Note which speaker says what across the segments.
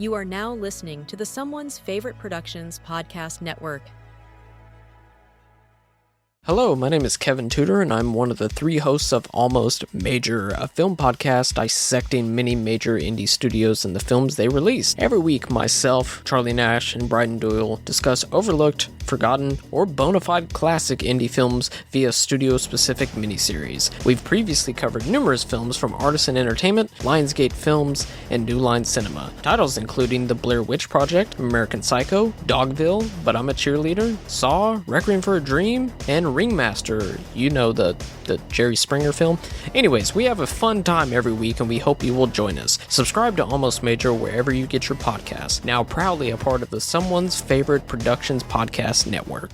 Speaker 1: You are now listening to the Someone's Favorite Productions podcast network.
Speaker 2: Hello, my name is Kevin Tudor, and I'm one of the 3 hosts of Almost Major, a film podcast dissecting many major indie studios and the films they release. Every week, myself, Charlie Nash, and Bryden Doyle discuss overlooked, forgotten, or bona fide classic indie films via studio-specific miniseries. We've previously covered numerous films from Artisan Entertainment, Lionsgate Films, and New Line Cinema. Titles including The Blair Witch Project, American Psycho, Dogville, But I'm a Cheerleader, Saw, Requiem for a Dream, and Ringmaster, you know, the Jerry Springer film. Anyways, we have a fun time every week and we hope you will join us. Subscribe to Almost Major wherever you get your podcasts. Now proudly a part of the Someone's Favorite Productions podcast network.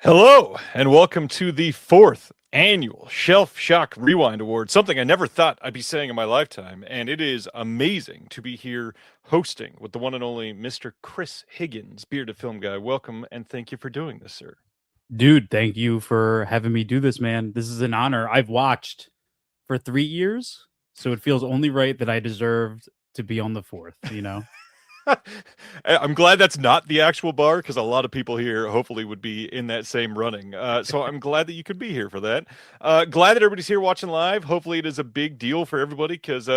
Speaker 3: Hello, and welcome to the 4th annual Shelf Shock Rewind Award, something I never thought I'd be saying in my lifetime, and it is amazing to be here hosting with the one and only Mr. Chris Higgins, Bearded Film Guy. Welcome, and thank you for doing this, sir.
Speaker 4: Dude, thank you for having me do this, man. This is an honor. I've watched for 3 years, so it feels only right that I deserved to be on the 4th, you know?
Speaker 3: I'm glad that's not the actual bar, because a lot of people here hopefully would be in that same running. So I'm glad that you could be here for that. Glad that everybody's here watching live. Hopefully it is a big deal for everybody, because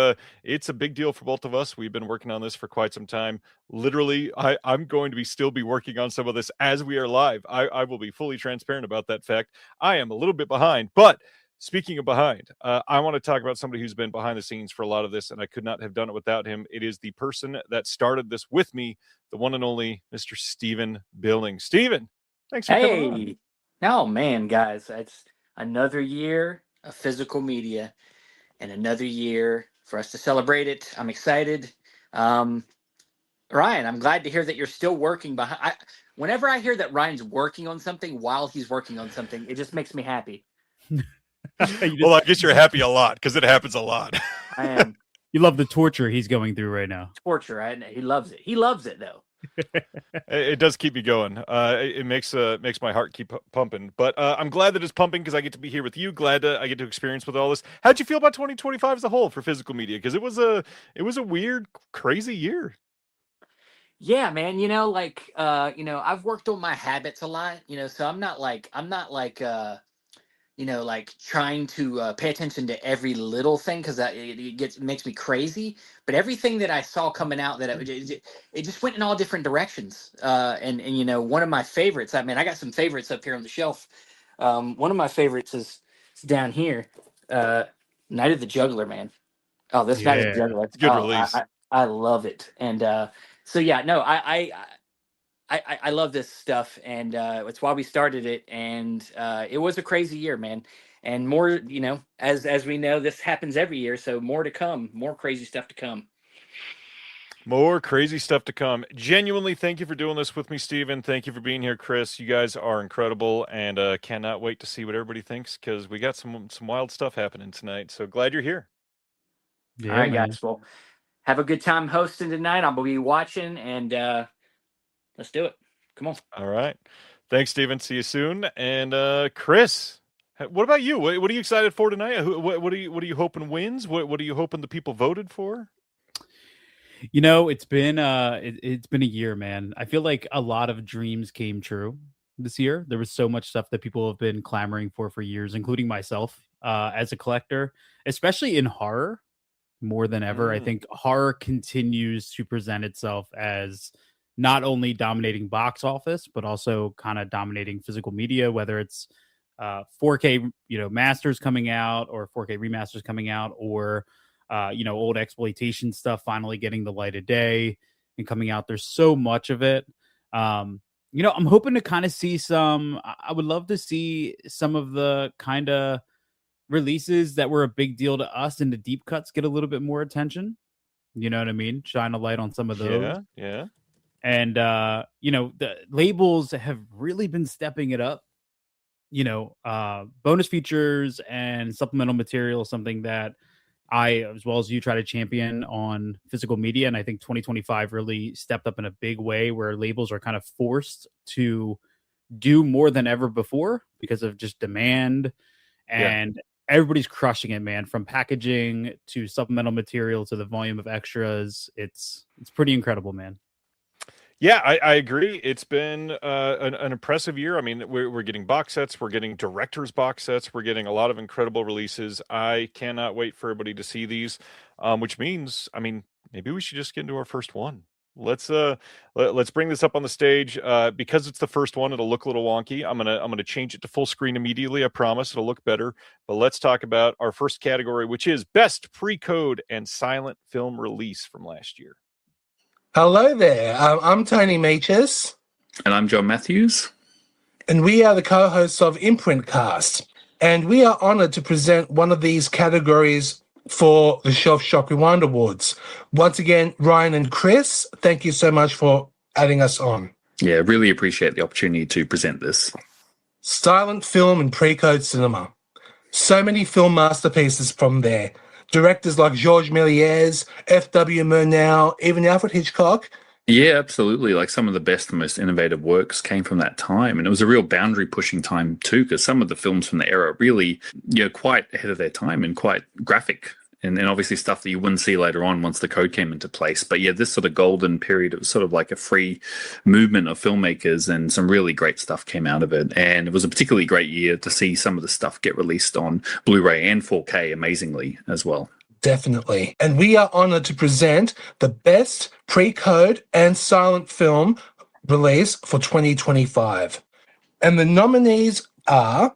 Speaker 3: it's a big deal for both of us. We've been working on this for quite some time. Literally, I'm going to still be working on some of this as we are live. I will be fully transparent about that fact. I am a little bit behind, but speaking of behind, I want to talk about somebody who's been behind the scenes for a lot of this, and I could not have done it without him. It is the person that started this with me, the one and only Mr. Stephen Billings. Stephen, thanks for coming on.
Speaker 5: Oh man, guys, it's another year of physical media and another year for us to celebrate it. I'm excited. Ryan, I'm glad to hear that you're still working behind. Whenever I hear that Ryan's working on something while he's working on something, it just makes me happy.
Speaker 3: Well, I guess you're happy a lot, because it happens a lot.
Speaker 5: I am.
Speaker 4: You love the torture he's going through right now.
Speaker 5: Torture, right? He loves it. He loves it, though.
Speaker 3: It does keep me going. It makes my heart keep pumping. But I'm glad that it's pumping, because I get to be here with you. Glad I get to experience with all this. How'd you feel about 2025 as a whole for physical media? Because it was a weird, crazy year.
Speaker 5: Yeah, man. I've worked on my habits a lot. So I'm not like trying to pay attention to every little thing, because it makes me crazy. But everything that I saw coming out, it just went in all different directions. And one of my favorites. I mean, I got some favorites up here on the shelf. One of my favorites is down here. Night of the Juggler, man. Oh, this Night of the Juggler.
Speaker 3: Good release.
Speaker 5: I love it. And so yeah, no, I love this stuff, and it's why we started it. And it was a crazy year, man. And more, as we know, this happens every year. So more to come, more crazy stuff to come.
Speaker 3: More crazy stuff to come. Genuinely, thank you for doing this with me, Stephen. Thank you for being here, Chris. You guys are incredible, and cannot wait to see what everybody thinks, because we got some wild stuff happening tonight. So glad you're here.
Speaker 5: Yeah, all right, guys. Well, have a good time hosting tonight. I'll be watching, and let's do it. Come on.
Speaker 3: All right. Thanks, Steven. See you soon. And Chris, what about you? What are you excited for tonight? What are you hoping wins? What are you hoping the people voted for?
Speaker 4: It's been it's been a year, man. I feel like a lot of dreams came true this year. There was so much stuff that people have been clamoring for years, including myself, as a collector, especially in horror. More than ever, I think horror continues to present itself as not only dominating box office, but also kind of dominating physical media, whether it's 4K, masters coming out, or 4K remasters coming out, or old exploitation stuff finally getting the light of day and coming out. There's so much of it. I'm hoping to kind of see I would love to see some of the kind of releases that were a big deal to us and the deep cuts get a little bit more attention. You know what I mean? Shine a light on some of those.
Speaker 3: Yeah.
Speaker 4: And, the labels have really been stepping it up. Bonus features and supplemental material, something that I, as well as you, try to champion on physical media. And I think 2025 really stepped up in a big way, where labels are kind of forced to do more than ever before because of just demand. And everybody's crushing it, man, from packaging to supplemental material to the volume of extras. It's pretty incredible, man.
Speaker 3: Yeah, I agree. It's been an impressive year. I mean, we're getting box sets, we're getting director's box sets, we're getting a lot of incredible releases. I cannot wait for everybody to see these, which means, I mean, maybe we should just get into our first one. Let's bring this up on the stage. Because it's the first one, it'll look a little wonky. I'm gonna change it to full screen immediately. I promise it'll look better. But let's talk about our first category, which is best pre-code and silent film release from last year.
Speaker 6: Hello there. I'm Tony Meaches.
Speaker 7: And I'm John Matthews.
Speaker 6: And we are the co-hosts of Imprint Cast. And we are honored to present one of these categories for the Shelf Shock Rewind Awards. Once again, Ryan and Chris, thank you so much for adding us on.
Speaker 7: Yeah, really appreciate the opportunity to present this.
Speaker 6: Silent film and pre-code cinema. So many film masterpieces from there. Directors like Georges Méliès, F.W. Murnau, even Alfred Hitchcock.
Speaker 7: Yeah, absolutely. Like, some of the best and most innovative works came from that time. And it was a real boundary pushing time too, because some of the films from the era really, quite ahead of their time and quite graphic. And obviously stuff that you wouldn't see later on once the code came into place. But yeah, this sort of golden period, it was sort of like a free movement of filmmakers, and some really great stuff came out of it. And it was a particularly great year to see some of the stuff get released on Blu-ray and 4K, amazingly, as well.
Speaker 6: Definitely. And we are honored to present the best pre-code and silent film release for 2025. And the nominees are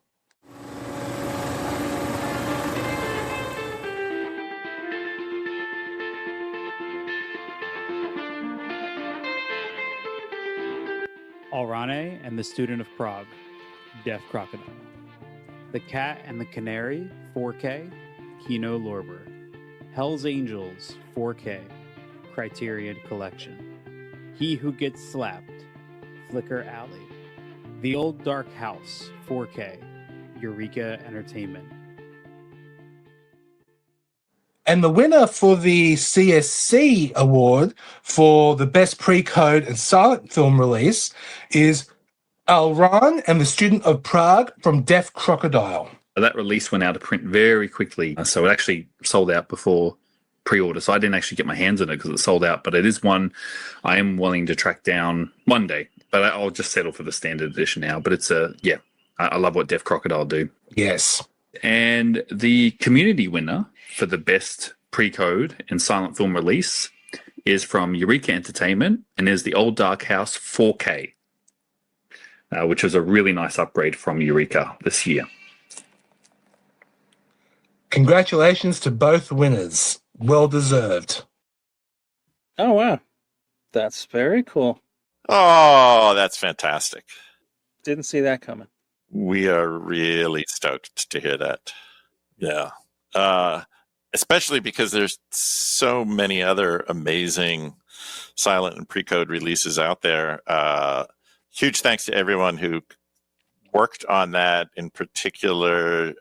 Speaker 4: Alrane and the Student of Prague, Deaf Crocodile. The Cat and the Canary, 4K, Kino Lorber. Hell's Angels, 4K, Criterion Collection. He Who Gets Slapped, Flicker Alley. The Old Dark House, 4K, Eureka Entertainment.
Speaker 6: And the winner for the CSC award for the best pre-code and silent film release is Alran and the Student of Prague from Deaf Crocodile.
Speaker 7: That release went out of print very quickly. So it actually sold out before pre-order. So I didn't actually get my hands on it because it sold out. But it is one I am willing to track down one day. But I'll just settle for the standard edition now. But it's I love what Deaf Crocodile do.
Speaker 6: Yes.
Speaker 7: And the community winner for the best pre-code and silent film release is from Eureka Entertainment, and is the Old Dark House 4K, which was a really nice upgrade from Eureka this year.
Speaker 6: Congratulations to both winners. Well deserved.
Speaker 8: Oh, wow. That's very cool.
Speaker 9: Oh, that's fantastic.
Speaker 8: Didn't see that coming.
Speaker 9: We are really stoked to hear that. Yeah. Especially because there's so many other amazing silent and pre-code releases out there. Huge thanks to everyone who worked on that. In particular,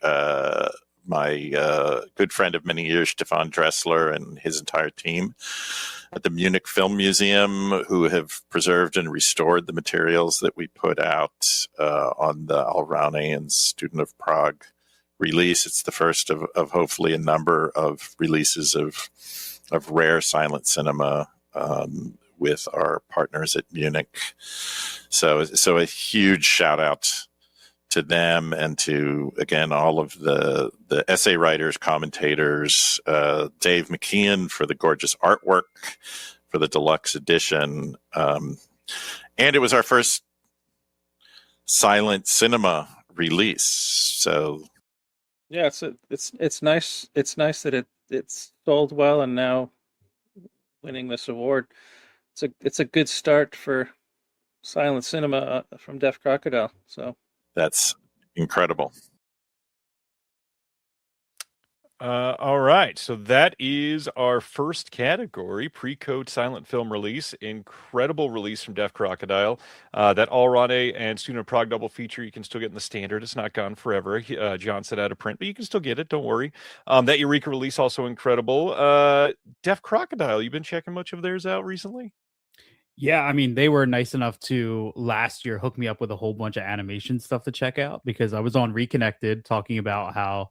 Speaker 9: my good friend of many years, Stefan Dressler, and his entire team at the Munich Film Museum, who have preserved and restored the materials that we put out on the Alrane and Student of Prague release. It's the first of hopefully a number of releases of rare silent cinema with our partners at Munich. So a huge shout out to them, and to, again, all of the essay writers, commentators, Dave McKeon for the gorgeous artwork for the deluxe edition. And it was our first silent cinema release. So
Speaker 8: Yeah, it's nice. It's nice that it's sold well and now winning this award. It's a good start for silent cinema from Deaf Crocodile. So
Speaker 9: that's incredible.
Speaker 3: All right, so that is our first category, pre-code silent film release. Incredible release from Deaf Crocodile. That Alrane and Student of Prague double feature, you can still get in the standard. It's not gone forever. John said out of print, but you can still get it. Don't worry. That Eureka release, also incredible. Deaf Crocodile, you been checking much of theirs out recently?
Speaker 4: Yeah, I mean, they were nice enough to last year hook me up with a whole bunch of animation stuff to check out because I was on Reconnected talking about how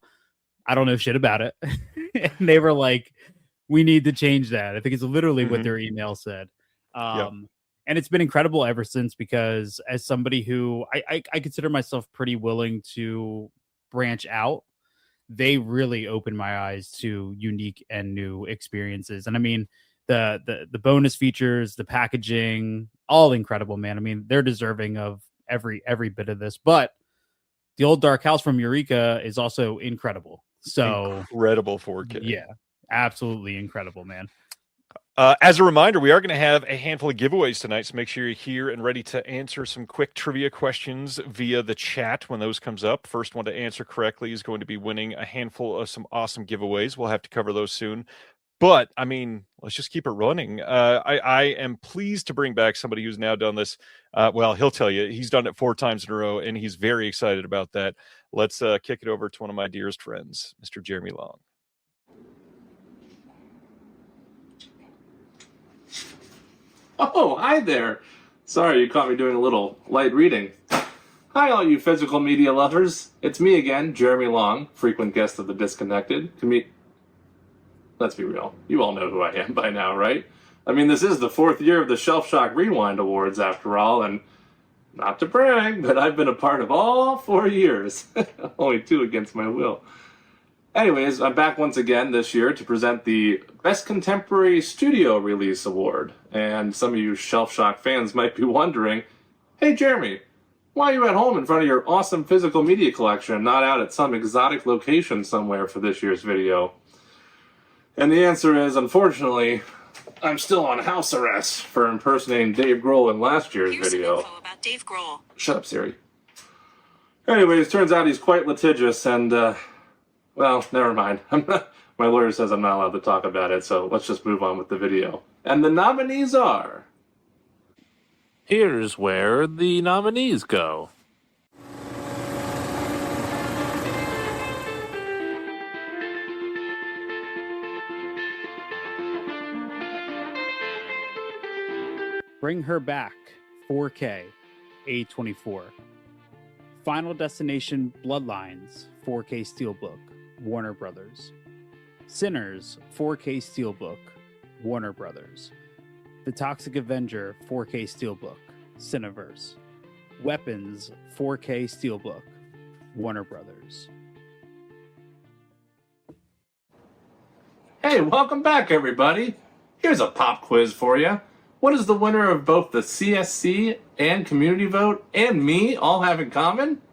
Speaker 4: I don't know shit about it. And they were like, we need to change that. I think it's literally what their email said. And it's been incredible ever since because as somebody who I consider myself pretty willing to branch out, they really opened my eyes to unique and new experiences. And I mean, the bonus features, the packaging, all incredible, man. I mean, they're deserving of every bit of this. But the Old Dark House from Eureka is also incredible. So
Speaker 3: incredible 4K.
Speaker 4: Yeah, absolutely incredible, man.
Speaker 3: As a reminder, we are going to have a handful of giveaways tonight, so make sure you're here and ready to answer some quick trivia questions via the chat when those comes up. First one to answer correctly is going to be winning a handful of some awesome giveaways. We'll have to cover those soon. But, I mean, let's just keep it running. I am pleased to bring back somebody who's now done this. Well, he'll tell you, he's done it 4 times in a row, and he's very excited about that. Let's kick it over to one of my dearest friends, Mr. Jeremy Long.
Speaker 10: Oh, hi there. Sorry, you caught me doing a little light reading. Hi, all you physical media lovers. It's me again, Jeremy Long, frequent guest of The Disconnected. Let's be real. You all know who I am by now, right? I mean, this is the 4th year of the Shelf Shock Rewind Awards, after all, and not to brag, but I've been a part of all 4 years. Only 2 against my will. Anyways, I'm back once again this year to present the Best Contemporary Studio Release Award. And some of you Shelf Shock fans might be wondering, hey, Jeremy, why are you at home in front of your awesome physical media collection and not out at some exotic location somewhere for this year's video? And the answer is, unfortunately, I'm still on house arrest for impersonating Dave Grohl in last year's video.
Speaker 11: Some info about Dave Grohl.
Speaker 10: Shut up, Siri. Anyways, turns out he's quite litigious and, well, never mind. My lawyer says I'm not allowed to talk about it, so let's just move on with the video. And the nominees are...
Speaker 12: Here's where the nominees go.
Speaker 4: Bring Her Back, 4K, A24. Final Destination Bloodlines, 4K Steelbook, Warner Brothers. Sinners, 4K Steelbook, Warner Brothers. The Toxic Avenger, 4K Steelbook, Cineverse. Weapons, 4K Steelbook, Warner Brothers.
Speaker 10: Hey, welcome back, everybody. Here's a pop quiz for you. What does the winner of both the CSC and community vote and me all have in common?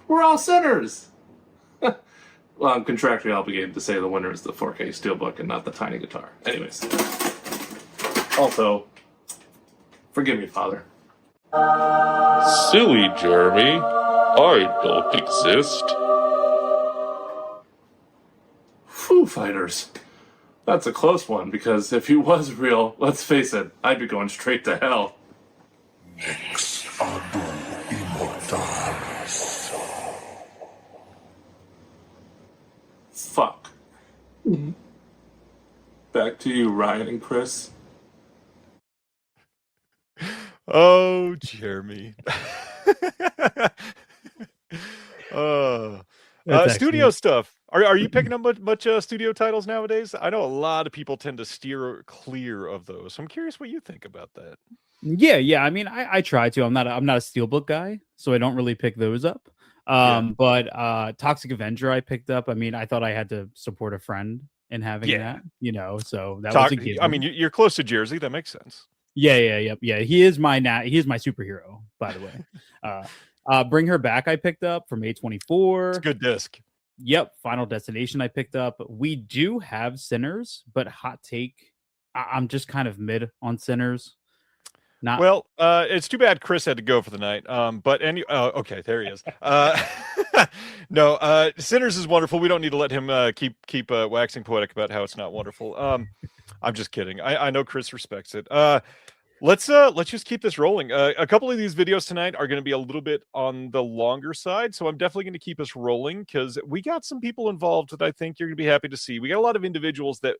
Speaker 10: We're all sinners. Well, I'm contractually obligated to say the winner is the 4K Steelbook and not the tiny guitar. Anyways. Also, forgive me, Father.
Speaker 12: Silly Jeremy, I don't exist.
Speaker 10: Foo Fighters. That's a close one, because if he was real, let's face it, I'd be going straight to hell.
Speaker 13: Ex adu immortalis.
Speaker 10: Fuck. Back to you, Ryan and Chris.
Speaker 3: Oh, Jeremy. Studio stuff. Are you picking up much studio titles nowadays? I know a lot of people tend to steer clear of those. So I'm curious what you think about that.
Speaker 4: Yeah. I mean, I try to. I'm not a Steelbook guy, so I don't really pick those up. But Toxic Avenger I picked up. I mean, I thought I had to support a friend in having that, so that was a given.
Speaker 3: I mean, you're close to Jersey. That makes sense.
Speaker 4: Yeah. He is my superhero, by the way. Bring Her Back I picked up from A24.
Speaker 3: It's a good disc.
Speaker 4: Yep. Final Destination I picked up. We do have Sinners, but hot take, I'm just kind of mid on Sinners. Not
Speaker 3: Well, it's too bad Chris had to go for the night. But okay, there he is. No, Sinners is wonderful. We don't need to let him keep waxing poetic about how it's not wonderful. I'm just kidding. I know Chris respects it. Let's just keep this rolling. A couple of these videos tonight are going to be a little bit on the longer side, so I'm definitely going to keep us rolling because we got some people involved that I think you're going to be happy to see. We got a lot of individuals that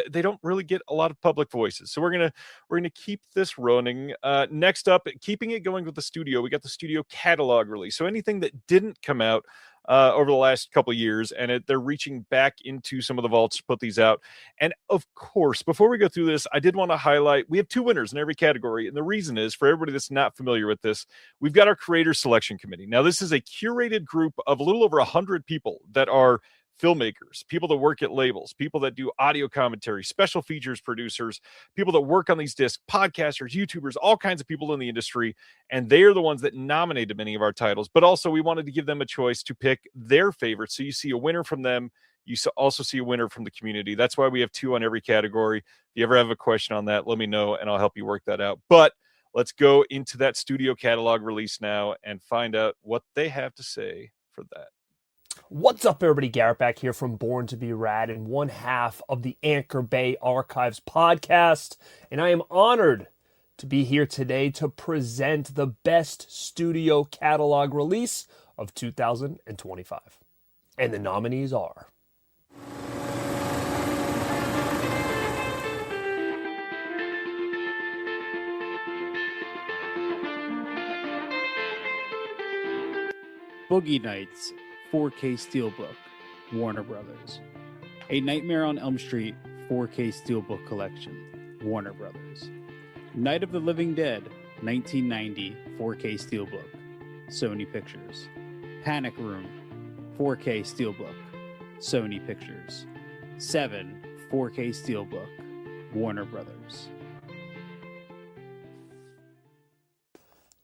Speaker 3: they don't really get a lot of public voices, so we're gonna keep this running. Next up, keeping it going with the studio, we got the studio catalog release. So anything that didn't come out over the last couple of years, and they're reaching back into some of the vaults to put these out. And of course, before we go through this, I did want to highlight we have 2 winners in every category, and the reason is for everybody that's not familiar with this, we've got our creator selection committee. Now, this is a curated group of a little over 100 people that are filmmakers, people that work at labels, people that do audio commentary, special features producers, people that work on these discs, podcasters, YouTubers, all kinds of people in the industry. And they are the ones that nominated many of our titles. But also we wanted to give them a choice to pick their favorite. So you see a winner from them. You also see a winner from the community. That's why we have 2 on every category. If you ever have a question on that, let me know and I'll help you work that out. But let's go into that studio catalog release now and find out what they have to say for that.
Speaker 11: What's up, everybody? Garrett back here from Born to be Rad and one half of the Anchor Bay Archives podcast. And I am honored to be here today to present the best studio catalog release of 2025. And the nominees are...
Speaker 4: Boogie Nights 4K Steelbook, Warner Brothers. A Nightmare on Elm Street 4K Steelbook Collection, Warner Brothers. Night of the Living Dead 1990 4K Steelbook, Sony Pictures. Panic Room 4K Steelbook, Sony Pictures. 7 4K Steelbook, Warner Brothers.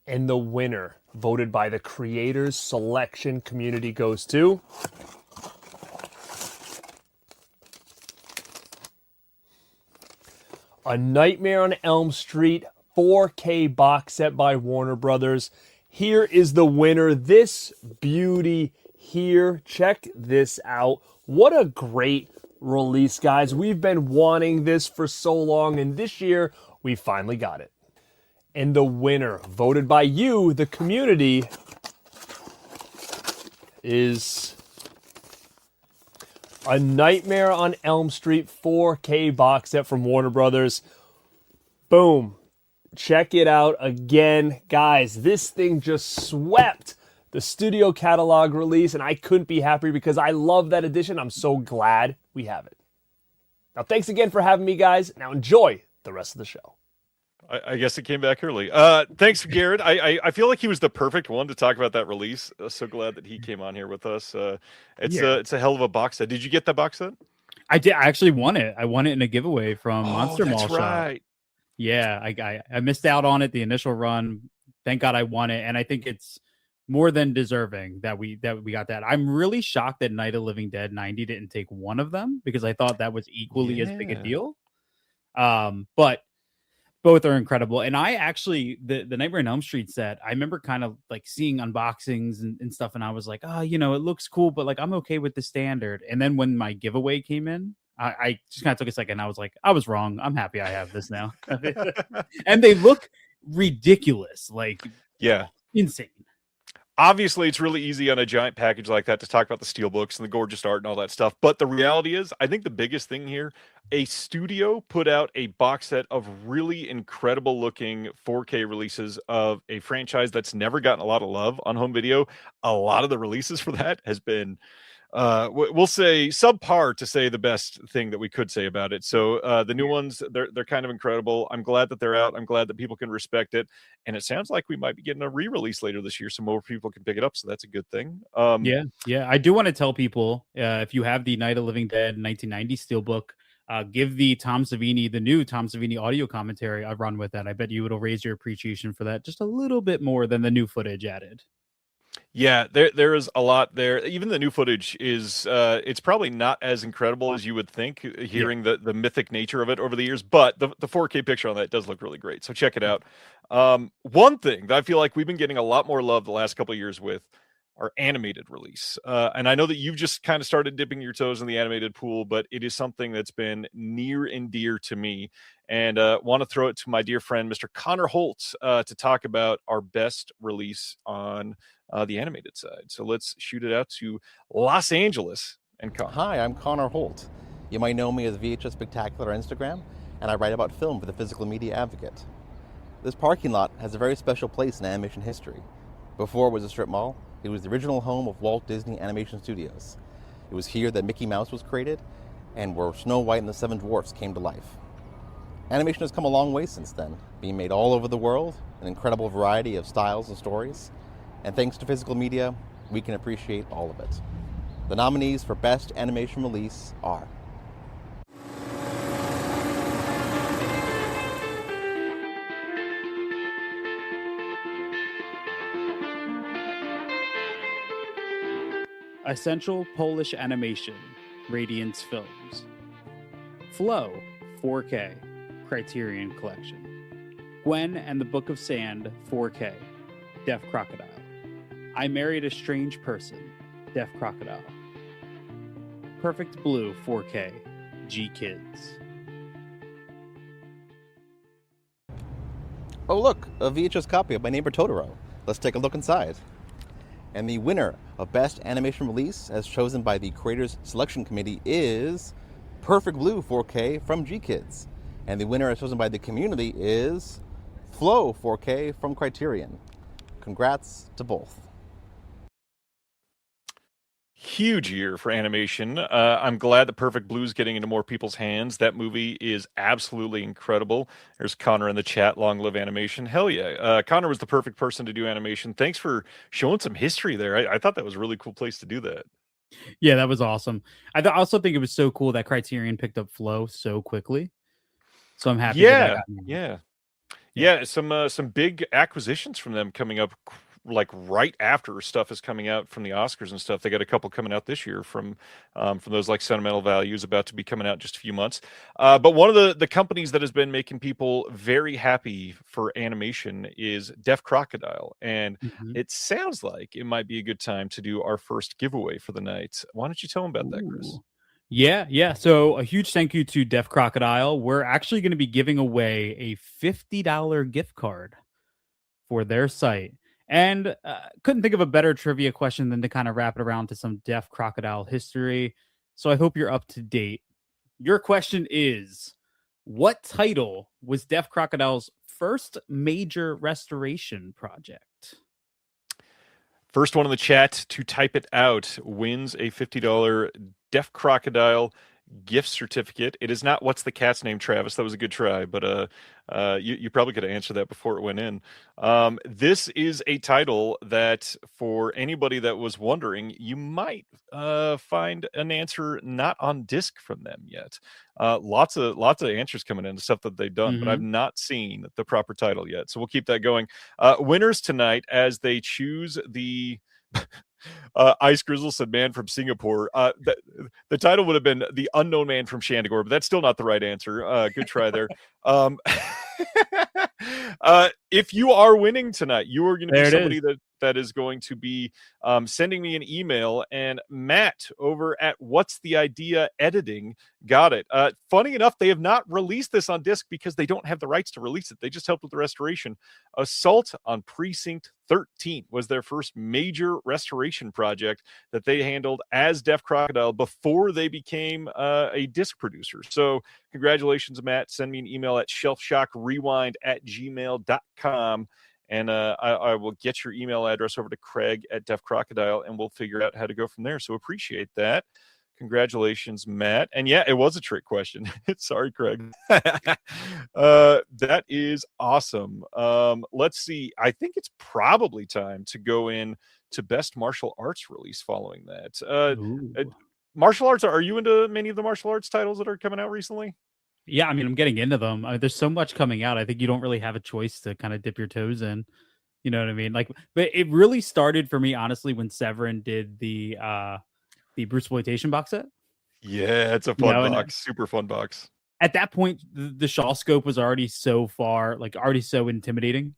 Speaker 11: And the winner, voted by the Creators Selection Community, goes to... A Nightmare on Elm Street 4K box set by Warner Brothers. Here is the winner. This beauty here. Check this out. What a great release, guys. We've been wanting this for so long, and this year we finally got it. And the winner, voted by you, the community, is A Nightmare on Elm Street 4K box set from Warner Brothers. Boom. Check it out again. Guys, this thing just swept the studio catalog release, and I couldn't be happier because I love that edition. I'm so glad we have it. Now, thanks again for having me, guys. Now, enjoy the rest of the show.
Speaker 3: I guess it came back early. Thanks, Garrett. I feel like he was the perfect one to talk about that release. So glad that he came on here with us. It's a hell of a box set. Did you get that box set?
Speaker 4: I did. I actually won it. I won it in a giveaway from Monster Mall
Speaker 3: Shop. Right.
Speaker 4: Yeah, I missed out on it the initial run. Thank God I won it, and I think it's more than deserving that we got that. I'm really shocked that Night of Living Dead 90 didn't take one of them because I thought that was equally as big a deal. But both are incredible. And I actually, the Nightmare on Elm Street set, I remember kind of like seeing unboxings and stuff. And I was like, oh, it looks cool, but like, I'm okay with the standard. And then when my giveaway came in, I just kind of took a second. I was like, I was wrong. I'm happy I have this now. And they look ridiculous. Like,
Speaker 3: yeah,
Speaker 4: insane.
Speaker 3: Obviously, it's really easy on a giant package like that to talk about the steelbooks and the gorgeous art and all that stuff. But the reality is, I think the biggest thing here, a studio put out a box set of really incredible looking 4K releases of a franchise that's never gotten a lot of love on home video. A lot of the releases for that has been, we'll say subpar to say the best thing that we could say about it. So the new ones, they're kind of incredible. I'm glad that they're out. I'm glad that people can respect it. And it sounds like we might be getting a re-release later this year so more people can pick it up. So that's a good thing.
Speaker 4: Yeah. I do want to tell people, if you have the Night of Living Dead 1990 Steelbook, give the new Tom Savini audio commentary a run with that. I bet it'll raise your appreciation for that just a little bit more than the new footage added.
Speaker 3: Yeah, there is a lot there. Even the new footage is it's probably not as incredible as you would think, hearing the mythic nature of it over the years, but the 4K picture on that does look really great. So check it out. One thing that I feel like we've been getting a lot more love the last couple of years with our animated release. And I know that you've just kind of started dipping your toes in the animated pool, but it is something that's been near and dear to me. And want to throw it to my dear friend, Mr. Connor Holt, to talk about our best release on the animated side. So let's shoot it out to Los Angeles and Connor.
Speaker 14: Hi, I'm Connor Holt. You might know me as VHS Spectacular on Instagram, and I write about film for the Physical Media Advocate. This parking lot has a very special place in animation history. Before it was a strip mall, it was the original home of Walt Disney Animation Studios. It was here that Mickey Mouse was created, and where Snow White and the Seven Dwarfs came to life. Animation has come a long way since then, being made all over the world, an incredible variety of styles and stories. And thanks to Physical Media, we can appreciate all of it. The nominees for Best Animation Release are
Speaker 4: Essential Polish Animation, Radiance Films. Flow, 4K, Criterion Collection. Gwen and the Book of Sand, 4K, Deaf Crocodile. I Married a Strange Person, Deaf Crocodile. Perfect Blue, 4K, G Kids.
Speaker 14: Oh look, a VHS copy of My Neighbor Totoro. Let's take a look inside. And the winner of Best Animation Release, as chosen by the Creators Selection Committee, is Perfect Blue 4K from G Kids. And the winner, as chosen by the community, is Flow 4K from Criterion. Congrats to both.
Speaker 3: Huge year for animation. I'm glad that Perfect Blue's getting into more people's hands. That movie is absolutely incredible. There's Connor in the chat. Long live animation. Hell yeah. Connor was the perfect person to do animation. Thanks for showing some history there. I thought that was a really cool place to do that.
Speaker 4: Yeah, that was awesome. I also think it was so cool that Criterion picked up Flow so quickly. So I'm happy.
Speaker 3: Yeah. Some big acquisitions from them coming up, like right after stuff is coming out from the Oscars and stuff. They got a couple coming out this year from those, like Sentimental Values, about to be coming out in just a few months. But one of the companies that has been making people very happy for animation is Deaf Crocodile, and it sounds like it might be a good time to do our first giveaway for the night. Why don't you tell them about that, Chris?
Speaker 4: Yeah. So a huge thank you to Deaf Crocodile. We're actually going to be giving away a $50 gift card for their site. And couldn't think of a better trivia question than to kind of wrap it around to some Deaf Crocodile history. So I hope you're up to date. Your question is, what title was Deaf Crocodile's first major restoration project?
Speaker 3: First one in the chat to type it out wins a $50 Deaf Crocodile gift certificate. It is not What's the Cat's Name, Travis. That was a good try, but you probably could have answered that before it went in. This is a title that, for anybody that was wondering, you might find an answer not on disc from them yet. Lots of answers coming in, stuff that they've done, but I've not seen the proper title yet. So we'll keep that going. Winners tonight, as they choose the Ice Grizzle said Man from Singapore. The title would have been The Unknown Man from Shandigore, but that's still not the right answer. Good try there. If you are winning tonight, you are going to be somebody that is going to be sending me an email, and Matt over at What's the Idea Editing got it. Funny enough, they have not released this on disc because they don't have the rights to release it. They just helped with the restoration. Assault on Precinct 13 was their first major restoration project that they handled as Deaf Crocodile before they became a disc producer. So congratulations, Matt. Send me an email at shelfshockrewind@gmail.com. And I will get your email address over to Craig at Deaf Crocodile, and we'll figure out how to go from there. So appreciate that. Congratulations, Matt. And yeah, it was a trick question. Sorry, Craig. That is awesome. Let's see. I think it's probably time to go in to Best Martial Arts release following that. Martial arts, are you into many of the martial arts titles that are coming out recently?
Speaker 4: Yeah, I mean, I'm getting into them. There's so much coming out. I think you don't really have a choice to kind of dip your toes in. You know what I mean? Like, but it really started for me, honestly, when Severin did the Bruceploitation box set.
Speaker 3: Yeah, it's a
Speaker 4: You
Speaker 3: fun
Speaker 4: know, and
Speaker 3: box, super fun box.
Speaker 4: at that point, the Shaw scope was already so far, like already so intimidating.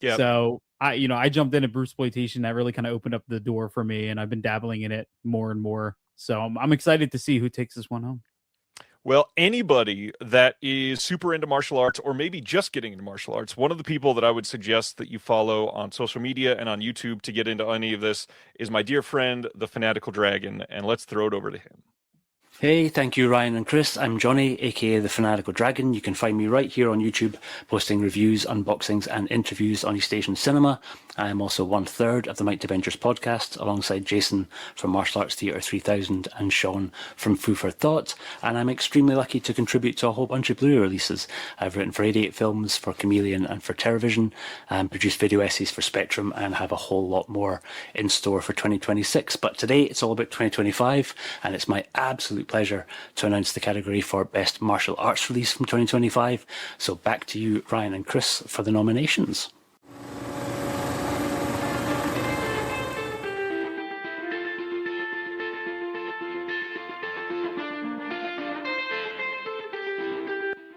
Speaker 3: Yeah.
Speaker 4: So I jumped into Bruceploitation. That really kind of opened up the door for me, and I've been dabbling in it more and more. So I'm excited to see who takes this one home.
Speaker 3: Well, anybody that is super into martial arts or maybe just getting into martial arts, one of the people that I would suggest that you follow on social media and on YouTube to get into any of this is my dear friend, the Fanatical Dragon, and let's throw it over to him.
Speaker 15: Hey, thank you, Ryan and Chris. I'm Johnny, aka the Fanatical Dragon. You can find me right here on YouTube, posting reviews, unboxings, and interviews on East Asian Cinema. I am also 1/3 of the Might Avengers podcast, alongside Jason from Martial Arts Theatre 3000 and Sean from Food for Thought. And I'm extremely lucky to contribute to a whole bunch of Blu-ray releases. I've written for 88 Films, for Chameleon, and for Terrorvision, and produced video essays for Spectrum, and have a whole lot more in store for 2026. But today it's all about 2025, and it's my absolute pleasure to announce the category for Best Martial Arts Release from 2025. So back to you, Ryan and Chris, for the nominations.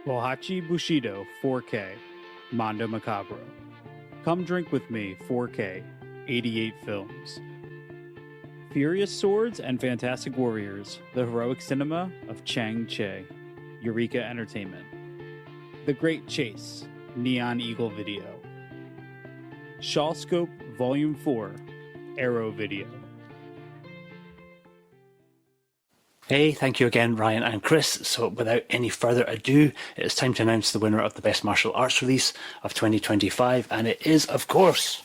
Speaker 4: Bohachi Bushido 4K, Mondo Macabro. Come Drink With Me 4K, 88 Films. Furious Swords and Fantastic Warriors, the heroic cinema of Chang Che, Eureka Entertainment. The Great Chase, Neon Eagle Video. Shawscope Volume 4, Arrow Video.
Speaker 15: Hey, thank you again, Ryan and Chris. So without any further ado, it is time to announce the winner of the Best Martial Arts Release of 2025. And it is, of course,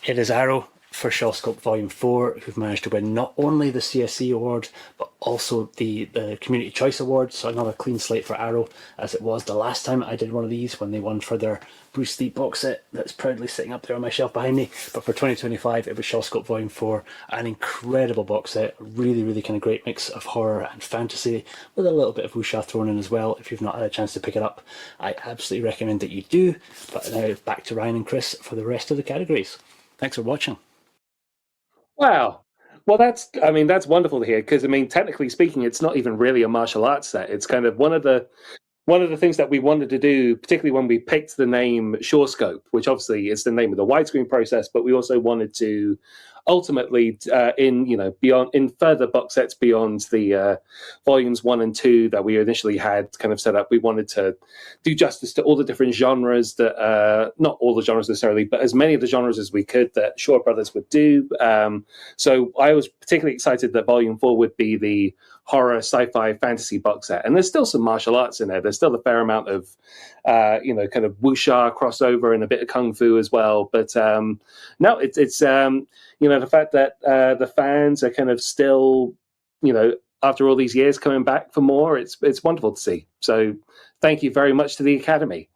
Speaker 15: it is Arrow for Shawscope Volume 4, who've managed to win not only the CSC Award, but also the Community Choice Award. So another clean slate for Arrow, as it was the last time I did one of these, when they won for their Bruce Lee box set that's proudly sitting up there on my shelf behind me. But for 2025, it was Shawscope Volume 4, an incredible box set, really, really kind of great mix of horror and fantasy, with a little bit of wuxia thrown in as well. If you've not had a chance to pick it up, I absolutely recommend that you do. But now back to Ryan and Chris for the rest of the categories. Thanks for watching.
Speaker 10: Wow. Well, that's wonderful to hear, because technically speaking, it's not even really a martial arts set. It's kind of one of the things that we wanted to do, particularly when we picked the name Shawscope, which obviously is the name of the widescreen process, but we also wanted to ultimately in further box sets beyond the volumes 1 and 2 that we initially had kind of set up, we wanted to do justice to all the different genres that not all the genres necessarily, but as many of the genres as we could that Shaw Brothers would do. So I was particularly excited that volume 4 would be the horror, sci-fi, fantasy box set, and there's still some martial arts in there. There's still a fair amount of kind of wuxia crossover and a bit of kung fu as well. But no, it's the fact that the fans are kind of still, after all these years coming back for more, it's wonderful to see. So thank you very much to the Academy.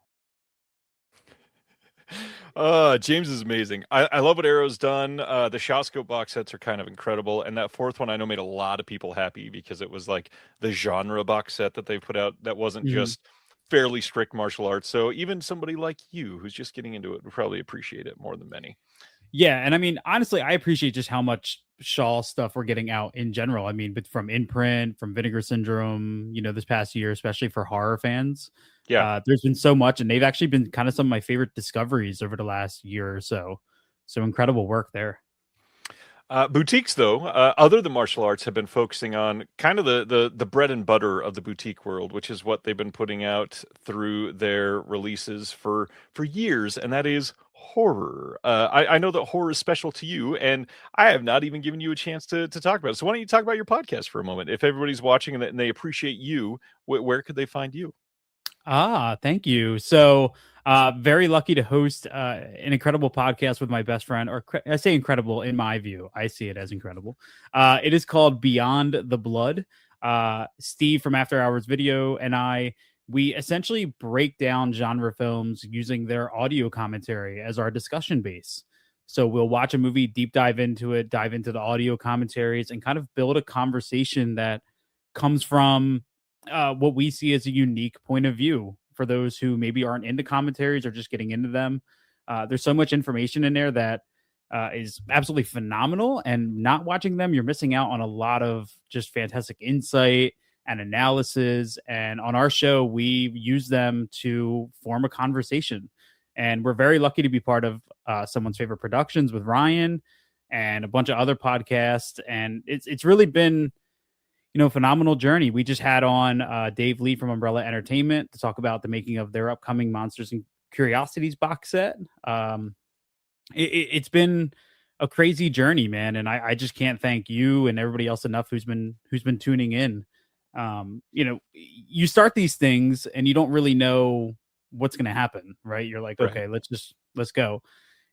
Speaker 3: James is amazing. I love what Arrow's done. The Shawscope box sets are kind of incredible, and that fourth one I know made a lot of people happy because it was like the genre box set that they put out that wasn't just fairly strict martial arts. So even somebody like you who's just getting into it would probably appreciate it more than many.
Speaker 4: Yeah, and honestly, I appreciate just how much Shaw stuff we're getting out in general. But from Imprint, from Vinegar Syndrome, this past year, especially for horror fans.
Speaker 3: Yeah,
Speaker 4: there's been so much, and they've actually been kind of some of my favorite discoveries over the last year or so. So incredible work there.
Speaker 3: Boutiques, though, other than martial arts, have been focusing on kind of the bread and butter of the boutique world, which is what they've been putting out through their releases for years, and that is horror. I know that horror is special to you, and I have not even given you a chance to talk about it. So why don't you talk about your podcast for a moment? If everybody's watching and they appreciate you, where could they find you?
Speaker 4: Thank you. So very lucky to host an incredible podcast with my best friend, or I say incredible in my view. I see it as incredible. It is called Beyond the Blood. Steve from After Hours Video and we essentially break down genre films using their audio commentary as our discussion base. So we'll watch a movie, deep dive into it, dive into the audio commentaries, and kind of build a conversation that comes from what we see as a unique point of view for those who maybe aren't into commentaries or just getting into them. There's so much information in there that is absolutely phenomenal. And not watching them, you're missing out on a lot of just fantastic insight and analysis. And on our show, we use them to form a conversation. And we're very lucky to be part of Someone's Favorite Productions with Ryan and a bunch of other podcasts. And it's really been, phenomenal journey. We just had on Dave Lee from Umbrella Entertainment to talk about the making of their upcoming Monsters and Curiosities box set. It's been a crazy journey, man, and I just can't thank you and everybody else enough who's been tuning in. You start these things and you don't really know what's going to happen, right? You're like, okay, let's go.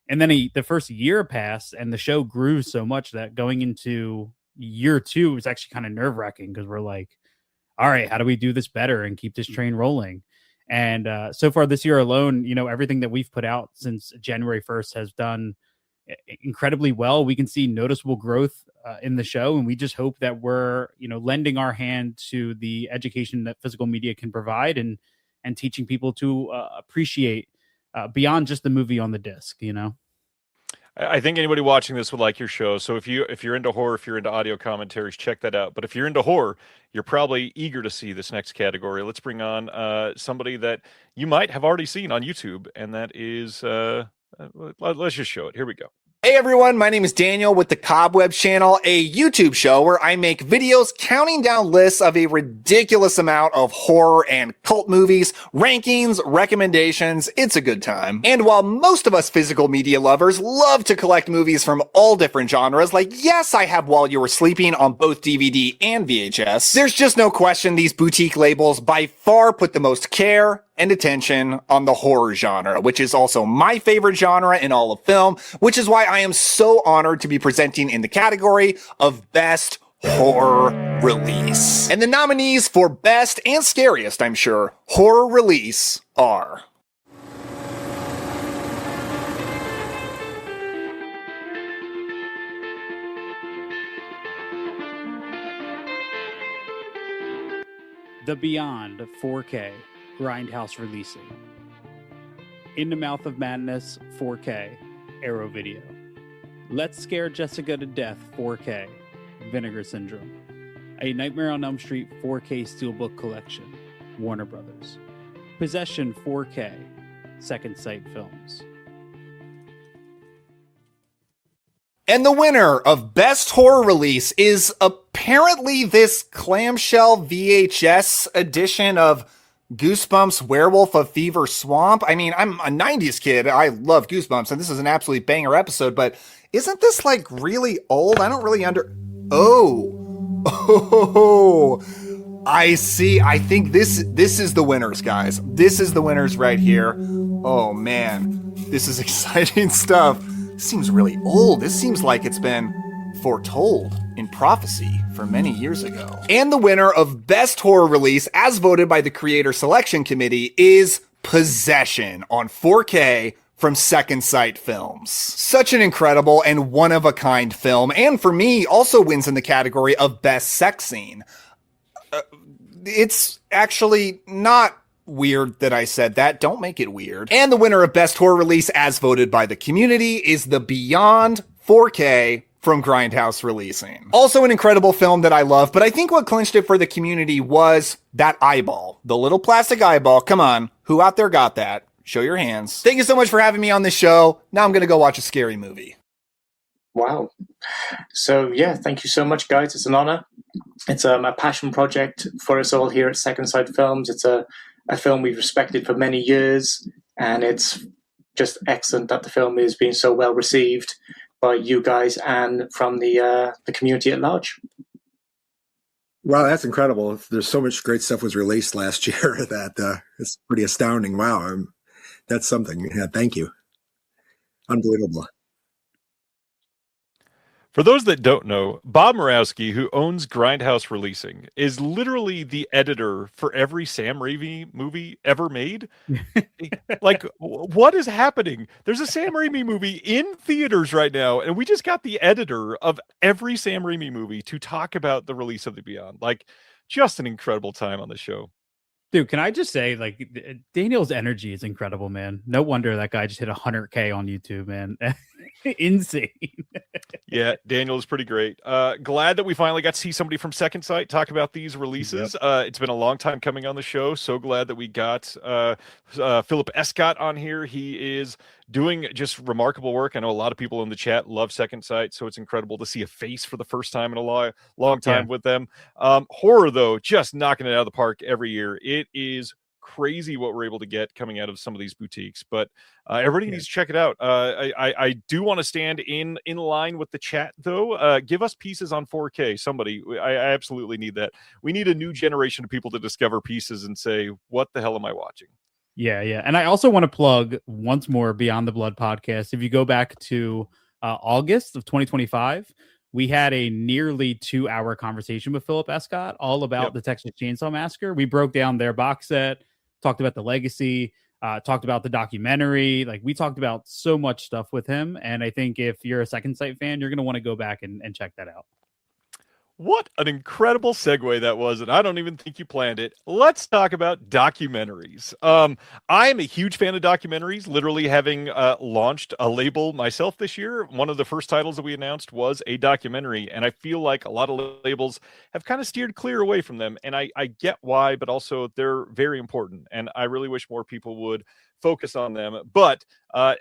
Speaker 4: And then the first year passed and the show grew so much that going into year 2 was actually kind of nerve-wracking, because we're like, all right, how do we do this better and keep this train rolling? And so far this year alone, everything that we've put out since January 1st has done incredibly well. We can see noticeable growth in the show, and we just hope that we're lending our hand to the education that physical media can provide, and teaching people to appreciate beyond just the movie on the disc.
Speaker 3: I think anybody watching this would like your show. So if you're into horror, if you're into audio commentaries, check that out. But if you're into horror, you're probably eager to see this next category. Let's bring on somebody that you might have already seen on YouTube, and that is let's just show it. Here we go.
Speaker 16: Hey everyone, my name is Daniel with the Cobweb Channel, a YouTube show where I make videos counting down lists of a ridiculous amount of horror and cult movies, rankings, recommendations. It's a good time. And while most of us physical media lovers love to collect movies from all different genres, like yes, I have While You Were Sleeping on both DVD and VHS, there's just no question these boutique labels by far put the most care and attention on the horror genre, which is also my favorite genre in all of film, which is why I am so honored to be presenting in the category of Best Horror Release. And the nominees for Best and Scariest, I'm sure, Horror Release are...
Speaker 4: The Beyond 4K Grindhouse releasing. In the Mouth of Madness 4K Arrow Video. Let's Scare Jessica to Death 4K Vinegar Syndrome. A Nightmare on Elm Street 4K Steelbook Collection Warner Brothers. Possession 4K Second Sight Films.
Speaker 16: And the winner of Best Horror Release is apparently this clamshell VHS edition of Goosebumps Werewolf of Fever Swamp. I mean, I'm a 90s kid. I love Goosebumps, and this is an absolute banger episode, but isn't this like really old? I don't really Oh, I see. I think this is the winners, guys. This is the winners right here. Oh man, this is exciting stuff. This seems really old. This seems like it's been foretold in prophecy for many years ago. And the winner of Best Horror Release, as voted by the Creator Selection Committee, is Possession on 4K from Second Sight Films. Such an incredible and one-of-a-kind film, and for me, also wins in the category of Best Sex Scene. It's actually not weird that I said that. Don't make it weird. And the winner of Best Horror Release, as voted by the community, is The Beyond 4K from Grindhouse Releasing. Also an incredible film that I love, but I think what clinched it for the community was that eyeball. The little plastic eyeball. Come on, who out there got that? Show your hands. Thank you so much for having me on this show. Now I'm going to go watch a scary movie.
Speaker 17: Wow. So yeah, thank you so much, guys. It's an honor. It's a passion project for us all here at Second Sight Films. It's a film we've respected for many years, and it's just excellent that the film is being so well received by you guys and from the community at large.
Speaker 18: Wow, that's incredible. There's so much great stuff was released last year that it's pretty astounding. Wow, that's something. Yeah, thank you. Unbelievable.
Speaker 3: For those that don't know, Bob Murawski, who owns Grindhouse Releasing, is literally the editor for every Sam Raimi movie ever made. Like, what is happening? There's a Sam Raimi movie in theaters right now, and we just got the editor of every Sam Raimi movie to talk about the release of The Beyond. Like, just an incredible time on the show.
Speaker 4: Dude, can I just say, like, Daniel's energy is incredible, man. No wonder that guy just hit 100K on YouTube, man. Insane.
Speaker 3: Yeah, Daniel is pretty great. Glad that we finally got to see somebody from Second Sight talk about these releases. It's been a long time coming on the show. So glad that we got Philip Escott on here. He is doing just remarkable work. I know a lot of people in the chat love Second Sight, so it's incredible to see a face for the first time in a long time with them. Horror, though, just knocking it out of the park every year. It is crazy what we're able to get coming out of some of these boutiques, but everybody needs to check it out. I do want to stand in line with the chat, though. Give us pieces on 4K. Somebody, I absolutely need that. We need a new generation of people to discover pieces and say, what the hell am I watching?
Speaker 4: Yeah. And I also want to plug once more Beyond the Blood podcast. If you go back to August of 2025, we had a nearly 2-hour conversation with Philip Escott all about the Texas Chainsaw Massacre. We broke down their box set, talked about the legacy, talked about the documentary. Like, we talked about so much stuff with him. And I think if you're a Second Sight fan, you're going to want to go back and check that out.
Speaker 3: What an incredible segue that was, and I don't even think you planned it. Let's talk about documentaries. I am a huge fan of documentaries, literally having launched a label myself this year. One of the first titles that we announced was a documentary, and I feel like a lot of labels have kind of steered clear away from them, and I get why, but also they're very important, and I really wish more people would focus on them. But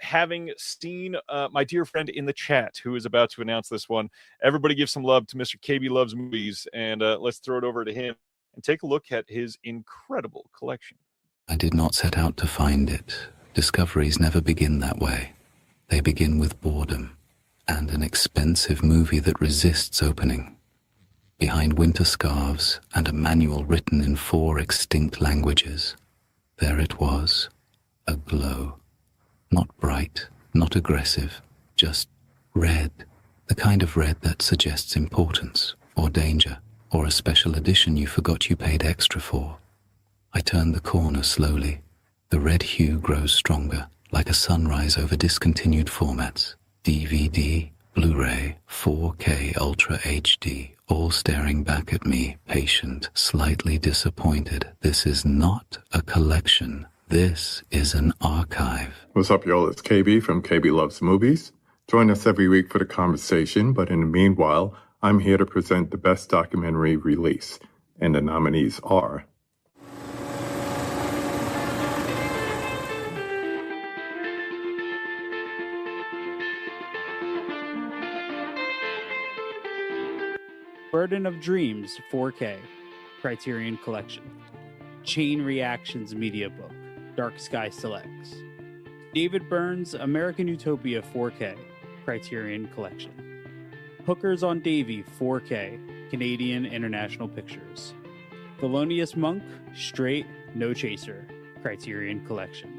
Speaker 3: having seen my dear friend in the chat who is about to announce this one, everybody give some love to Mr. KB Loves Movies, and let's throw it over to him and take a look at his incredible collection.
Speaker 19: I did not set out to find it. Discoveries never begin that way. They begin with boredom and an expensive movie that resists opening. Behind winter scarves and a manual written in 4 extinct languages, there it was. A glow. Not bright, not aggressive, just red. The kind of red that suggests importance, or danger, or a special edition you forgot you paid extra for. I turned the corner slowly. The red hue grows stronger, like a sunrise over discontinued formats. DVD, Blu-ray, 4K Ultra HD, all staring back at me, patient, slightly disappointed. This is not a collection. This is an archive.
Speaker 20: What's up, y'all? It's KB from KB Loves Movies. Join us every week for the conversation, but in the meanwhile, I'm here to present the best documentary release, and the nominees are
Speaker 4: Burden of Dreams 4K, Criterion Collection. Chain Reactions Media Book, Dark Sky Selects. David Byrne's American Utopia 4K, Criterion Collection. Hookers on Davy 4K, Canadian International Pictures. Thelonious Monk, Straight, No Chaser, Criterion Collection.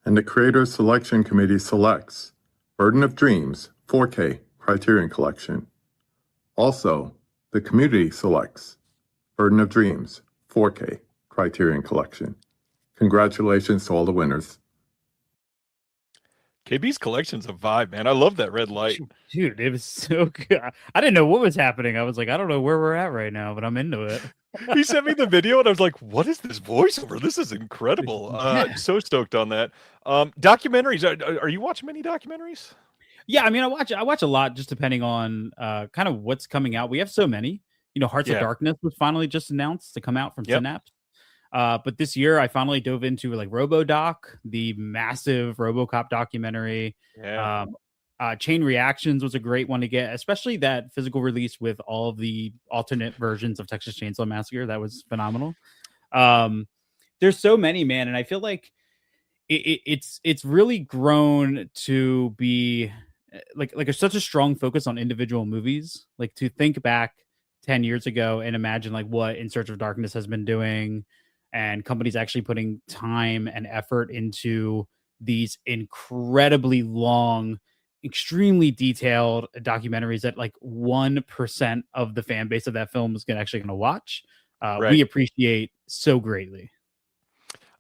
Speaker 20: and the Creator Selection Committee selects Burden of Dreams 4K Criterion Collection. Also, the community selects Burden of Dreams 4K Criterion Collection. Congratulations to all the winners.
Speaker 3: KB's collection's a vibe, man. I love that red light.
Speaker 4: Dude, it was so good. I didn't know what was happening. I was like, I don't know where we're at right now, but I'm into it.
Speaker 3: He sent me the video and I was like, what is this voiceover? This is incredible. So stoked on that. Documentaries. Are you watching many documentaries?
Speaker 4: Yeah, I mean, I watch a lot just depending on kind of what's coming out. We have so many. You know, Hearts of Darkness was finally just announced to come out from Synapse. But this year I finally dove into like RoboDoc, the massive RoboCop documentary. Chain Reactions was a great one to get, especially that physical release with all of the alternate versions of Texas Chainsaw Massacre. That was phenomenal. There's so many, man, and I feel like it's really grown to be like such a strong focus on individual movies. Like to think back 10 years ago and imagine like what In Search of Darkness has been doing, and companies actually putting time and effort into these incredibly long, extremely detailed documentaries that like 1% of the fan base of that film is actually going to watch. We appreciate so greatly.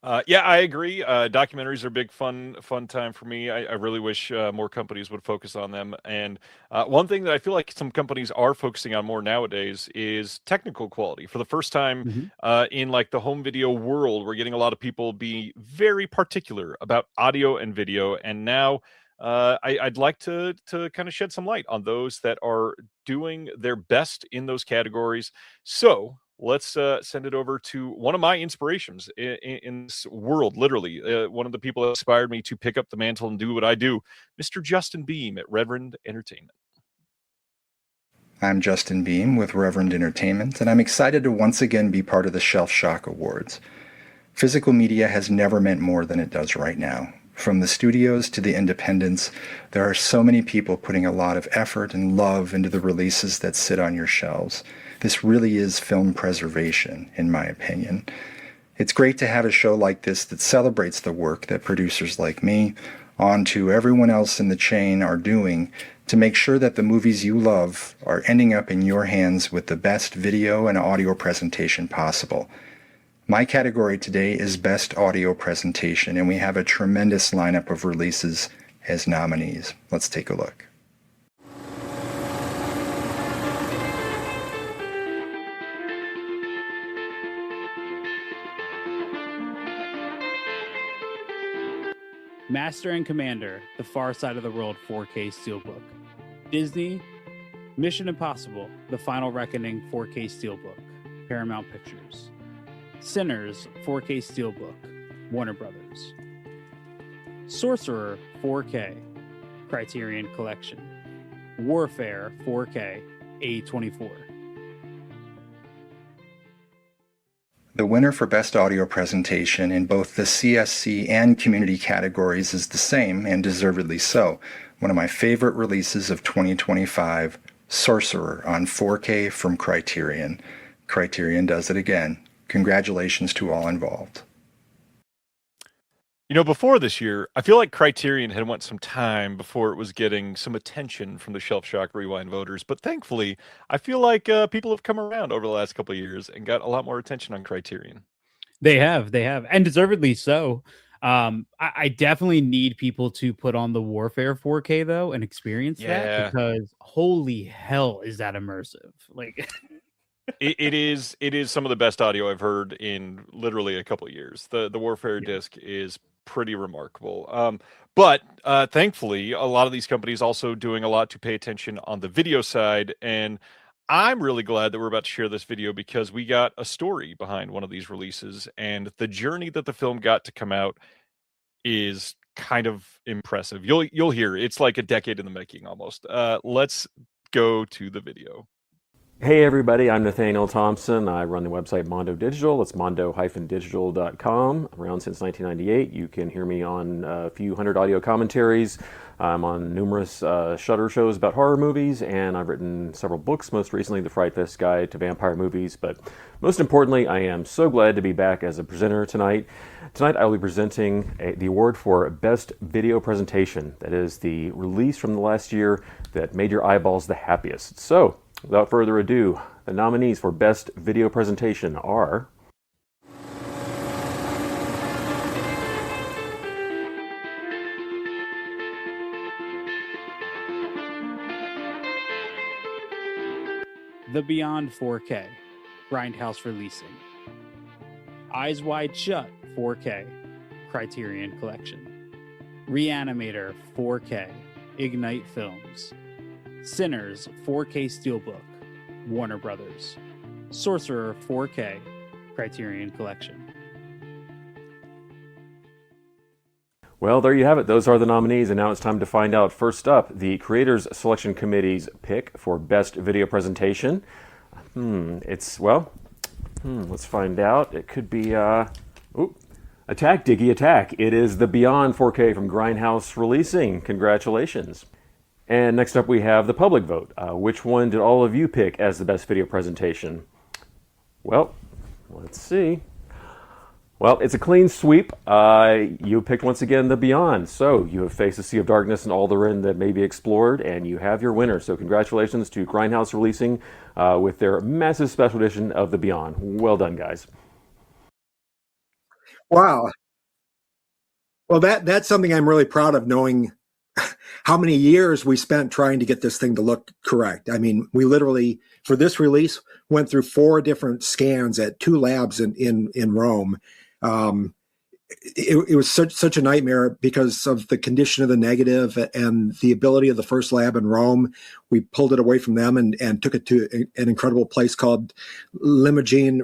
Speaker 3: Yeah, I agree. Documentaries are a big fun time for me. I really wish more companies would focus on them. And one thing that I feel like some companies are focusing on more nowadays is technical quality. For the first time in like the home video world, we're getting a lot of people be very particular about audio and video. And now I'd like to kind of shed some light on those that are doing their best in those categories. So let's send it over to one of my inspirations in this world, literally. One of the people that inspired me to pick up the mantle and do what I do, Mr. Justin Beam at Reverend Entertainment.
Speaker 21: I'm Justin Beam with Reverend Entertainment, and I'm excited to once again be part of the Shelf Shock Awards. Physical media has never meant more than it does right now. From the studios to the independents, there are so many people putting a lot of effort and love into the releases that sit on your shelves. This really is film preservation, in my opinion. It's great to have a show like this that celebrates the work that producers like me, on to everyone else in the chain, are doing to make sure that the movies you love are ending up in your hands with the best video and audio presentation possible. My category today is Best Audio Presentation, and we have a tremendous lineup of releases as nominees. Let's take a look.
Speaker 4: Master and Commander, The Far Side of the World 4K Steelbook. Disney, Mission Impossible, The Final Reckoning 4K Steelbook, Paramount Pictures. Sinners 4K Steelbook, Warner Brothers. Sorcerer 4K, Criterion Collection. Warfare 4K, A24.
Speaker 21: The winner for Best Audio Presentation in both the CSC and Community categories is the same, and deservedly so. One of my favorite releases of 2025, Sorcerer on 4K from Criterion. Criterion does it again. Congratulations to all involved.
Speaker 3: You know, before this year, I feel like Criterion had went some time before it was getting some attention from the Shelf Shock Rewind voters, but thankfully, I feel like people have come around over the last couple of years and got a lot more attention on Criterion.
Speaker 4: They have, and deservedly so. I definitely need people to put on the Warfare 4K though and experience that, because holy hell, is that immersive? Like.
Speaker 3: It is some of the best audio I've heard in literally a couple of years. The Warfare disc is pretty remarkable. But thankfully, a lot of these companies also doing a lot to pay attention on the video side. And I'm really glad that we're about to share this video because we got a story behind one of these releases. And the journey that the film got to come out is kind of impressive. You'll hear it's like a decade in the making almost. Let's go to the video.
Speaker 22: Hey everybody, I'm Nathaniel Thompson. I run the website Mondo Digital. It's mondo-digital.com. Around since 1998. You can hear me on a few hundred audio commentaries. I'm on numerous Shudder shows about horror movies, and I've written several books, most recently The Fright Fest Guide to Vampire Movies. But most importantly, I am so glad to be back as a presenter tonight. Tonight I will be presenting the award for Best Video Presentation. That is the release from the last year that made your eyeballs the happiest. So, without further ado, the nominees for Best Video Presentation are
Speaker 4: The Beyond 4K, Grindhouse Releasing. Eyes Wide Shut 4K, Criterion Collection. Reanimator 4K, Ignite Films. Sinners 4K Steelbook, Warner Brothers. Sorcerer 4K, Criterion Collection.
Speaker 22: Well, there you have it. Those are the nominees, and now it's time to find out. First up, the Creators Selection Committee's pick for Best Video Presentation. Let's find out. It could be, Attack, Diggy, Attack. It is The Beyond 4K from Grindhouse Releasing. Congratulations. And next up we have the public vote. Which one did all of you pick as the best video presentation? Well, let's see. Well, it's a clean sweep. You picked once again The Beyond. So you have faced a sea of darkness and all therein that may be explored, and you have your winner. So congratulations to Grindhouse Releasing with their massive special edition of The Beyond. Well done, guys.
Speaker 18: Wow. Well, that's something I'm really proud of, knowing how many years we spent trying to get this thing to look correct. I mean, we literally, for this release, went through 4 different scans at 2 labs in Rome. Um, it was such a nightmare because of the condition of the negative and the ability of the first lab in Rome. We pulled it away from them and took it to an incredible place called Limogene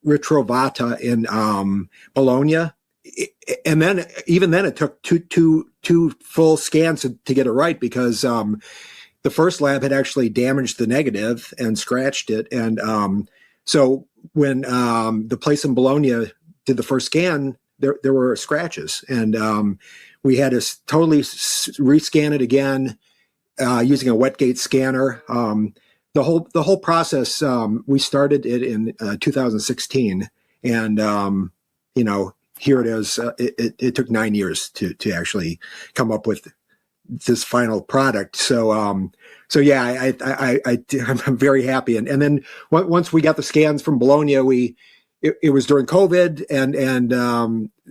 Speaker 18: Ritrovata in Bologna. And then, even then, it took two full scans to get it right, because the first lab had actually damaged the negative and scratched it. And so when the place in Bologna did the first scan, there were scratches, and we had to totally rescan it again using a wet-gate scanner. The whole process, we started it in 2016, and here it is. It took 9 years to actually come up with this final product. So yeah, I'm very happy. And then once we got the scans from Bologna, it was during COVID, and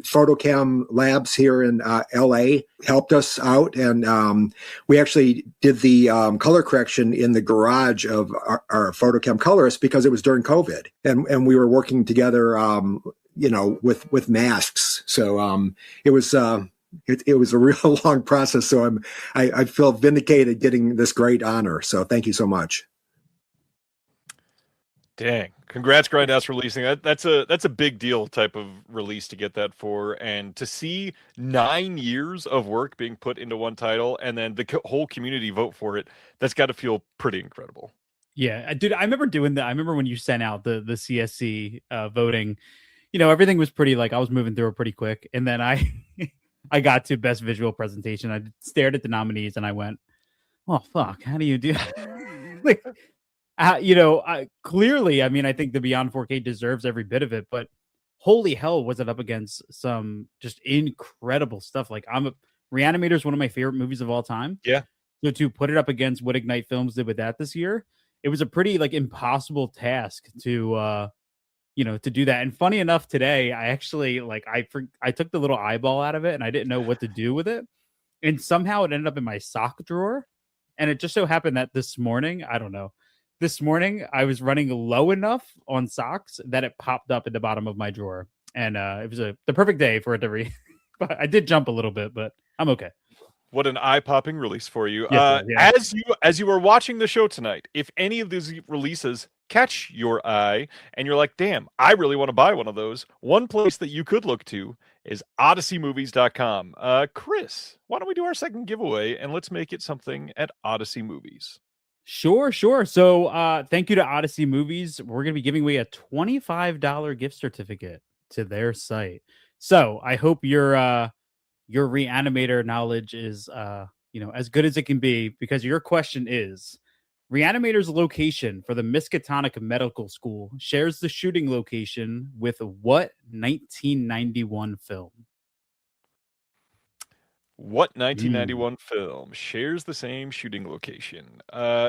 Speaker 18: Photochem Labs here in LA helped us out, and we actually did the color correction in the garage of our Photochem colorist, because it was during COVID, and we were working together, with masks. So it was. It was a real long process, so I feel vindicated getting this great honor. So thank you so much.
Speaker 3: Dang! Congrats, Grindhouse, releasing that. That's a big deal type of release to get that for, and to see 9 years of work being put into one title, and then the whole community vote for it. That's got to feel pretty incredible.
Speaker 4: Yeah, dude, I remember doing that. I remember when you sent out the CSC voting. Everything was pretty, like, I was moving through it pretty quick, and then I I got to best visual presentation. I stared at the nominees and I went, "Oh fuck, how do you do?" Like, clearly, I mean, I think the Beyond 4K deserves every bit of it, but holy hell, was it up against some just incredible stuff. Like, Reanimator is one of my favorite movies of all time.
Speaker 3: Yeah.
Speaker 4: So to put it up against what Ignite Films did with that this year, it was a pretty, like, impossible task to to do that. And funny enough, today I actually, like, I took the little eyeball out of it and I didn't know what to do with it, and somehow it ended up in my sock drawer. And it just so happened that this morning, I don't know, this morning I was running low enough on socks that it popped up at the bottom of my drawer, and it was the perfect day for it to but I did jump a little bit, but I'm okay.
Speaker 3: What an eye-popping release for you.
Speaker 4: Yes, yeah.
Speaker 3: As you are watching the show tonight, if any of these releases catch your eye and you're like, damn, I really want to buy one of those, one place that you could look to is odysseymovies.com. Chris, why don't we do our second giveaway, and let's make it something at Odyssey Movies.
Speaker 4: Sure. So thank you to Odyssey Movies. We're going to be giving away a $25 gift certificate to their site. So I hope your Reanimator knowledge is as good as it can be, because your question is: Reanimator's location for the Miskatonic Medical School shares the shooting location with what 1991 film?
Speaker 3: What 1991 film shares the same shooting location?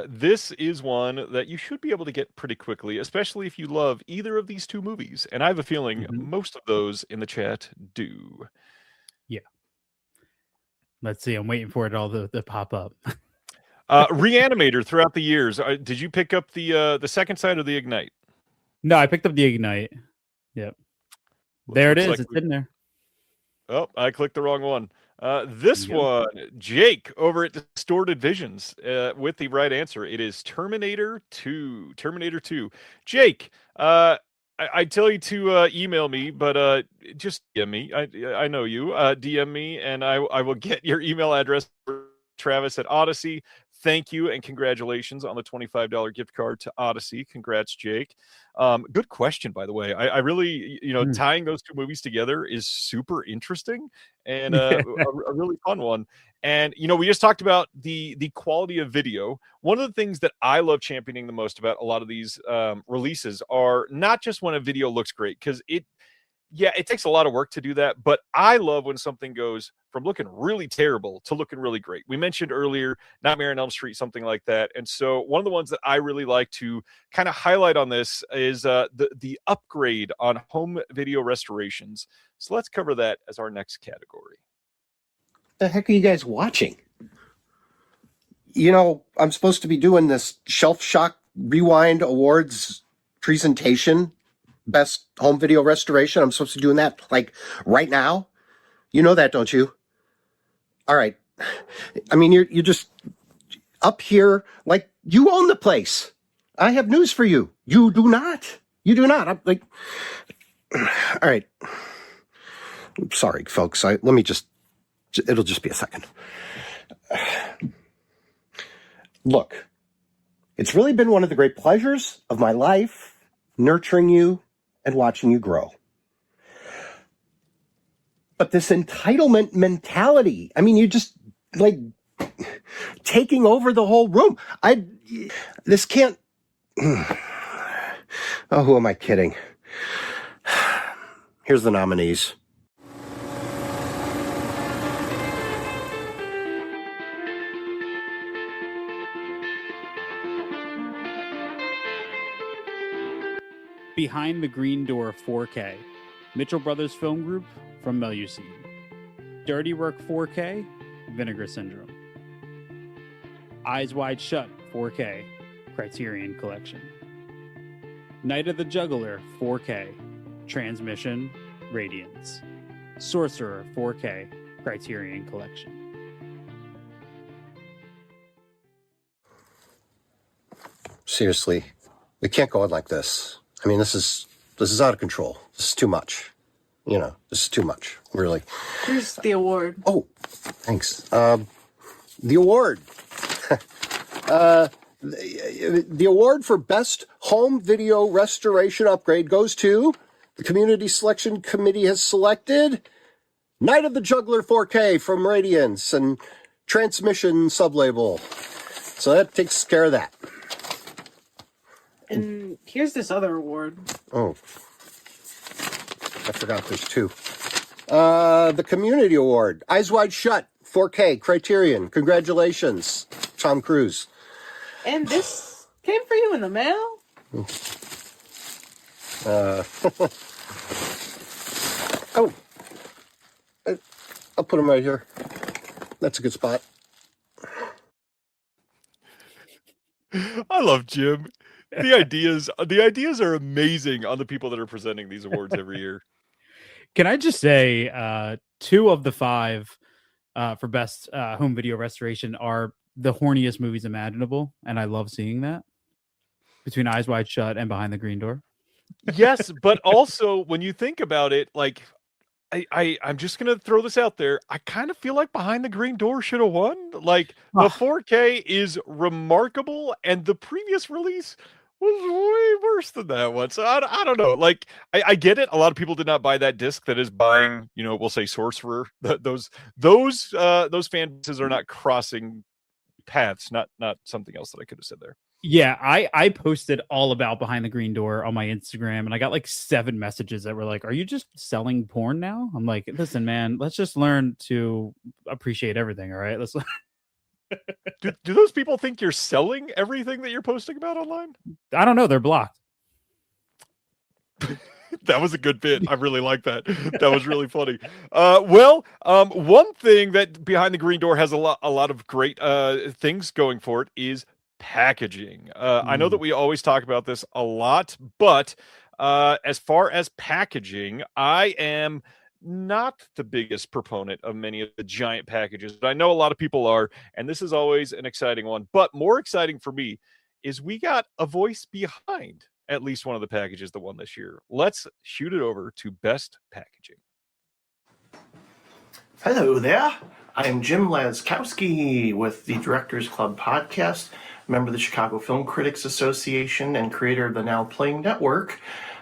Speaker 3: This is one that you should be able to get pretty quickly, especially if you love either of these two movies. And I have a feeling most of those in the chat do.
Speaker 4: Yeah. Let's see. I'm waiting for it all to pop up.
Speaker 3: Reanimator throughout the years. Did you pick up the second side or the Ignite?
Speaker 4: No, I picked up the Ignite. Yep. There it is.
Speaker 3: Like
Speaker 4: it's in there.
Speaker 3: Oh, I clicked the wrong one. This one, Jake over at Distorted Visions, with the right answer. It is Terminator 2. Terminator 2. Jake, I tell you to email me, but just DM me. I know you. DM me, and I will get your email address for Travis at Odyssey. Thank you and congratulations on the $25 gift card to Odyssey. Congrats, Jake. Good question, by the way. I really, tying those two movies together is super interesting and a really fun one. And, we just talked about the quality of video. One of the things that I love championing the most about a lot of these releases are not just when a video looks great, because yeah, it takes a lot of work to do that, but I love when something goes from looking really terrible to looking really great. We mentioned earlier Nightmare on Elm Street, something like that. And so one of the ones that I really like to kind of highlight on this is the upgrade on home video restorations. So let's cover that as our next category.
Speaker 1: The heck are you guys watching? You know, I'm supposed to be doing this Shelf Shock Rewind Awards presentation, best home video restoration. I'm supposed to be doing that like right now. You know that, don't you? All right. I mean, you're just up here like you own the place. I have news for you. You do not. You do not. I'm like, all right. I'm sorry, folks. It'll just be a second. Look, it's really been one of the great pleasures of my life, nurturing you and watching you grow. But this entitlement mentality, I mean, you just like taking over the whole room. This can't, oh, who am I kidding? Here's the nominees.
Speaker 4: Behind the Green Door 4K, Mitchell Brothers Film Group from Melusine. Dirty Work 4K, Vinegar Syndrome. Eyes Wide Shut 4K, Criterion Collection. Night of the Juggler 4K, Transmission, Radiance. Sorcerer 4K, Criterion Collection.
Speaker 1: Seriously, we can't go on like this. I mean, this is out of control. This is too much. You know, this is too much, really.
Speaker 2: Here's the award.
Speaker 1: Oh, thanks. The award. The award for Best Home Video Restoration Upgrade goes to the Community Selection Committee has selected Night of the Juggler 4K from Radiance and Transmission Sublabel. So that takes care of that.
Speaker 2: And here's this other award.
Speaker 1: Oh, I forgot there's two. The Community Award, Eyes Wide Shut, 4K, Criterion. Congratulations, Tom Cruise.
Speaker 2: And this came for you in the mail?
Speaker 1: Oh, I'll put him right here. That's a good spot.
Speaker 3: I love Jim. The ideas are amazing on the people that are presenting these awards every year.
Speaker 4: Can I just say, 2 of the 5 for best home video restoration are the horniest movies imaginable, and I love seeing that. Between Eyes Wide Shut and Behind the Green Door.
Speaker 3: Yes, but also when you think about it, like I'm just gonna throw this out there. I kind of feel like Behind the Green Door should have won. Like the 4K is remarkable, and the previous release was way worse than that one. So I don't know. Like I get it. A lot of people did not buy that disc. That is buying, you know, we'll say Sorcerer. Those fan bases are not crossing paths. Not something else that I could have said there.
Speaker 4: Yeah, I posted all about Behind the Green Door on my Instagram, and I got like 7 messages that were like, "Are you just selling porn now?" I'm like, "Listen, man, let's just learn to appreciate everything. All right, let's."
Speaker 3: Do those people think you're selling everything that you're posting about online?
Speaker 4: I don't know. They're blocked.
Speaker 3: That was a good bit. I really like that. That was really funny. One thing that Behind the Green Door has a lot of great things going for it is packaging. I know that we always talk about this a lot, but as far as packaging, I am not the biggest proponent of many of the giant packages, but I know a lot of people are, and this is always an exciting one. But more exciting for me is we got a voice behind at least one of the packages that won this year. Let's shoot it over to Best Packaging.
Speaker 23: Hello there. I'm Jim Laskowski with the Directors Club podcast, member of the Chicago Film Critics Association and creator of the Now Playing Network,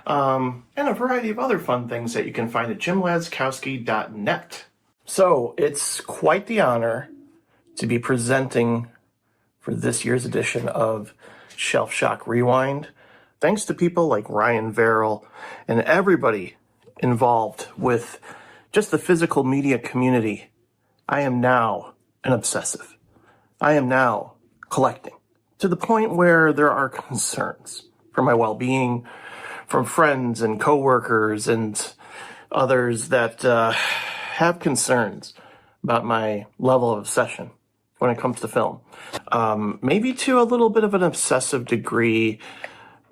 Speaker 23: and a variety of other fun things that you can find at jimlaskowski.net. So it's quite the honor to be presenting for this year's edition of Shelf Shock Rewind. Thanks to people like Ryan Verrill and everybody involved with just the physical media community, I am now an obsessive. I am now collecting to the point where there are concerns for my well-being from friends and coworkers and others that have concerns about my level of obsession when it comes to film. Maybe to a little bit of an obsessive degree.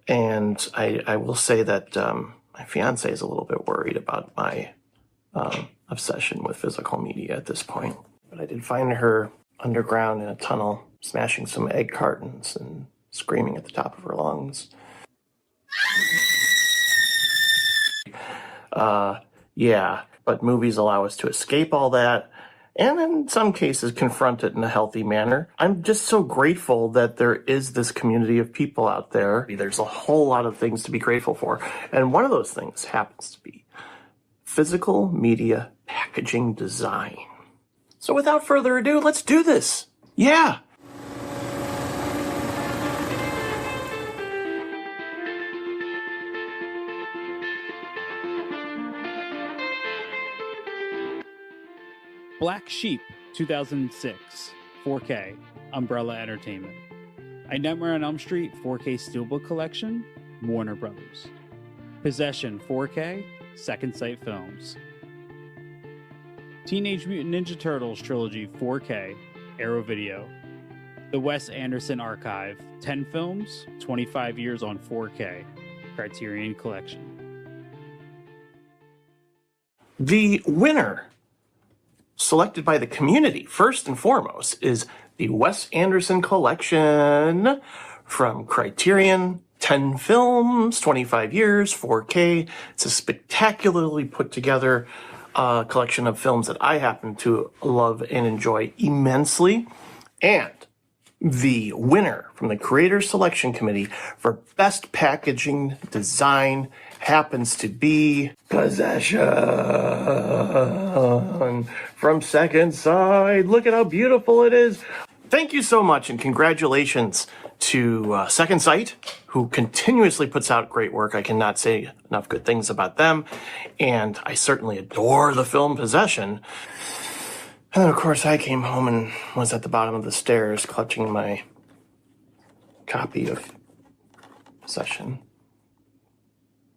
Speaker 23: And I will say that my fiance is a little bit worried about my obsession with physical media at this point. But I did find her underground in a tunnel, smashing some egg cartons and screaming at the top of her lungs. Yeah, but movies allow us to escape all that, and in some cases confront it in a healthy manner. I'm just so grateful that there is this community of people out there. There's a whole lot of things to be grateful for, and one of those things happens to be physical media packaging design. So without further ado, let's do this. Yeah.
Speaker 4: Black Sheep, 2006, 4K, Umbrella Entertainment. A Nightmare on Elm Street 4K Steelbook Collection, Warner Brothers. Possession 4K, Second Sight Films. Teenage Mutant Ninja Turtles Trilogy 4K, Arrow Video. The Wes Anderson Archive, 10 films, 25 years on 4K, Criterion Collection.
Speaker 23: The winner, selected by the community, first and foremost, is the Wes Anderson Collection from Criterion. 10 films, 25 years, 4K. It's a spectacularly put together collection of films that I happen to love and enjoy immensely. And the winner from the Creators Selection Committee for Best Packaging Design happens to be Possession from Second Sight. Look at how beautiful it is. Thank you so much, and congratulations to Second Sight, who continuously puts out great work. I cannot say enough good things about them, and I certainly adore the film Possession. And then, of course, I came home and was at the bottom of the stairs clutching my copy of Possession.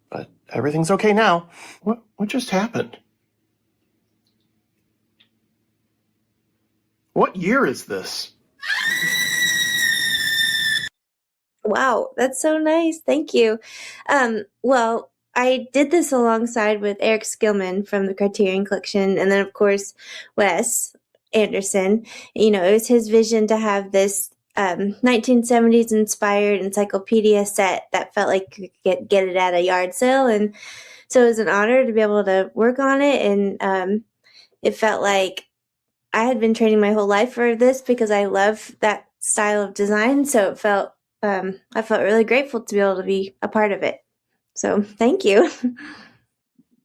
Speaker 23: But everything's okay now. What just happened? What year is this?
Speaker 5: Wow, that's so nice. Thank you. Well, I did this alongside with Eric Skillman from the Criterion Collection, and then of course Wes Anderson. You know, it was his vision to have this 1970s inspired encyclopedia set that felt like you could get it at a yard sale, and so it was an honor to be able to work on it. And it felt like I had been training my whole life for this because I love that style of design. So it felt I felt really grateful to be able to be a part of it. So thank you.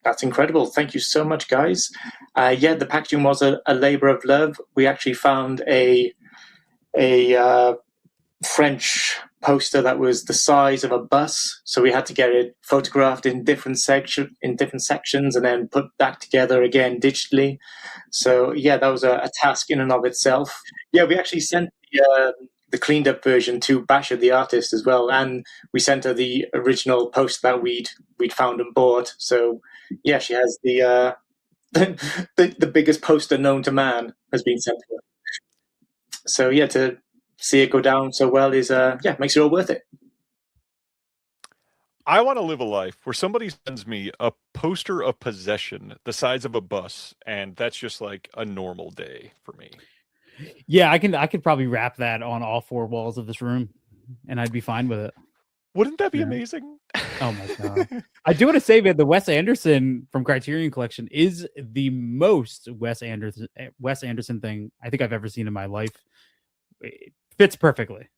Speaker 17: That's incredible. Thank you so much, guys. Yeah, the packaging was a labor of love. We actually found a French poster that was the size of a bus, so we had to get it photographed in different sections and then put back together again digitally. So yeah, that was a task in and of itself. Yeah, we actually sent the cleaned up version to Basha, the artist, as well, and we sent her the original poster that we'd found and bought. So yeah, she has the biggest poster known to man has been sent to her. So yeah, to see it go down so well is makes it all worth it.
Speaker 3: I want to live a life where somebody sends me a poster of Possession the size of a bus, and that's just like a normal day for me.
Speaker 4: Yeah, I could probably wrap that on all four walls of this room, and I'd be fine with it.
Speaker 3: Wouldn't that be amazing?
Speaker 4: Oh my god! I do want to say that the Wes Anderson from Criterion Collection is the most Wes Anderson thing I think I've ever seen in my life. It fits perfectly.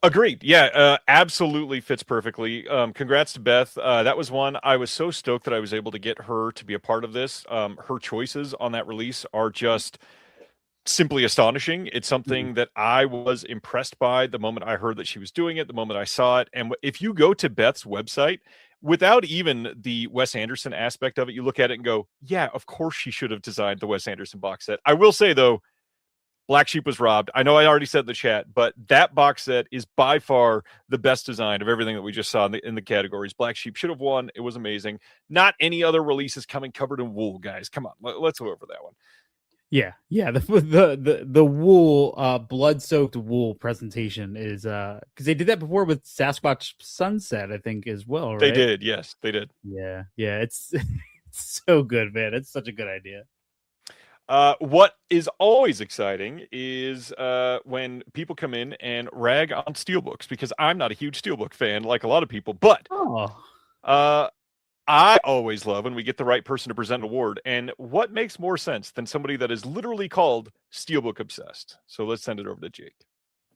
Speaker 3: Agreed. Yeah, absolutely fits perfectly. Congrats to Beth. That was one. I was so stoked that I was able to get her to be a part of this. Her choices on that release are just simply astonishing. It's something that I was impressed by the moment I heard that she was doing it, the moment I saw it. And if you go to Beth's website, without even the Wes Anderson aspect of it, you look at it and go, yeah, of course she should have designed the Wes Anderson box set. I will say, though, Black Sheep was robbed. I know I already said in the chat, but that box set is by far the best design of everything that we just saw in the categories. Black Sheep should have won. It was amazing. Not any other releases coming covered in wool, guys. Come on, let's go over that one.
Speaker 4: Yeah, the wool, blood-soaked wool presentation is because they did that before with Sasquatch Sunset, I think, as well, right?
Speaker 3: They did, yes, they did.
Speaker 4: Yeah, it's it's so good, man. It's such a good idea.
Speaker 3: What is always exciting is when people come in and rag on steelbooks, because I'm not a huge steelbook fan like a lot of people, but I always love when we get the right person to present an award. And what makes more sense than somebody that is literally called Steelbook Obsessed? So let's send it over to Jake.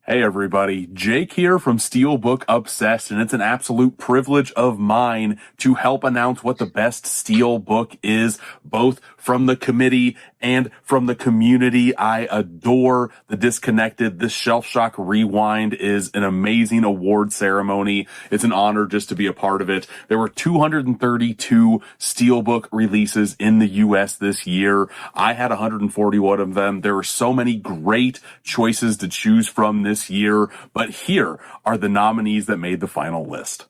Speaker 6: Hey everybody, Jake here from Steelbook Obsessed, and it's an absolute privilege of mine to help announce what the best Steelbook is, both from the committee and from the community. I adore The Disconnected. This Shelf Shock Rewind is an amazing award ceremony. It's an honor just to be a part of it. There were 232 Steelbook releases in the U.S. this year. I had 141 of them. There were so many great choices to choose from this year, but here are the nominees that made the final list.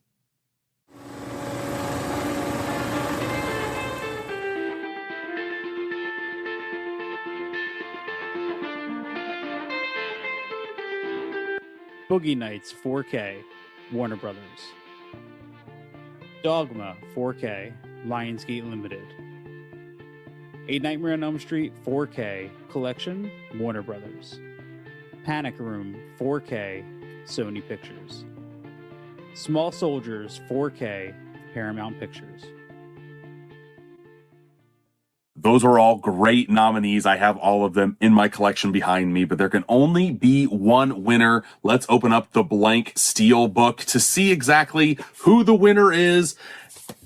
Speaker 4: Boogie Nights 4K, Warner Brothers. Dogma 4K, Lionsgate Limited. A Nightmare on Elm Street 4K Collection, Warner Brothers. Panic Room 4K, Sony Pictures. Small Soldiers 4K, Paramount Pictures.
Speaker 6: Those are all great nominees. I have all of them in my collection behind me, but there can only be one winner. Let's open up the blank Steelbook to see exactly who the winner is.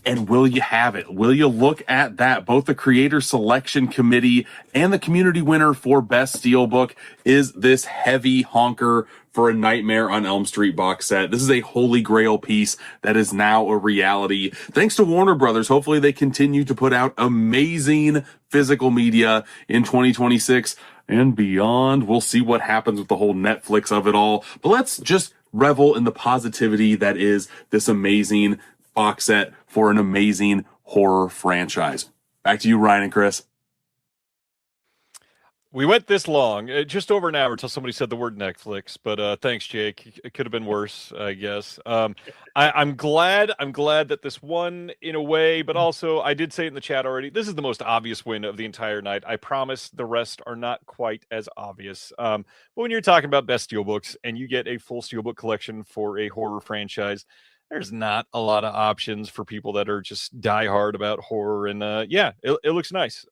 Speaker 6: And will you have it? Will you look at that? Both the Creator Selection Committee and the community winner for Best Steelbook is this heavy honker for A Nightmare on Elm Street box set. This is a holy grail piece that is now a reality. Thanks to Warner Brothers, hopefully they continue to put out amazing physical media in 2026 and beyond. We'll see what happens with the whole Netflix of it all. But let's just revel in the positivity that is this amazing box set for an amazing horror franchise. Back to you, Ryan and Chris.
Speaker 3: We went this long, just over an hour until somebody said the word Netflix, but thanks, Jake. It could have been worse, I guess. I'm glad that this won in a way, but also I did say it in the chat already. This is the most obvious win of the entire night. I promise the rest are not quite as obvious. But when you're talking about best steelbooks and you get a full steelbook collection for a horror franchise, there's not a lot of options for people that are just diehard about horror. And it looks nice.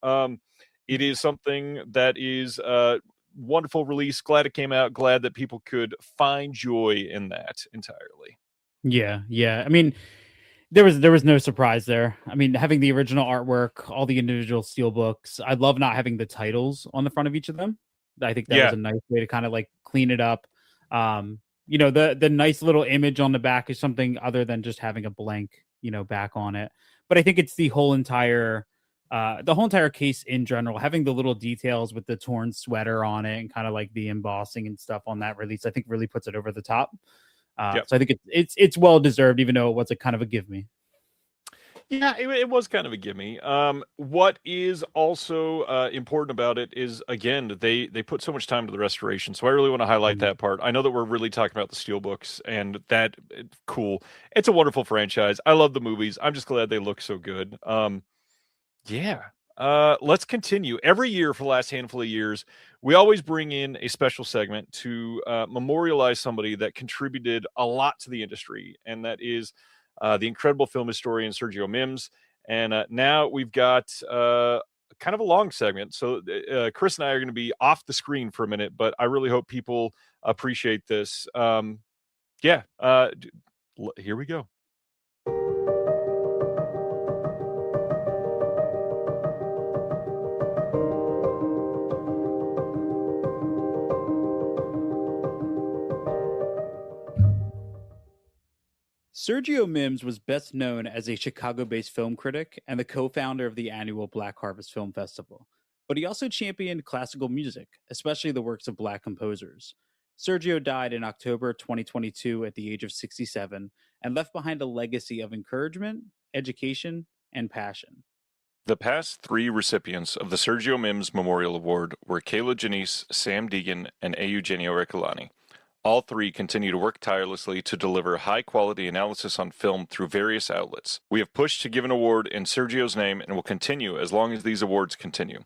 Speaker 3: It is something that is a wonderful release. Glad it came out. Glad that people could find joy in that entirely.
Speaker 4: Yeah. I mean, there was no surprise there. I mean, having the original artwork, all the individual steelbooks. I love not having the titles on the front of each of them. I think that was a nice way to kind of like clean it up. The nice little image on the back is something other than just having a blank, back on it. But I think it's the whole entire case in general, having the little details with the torn sweater on it and kind of like the embossing and stuff on that release, I think really puts it over the top. So I think it's well deserved, even though it was a kind of a give me.
Speaker 3: Yeah, it was kind of a gimme. What is also important about it is, again, they put so much time into the restoration. So I really want to highlight that part. I know that we're really talking about the steelbooks, and cool. It's a wonderful franchise. I love the movies. I'm just glad they look so good. Let's continue. Every year for the last handful of years, we always bring in a special segment to memorialize somebody that contributed a lot to the industry, and that is the incredible film historian Sergio Mims. And now we've got kind of a long segment. So Chris and I are going to be off the screen for a minute, but I really hope people appreciate this. Here we go.
Speaker 4: Sergio Mims was best known as a Chicago-based film critic and the co-founder of the annual Black Harvest Film Festival. But he also championed classical music, especially the works of Black composers. Sergio died in October 2022 at the age of 67 and left behind a legacy of encouragement, education, and passion.
Speaker 3: The past 3 recipients of the Sergio Mims Memorial Award were Kayla Janice, Sam Deegan, and Eugenio Recolani. All 3 continue to work tirelessly to deliver high-quality analysis on film through various outlets. We have pushed to give an award in Sergio's name and will continue as long as these awards continue.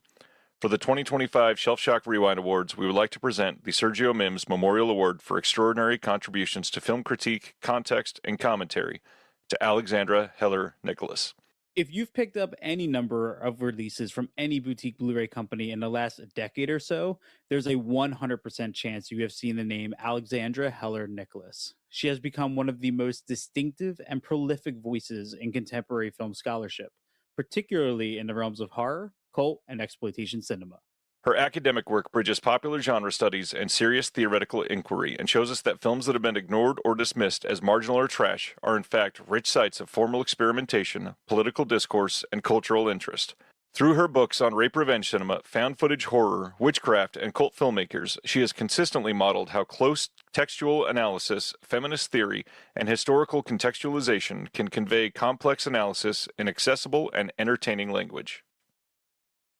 Speaker 3: For the 2025 Shelf Shock Rewind Awards, we would like to present the Sergio Mims Memorial Award for extraordinary contributions to film critique, context, and commentary to Alexandra Heller Nicholas.
Speaker 4: If you've picked up any number of releases from any boutique Blu-ray company in the last decade or so, there's a 100% chance you have seen the name Alexandra Heller Nicholas. She has become one of the most distinctive and prolific voices in contemporary film scholarship, particularly in the realms of horror, cult, and exploitation cinema.
Speaker 3: Her academic work bridges popular genre studies and serious theoretical inquiry and shows us that films that have been ignored or dismissed as marginal or trash are in fact rich sites of formal experimentation, political discourse, and cultural interest. Through her books on rape revenge cinema, found footage horror, witchcraft, and cult filmmakers, she has consistently modeled how close textual analysis, feminist theory, and historical contextualization can convey complex analysis in accessible and entertaining language.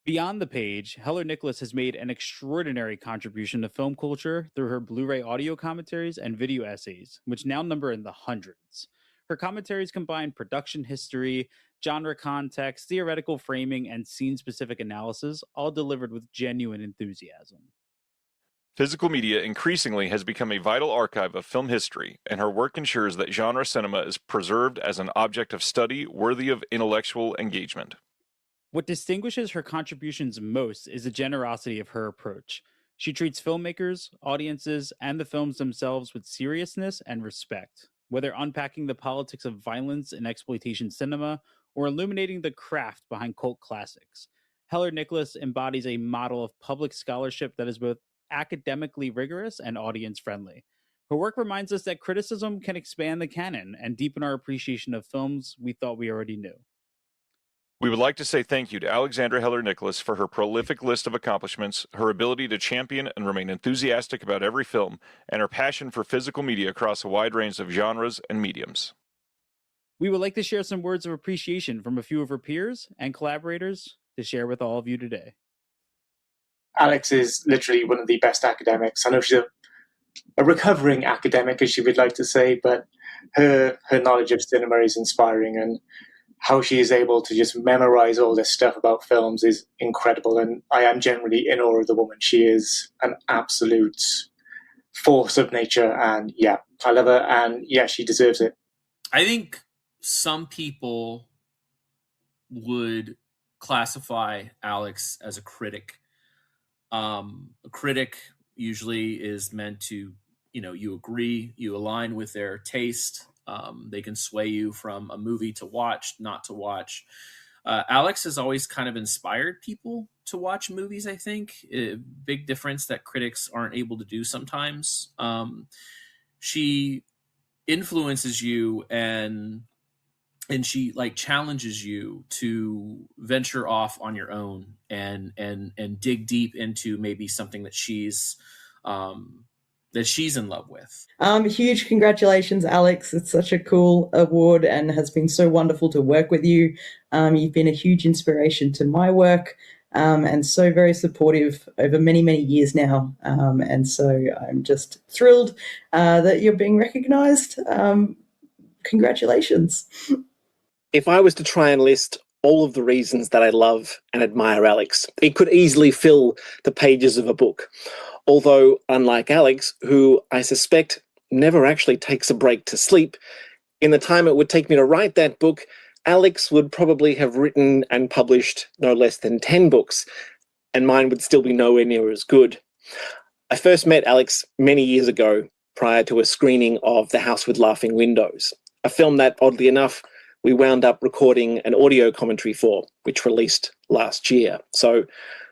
Speaker 4: Beyond the page, Heller Nicholas has made an extraordinary contribution to film culture through her Blu-ray audio commentaries and video essays, which now number in the hundreds. Her commentaries combine production history, genre context, theoretical framing, and scene-specific analysis, all delivered with genuine enthusiasm.
Speaker 3: Physical media increasingly has become a vital archive of film history, and her work ensures that genre cinema is preserved as an object of study worthy of intellectual engagement.
Speaker 4: What distinguishes her contributions most is the generosity of her approach. She treats filmmakers, audiences, and the films themselves with seriousness and respect, whether unpacking the politics of violence in exploitation cinema or illuminating the craft behind cult classics. Heller Nicholas embodies a model of public scholarship that is both academically rigorous and audience-friendly. Her work reminds us that criticism can expand the canon and deepen our appreciation of films we thought we already knew.
Speaker 3: We would like to say thank you to Alexandra Heller Nicholas for her prolific list of accomplishments, her ability to champion and remain enthusiastic about every film, and her passion for physical media across a wide range of genres and mediums.
Speaker 4: We would like to share some words of appreciation from a few of her peers and collaborators to share with all of you today.
Speaker 17: Alex is literally one of the best academics. I know she's a recovering academic, as she would like to say, but her knowledge of cinema is inspiring, and how she is able to just memorize all this stuff about films is incredible. And I am generally in awe of the woman. She is an absolute force of nature. And yeah, I love her. And yeah, she deserves it.
Speaker 7: I think some people would classify Alex as a critic. A critic usually is meant to, you agree, you align with their taste. They can sway you from a movie to watch, not to watch. Alex has always kind of inspired people to watch movies, I think. Big difference that critics aren't able to do sometimes. She influences you and she challenges you to venture off on your own and dig deep into maybe something that she's in love with.
Speaker 8: Huge congratulations, Alex. It's such a cool award and has been so wonderful to work with you. You've been a huge inspiration to my work and so very supportive over many, many years now. And so I'm just thrilled that you're being recognized. Congratulations.
Speaker 9: If I was to try and list all of the reasons that I love and admire Alex, it could easily fill the pages of a book. Although, unlike Alex, who I suspect never actually takes a break to sleep, in the time it would take me to write that book, Alex would probably have written and published no less than 10 books, and mine would still be nowhere near as good. I first met Alex many years ago, prior to a screening of The House with Laughing Windows, a film that, oddly enough, we wound up recording an audio commentary for, which released last year. So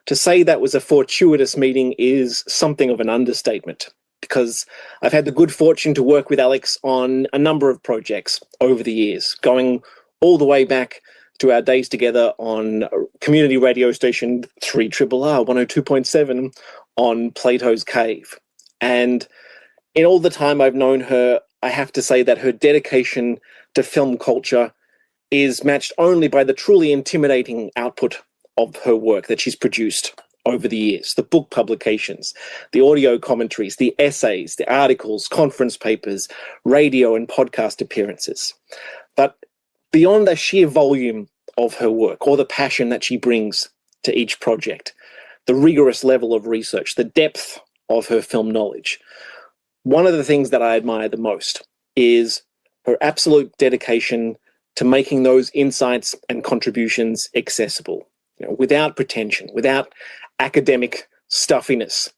Speaker 9: to say that was a fortuitous meeting is something of an understatement. because I've had the good fortune to work with Alex on a number of projects over the years, going all the way back to our days together on community radio station 3RRR 102.7 on Plato's Cave. And in all the time I've known her, I have to say that her dedication to film culture is matched only by the truly intimidating output of her work that she's produced over the years. The book publications, the audio commentaries, the essays, the articles, conference papers, radio and podcast appearances. But beyond the sheer volume of her work or the passion that she brings to each project, the rigorous level of research, the depth of her film knowledge, one of the things that I admire the most is her absolute dedication to making those insights and contributions accessible, without pretension, without academic stuffiness.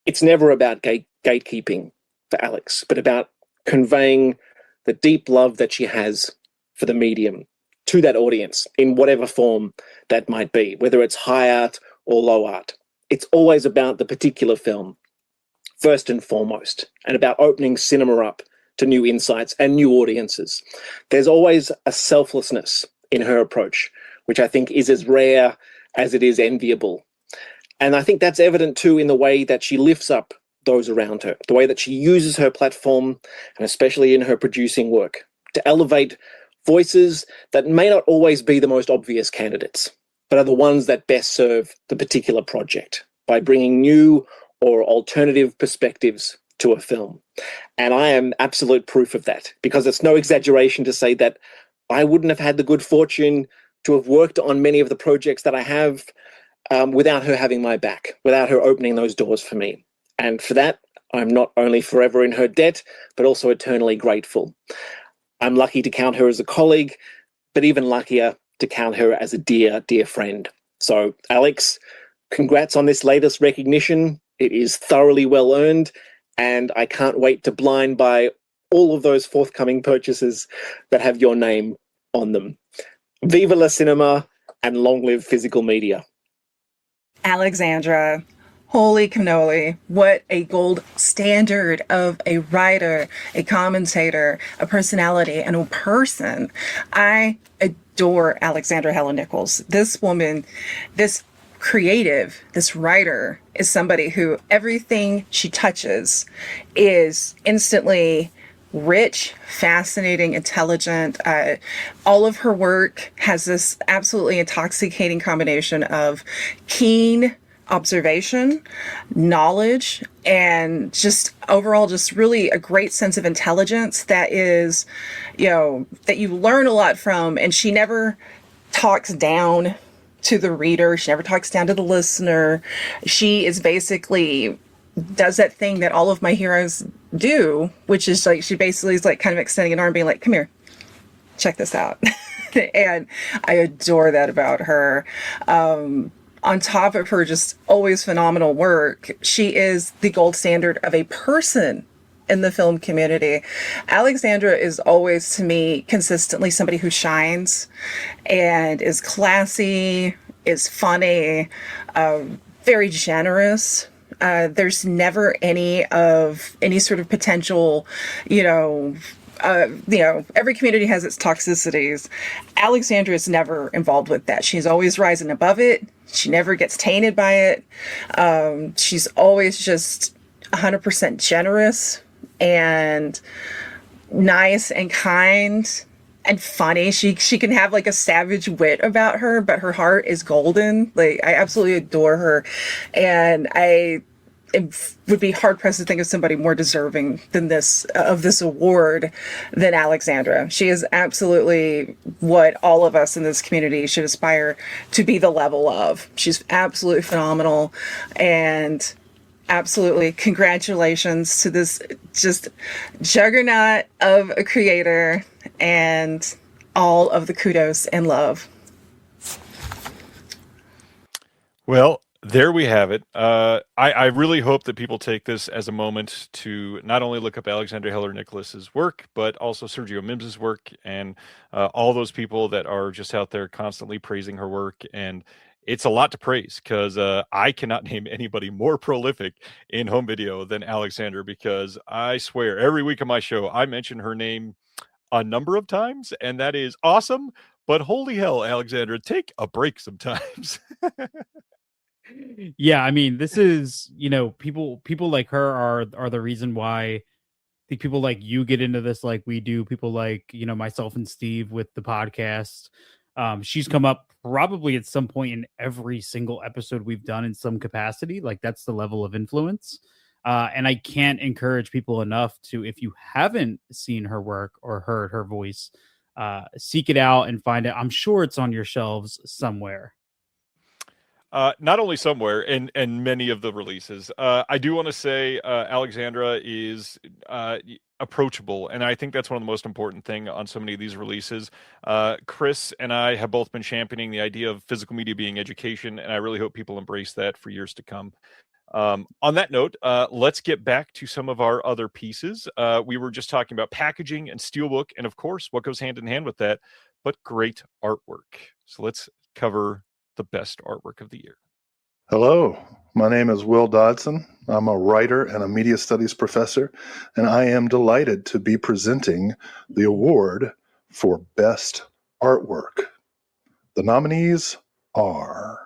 Speaker 9: It's never about gatekeeping for Alex, but about conveying the deep love that she has for the medium to that audience in whatever form that might be, whether it's high art or low art. It's always about the particular film, first and foremost, and about opening cinema up to new insights and new audiences. There's always a selflessness in her approach, which I think is as rare as it is enviable. And I think that's evident too in the way that she lifts up those around her, the way that she uses her platform, and especially in her producing work, to elevate voices that may not always be the most obvious candidates, but are the ones that best serve the particular project by bringing new or alternative perspectives to a film. And I am absolute proof of that, because it's no exaggeration to say that I wouldn't have had the good fortune to have worked on many of the projects that I have without her having my back, without her opening those doors for me. And for that, I'm not only forever in her debt, but also eternally grateful. I'm lucky to count her as a colleague, but even luckier to count her as a dear, dear friend. So, Alex, congrats on this latest recognition. It is thoroughly well earned, and I can't wait to blind buy all of those forthcoming purchases that have your name on them. Viva la cinema, and long live physical media.
Speaker 11: Alexandra, holy cannoli, what a gold standard of a writer, a commentator, a personality, and a person. I adore Alexandra Helen Nichols. This woman, this creative, this writer, is somebody who everything she touches is instantly rich, fascinating, intelligent. All of her work has this absolutely intoxicating combination of keen observation, knowledge, and just overall just really a great sense of intelligence that is, that you learn a lot from. And she never talks down to the reader. She never talks down to the listener. She is basically does that thing that all of my heroes do, which is like, she basically is like kind of extending an arm being like, come here, check this out. And I adore that about her. On top of her just always phenomenal work, she is the gold standard of a person in the film community. Alexandra is always, to me, consistently somebody who shines and is classy, is funny, very generous. There's never any sort of potential, every community has its toxicities. Alexandra is never involved with that. She's always rising above it. She never gets tainted by it. She's always just 100% generous and nice and kind and funny. She can have like a savage wit about her, but her heart is golden. Like, I absolutely adore her, and it would be hard pressed to think of somebody more deserving than this award than Alexandra. She is absolutely what all of us in this community should aspire to be the level of. She's absolutely phenomenal, and absolutely congratulations to this just juggernaut of a creator, and all of the kudos and love.
Speaker 3: Well, there we have it. I really hope that people take this as a moment to not only look up Alexandra Heller Nicholas's work, but also Sergio Mims's work, and all those people that are just out there constantly praising her work and it's a lot to praise because I cannot name anybody more prolific in home video than Alexandra, because I swear every week on my show, I mention her name a number of times, and that is awesome. But holy hell, Alexandra, take a break sometimes.
Speaker 4: Yeah, I mean, this is, people like her are the reason why I think people like you get into this like we do. People like, myself and Steve with the podcast. She's come up probably at some point in every single episode we've done in some capacity. Like, that's the level of influence. And I can't encourage people enough to, if you haven't seen her work or heard her voice, seek it out and find it. I'm sure it's on your shelves somewhere.
Speaker 3: Not only somewhere, and many of the releases. I do want to say Alexandra is approachable, and I think that's one of the most important thing on so many of these releases. Chris and I have both been championing the idea of physical media being education, and I really hope people embrace that for years to come. On that note, let's get back to some of our other pieces. We were just talking about packaging and steelbook, and of course, what goes hand in hand with that, but great artwork. So let's cover the best artwork of the year.
Speaker 12: Hello, my name is Will Dodson. I'm a writer and a media studies professor, and I am delighted to be presenting the award for Best Artwork. The nominees are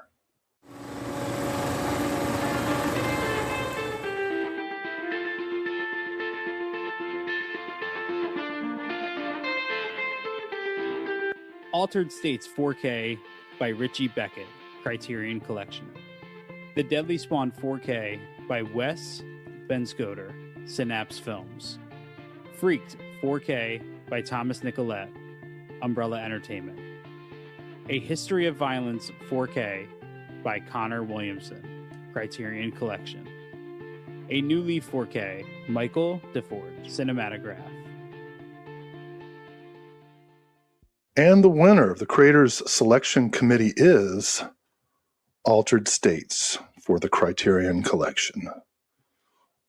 Speaker 4: Altered States 4K by Richie Beckett, Criterion Collection. The Deadly Spawn 4K by Wes Benscoter, Synapse Films. Freaked 4K by Thomas Nicolette, Umbrella Entertainment. A History of Violence 4K by Connor Williamson, Criterion Collection. A New Leaf 4K, Michael DeFord, Cinematograph.
Speaker 12: And the winner of the Creators Selection Committee is Altered States for the Criterion Collection.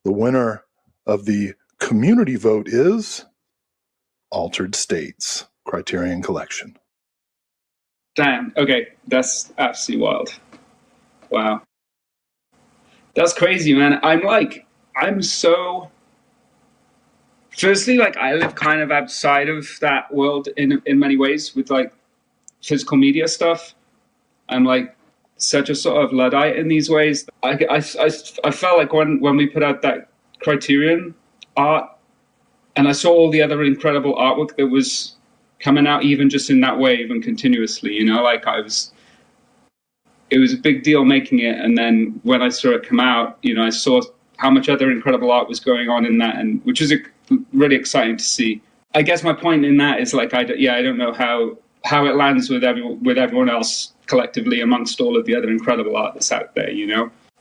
Speaker 12: The winner of the community vote is Altered States, Criterion Collection.
Speaker 13: Damn, okay, that's absolutely wild. Wow. That's crazy, man. I'm so... Firstly, like, I live kind of outside of that world in many ways with, like, physical media stuff. I'm, like, such a sort of Luddite in these ways. I felt like when we put out that Criterion art and I saw all the other incredible artwork that was coming out even just in that wave and continuously, like it was a big deal making it. And then when I saw it come out, I saw how much other incredible art was going on in that, and which was really exciting to see. I guess my point in that is like, I don't know how it lands with everyone else collectively amongst all of the other incredible art that's out there,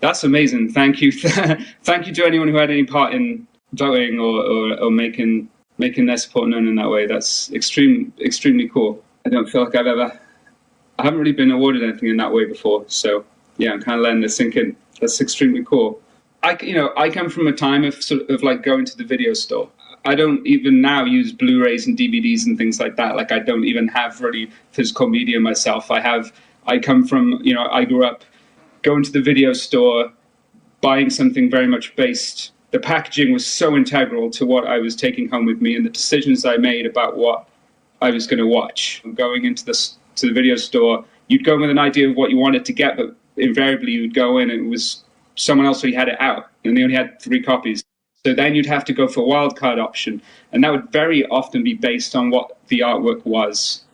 Speaker 13: That's amazing. Thank you. Thank you to anyone who had any part in voting or making their support known in that way. That's extremely cool. I don't feel like I haven't really been awarded anything in that way before. So yeah, I'm kind of letting this sink in. That's extremely cool. I come from a time of sort of like going to the video store. I don't even now use Blu-rays and DVDs and things like that. Like I don't even have really physical media myself. I come from, I grew up going to the video store, buying something very much based. The packaging was so integral to what I was taking home with me and the decisions I made about what I was going to watch. Going into the video store, you'd go with an idea of what you wanted to get, but invariably you'd go in and it was someone else who had it out and they only had 3 copies. So then you'd have to go for a wildcard option. And that would very often be based on what the artwork was.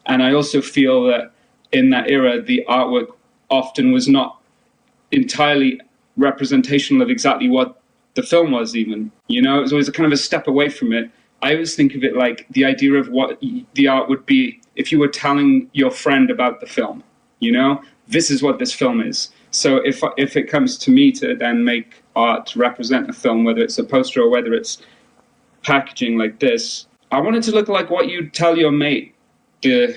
Speaker 13: And I also feel that in that era, the artwork often was not entirely representational of exactly what the film was even. It was always a kind of a step away from it. I always think of it like the idea of what the art would be if you were telling your friend about the film. This is what this film is. So if it comes to me to then make art to represent a film, whether it's a poster or whether it's packaging like this, I want it to look like what you'd tell your mate the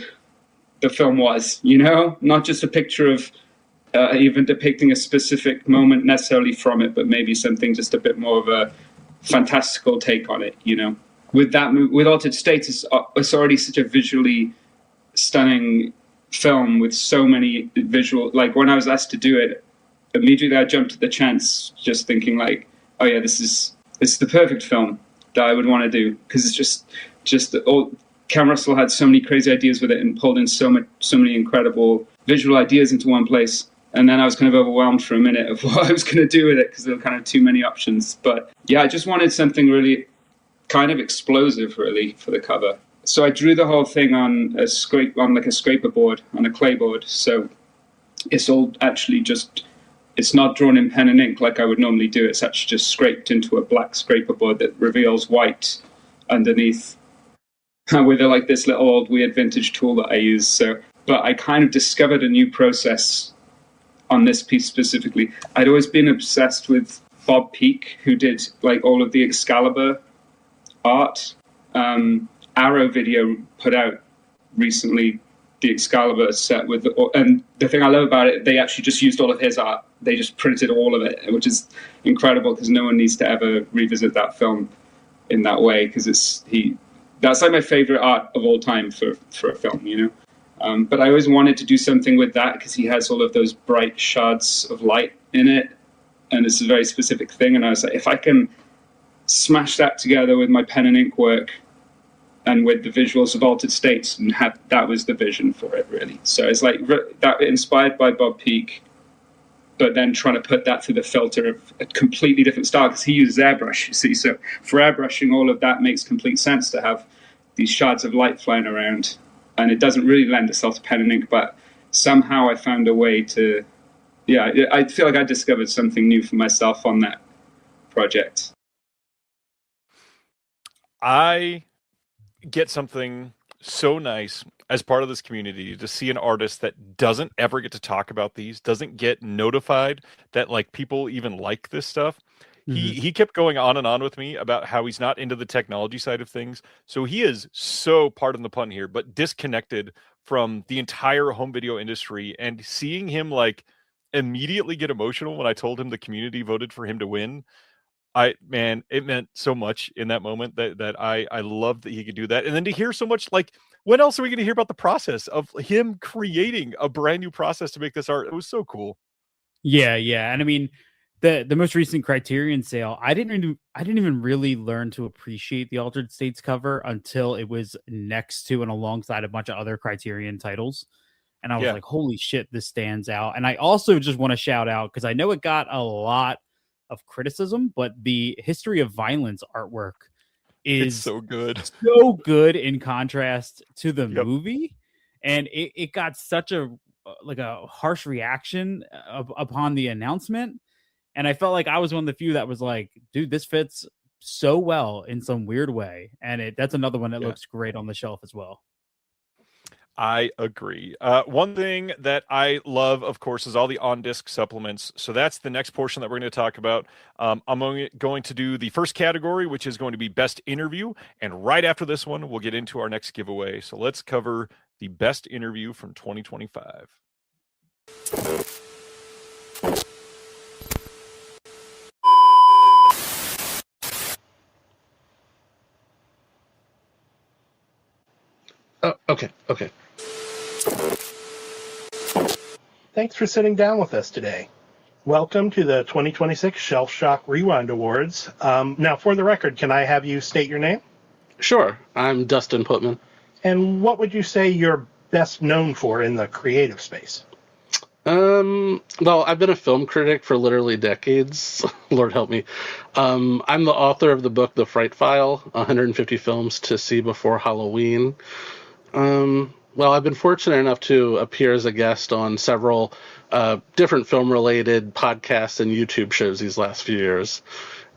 Speaker 13: film was, not just a picture of even depicting a specific moment necessarily from it, but maybe something just a bit more of a fantastical take on it, With Altered States, it's already such a visually stunning film with so many visual, like when I was asked to do it, immediately I jumped at the chance, just thinking like, oh yeah, this is the perfect film that I would want to do, because it's just all. Cam Russell had so many crazy ideas with it and pulled in so many incredible visual ideas into one place. And then I was kind of overwhelmed for a minute of what I was going to do with it, because there were kind of too many options. But yeah, I just wanted something really kind of explosive, really, for the cover. So I drew the whole thing on a scraper board, on a clay board. So it's all actually just, it's not drawn in pen and ink like I would normally do. It's actually just scraped into a black scraper board that reveals white underneath, with like this little old weird vintage tool that I use. So, but I kind of discovered a new process on this piece specifically. I'd always been obsessed with Bob Peak, who did like all of the Excalibur art. Arrow Video put out recently the Excalibur set with, and the thing I love about it, they actually just used all of his art. They just printed all of it, which is incredible, because no one needs to ever revisit that film in that way, because that's like my favorite art of all time for a film, you know. But I always wanted to do something with that, because he has all of those bright shards of light in it, and it's a very specific thing. And I was like, if I can smash that together with my pen and ink work and with the visuals of Altered States, and that was the vision for it, really. So it's like that, inspired by Bob Peak, but then trying to put that through the filter of a completely different style, because he uses airbrush, you see. So for airbrushing, all of that makes complete sense, to have these shards of light flying around. And it doesn't really lend itself to pen and ink, but somehow I found a way to, yeah, I feel like I discovered something new for myself on that project.
Speaker 3: I get something so nice as part of this community to see an artist that doesn't ever get to talk about these, doesn't get notified that like people even like this stuff. He kept going on and on with me about how he's not into the technology side of things. So he is so, pardon the pun here, but disconnected from the entire home video industry. And seeing him like immediately get emotional when I told him the community voted for him to win, it meant so much in that moment that I loved that he could do that. And then to hear so much, like, when else are we going to hear about the process of him creating a brand new process to make this art? It was so cool.
Speaker 4: Yeah, yeah. And I mean, the most recent Criterion sale, I didn't even really learn to appreciate the Altered States cover until it was next to and alongside a bunch of other Criterion titles. And I was like, holy shit, this stands out. And I also just want to shout out, because I know it got a lot of criticism, but the History of Violence artwork is
Speaker 3: it's so
Speaker 4: good in contrast to the movie. And it got such a harsh reaction upon the announcement. And I felt like I was one of the few that was like, dude, this fits so well in some weird way. And that's another one that looks great on the shelf as well.
Speaker 3: I agree. One thing that I love, of course, is all the on-disc supplements. So that's the next portion that we're going to talk about. I'm going to do the first category, which is going to be Best Interview. And right after this one, we'll get into our next giveaway. So let's cover the Best Interview from 2025.
Speaker 10: Oh, okay. Thanks for sitting down with us today. Welcome to the 2026 Shelf Shock Rewind Awards. Now, for the record, can I have you state your name?
Speaker 14: Sure. I'm Dustin Putman.
Speaker 10: And what would you say you're best known for in the creative space?
Speaker 14: Well, I've been a film critic for literally decades. Lord help me. I'm the author of the book, The Fright File, 150 Films to See Before Halloween. Well, I've been fortunate enough to appear as a guest on several different film-related podcasts and YouTube shows these last few years.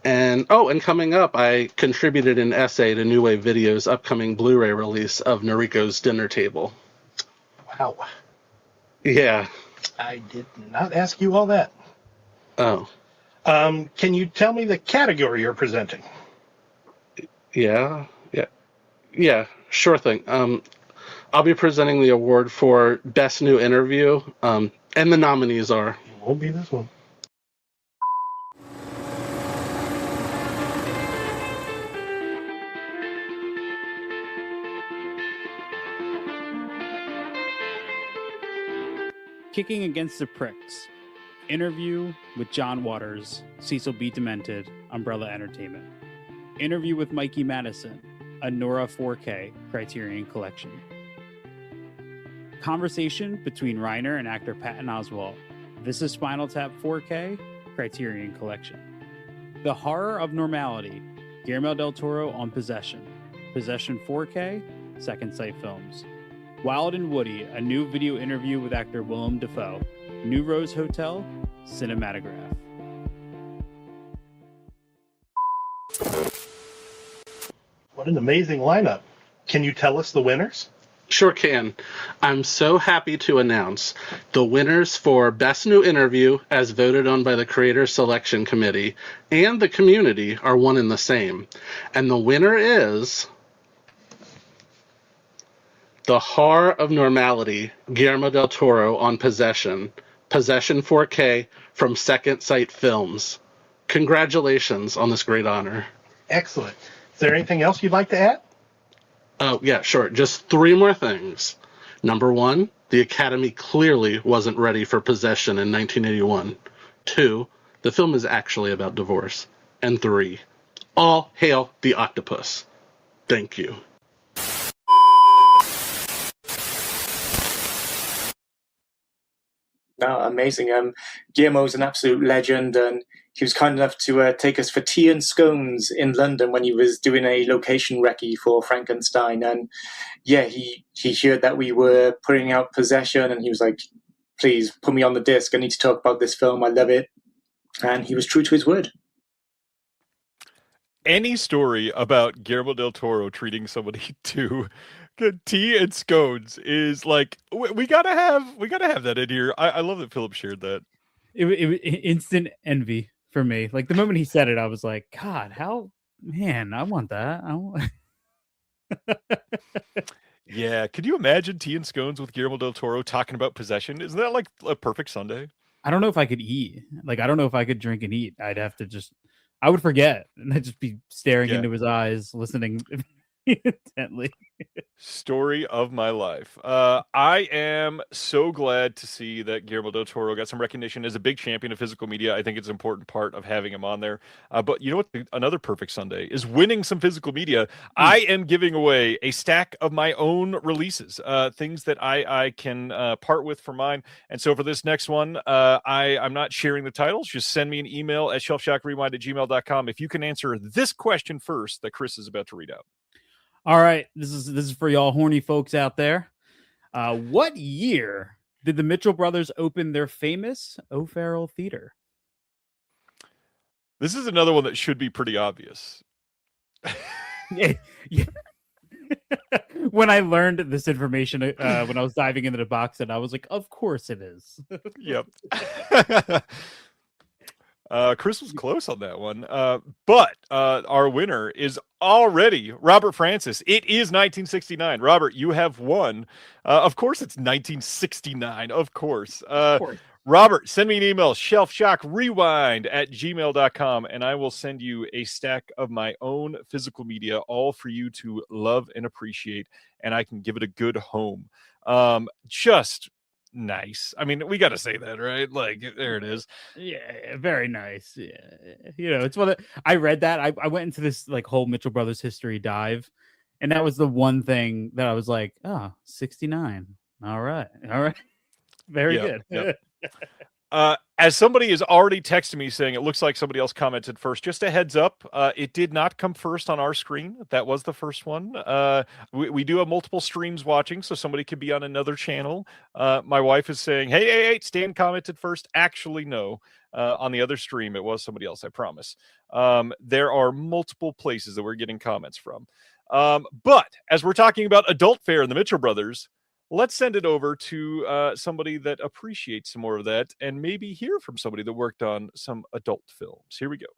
Speaker 14: And coming up, I contributed an essay to New Wave Video's upcoming Blu-ray release of Noriko's Dinner Table.
Speaker 10: Wow.
Speaker 14: Yeah.
Speaker 10: I did not ask you all that.
Speaker 14: Oh.
Speaker 10: Can you tell me the category you're presenting?
Speaker 14: Yeah, sure thing. I'll be presenting the award for Best New Interview, and the nominees are...
Speaker 10: It won't be this one.
Speaker 4: Kicking Against the Pricks. Interview with John Waters, Cecil B. Demented, Umbrella Entertainment. Interview with Mikey Madison, a Nora 4K Criterion Collection. Conversation between Reiner and actor Patton Oswalt. This is Spinal Tap 4K Criterion Collection. The Horror of Normality, Guillermo del Toro on Possession. Possession 4K, Second Sight Films. Wild and Woody, a new video interview with actor Willem Dafoe. New Rose Hotel, Cinematograph.
Speaker 10: What an amazing lineup. Can you tell us the winners?
Speaker 14: Sure can. I'm so happy to announce the winners for Best New Interview, as voted on by the Creator Selection Committee, and the community are one and the same. And the winner is The Horror of Normality, Guillermo del Toro on Possession. Possession 4K from Second Sight Films. Congratulations on this great honor.
Speaker 10: Excellent. Is there anything else you'd like to add?
Speaker 14: Oh, yeah, sure. Just 3 more things. Number 1, the Academy clearly wasn't ready for Possession in 1981. 2, the film is actually about divorce. And 3, all hail the octopus. Thank you.
Speaker 17: No, amazing. Guillermo's an absolute legend, and he was kind enough to take us for tea and scones in London when he was doing a location recce for Frankenstein. And yeah, he heard that we were putting out Possession, and he was like, please put me on the disc. I need to talk about this film. I love it. And he was true to his word.
Speaker 3: Any story about Guillermo del Toro treating somebody to good tea and scones is like we gotta have that in here. I love that Philip shared that.
Speaker 4: It instant envy for me. Like the moment he said it, I was like, God, how, man, I want that.
Speaker 3: Yeah, could you imagine tea and scones with Guillermo del Toro talking about Possession? Isn't that like a perfect Sunday?
Speaker 4: I don't know if I could eat. Like, I don't know if I could drink and eat. I would forget, and I'd just be staring into his eyes, listening intently.
Speaker 3: Story of my life. I am so glad to see that Guillermo del Toro got some recognition as a big champion of physical media. I think it's an important part of having him on there. But you know what? Another perfect Sunday is winning some physical media. I am giving away a stack of my own releases, things that I can part with for mine. And so for this next one, I'm not sharing the titles. Just send me an email at shelfshockrewind@gmail.com if you can answer this question first that Chris is about to read out.
Speaker 4: All right, this is for y'all horny folks out there. What year did the Mitchell brothers open their famous O'Farrell Theater?
Speaker 3: This is another one that should be pretty obvious.
Speaker 4: Yeah. When I learned this information when I was diving into the box, and I was like, of course it is.
Speaker 3: Yep. Chris was close on that one. But our winner is already Robert Francis. It is 1969. Robert, you have won. Of course it's 1969. Of course. Robert, send me an email, shelfshockrewind@gmail.com, and I will send you a stack of my own physical media, all for you to love and appreciate, and I can give it a good home. Just nice. I mean, we got to say that, right? Like, there it is.
Speaker 4: Yeah, very nice. Yeah, it's one that I read that. I went into this like whole Mitchell Brothers history dive, and that was the one thing that I was like, 69. All right. Very good.
Speaker 3: Yep. As somebody has already texted me saying it looks like somebody else commented first, just a heads up, it did not come first on our screen. That was the first one. We do have multiple streams watching, so somebody could be on another channel. My wife is saying, hey, Stan commented first. Actually, no. On the other stream, it was somebody else, I promise. There are multiple places that we're getting comments from. But as we're talking about adult fare and the Mitchell brothers, let's send it over to somebody that appreciates some more of that and maybe hear from somebody that worked on some adult films. Here we go.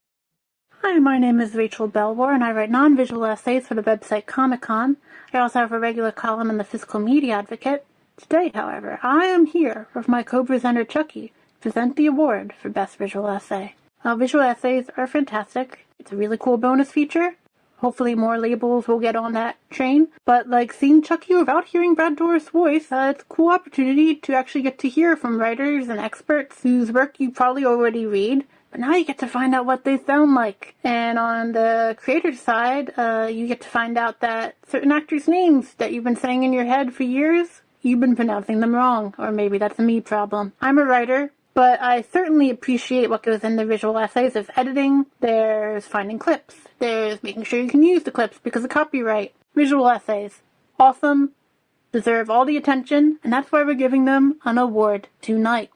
Speaker 15: Hi, my name is Rachel Belwar, and I write non-visual essays for the website Comic-Con. I also have a regular column in the Physical Media Advocate. Today, however, I am here with my co-presenter Chucky to present the award for Best Visual Essay. Visual essays are fantastic. It's a really cool bonus feature. Hopefully more labels will get on that train. But like seeing Chucky without hearing Brad Dourif's voice, it's a cool opportunity to actually get to hear from writers and experts whose work you probably already read. But now you get to find out what they sound like. And on the creator side, you get to find out that certain actors' names that you've been saying in your head for years, you've been pronouncing them wrong. Or maybe that's a me problem. I'm a writer, but I certainly appreciate what goes into visual essays. There's editing, there's finding clips, there's making sure you can use the clips because of copyright. Visual essays. Awesome. Deserve all the attention, and that's why we're giving them an award tonight.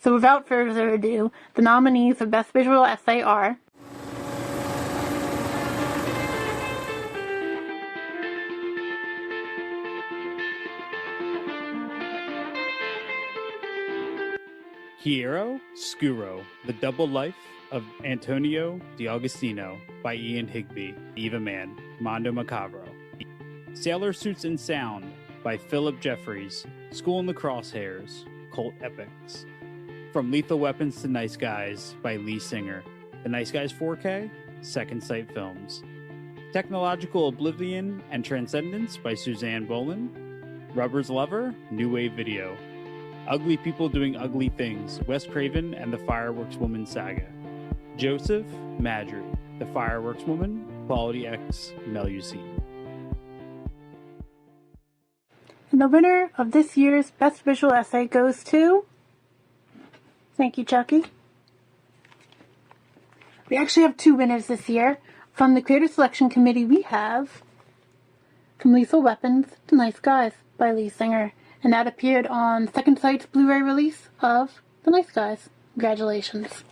Speaker 15: So without further ado, the nominees for Best Visual Essay are
Speaker 4: Chiaro Scuro, The Double Life of Antonio D'Agostino by Ian Higby, Eva Mann, Mondo Macabro. Sailor Suits and Sound by Philip Jeffries, School in the Crosshairs, Cult Epics. From Lethal Weapons to Nice Guys by Lee Singer, The Nice Guys 4K, Second Sight Films. Technological Oblivion and Transcendence by Suzanne Boland. Rubber's Lover, New Wave Video. Ugly People Doing Ugly Things, Wes Craven and the Fireworks Woman Saga. Joseph, Madry, The Fireworks Woman, Quality X, Melusine.
Speaker 15: And the winner of this year's Best Visual Essay goes to... Thank you, Chucky. We actually have two winners this year. From the Creator Selection Committee, we have From Lethal Weapons to Nice Guys by Lee Singer. And that appeared on Second Sight's Blu-ray release of The Nice Guys. Congratulations.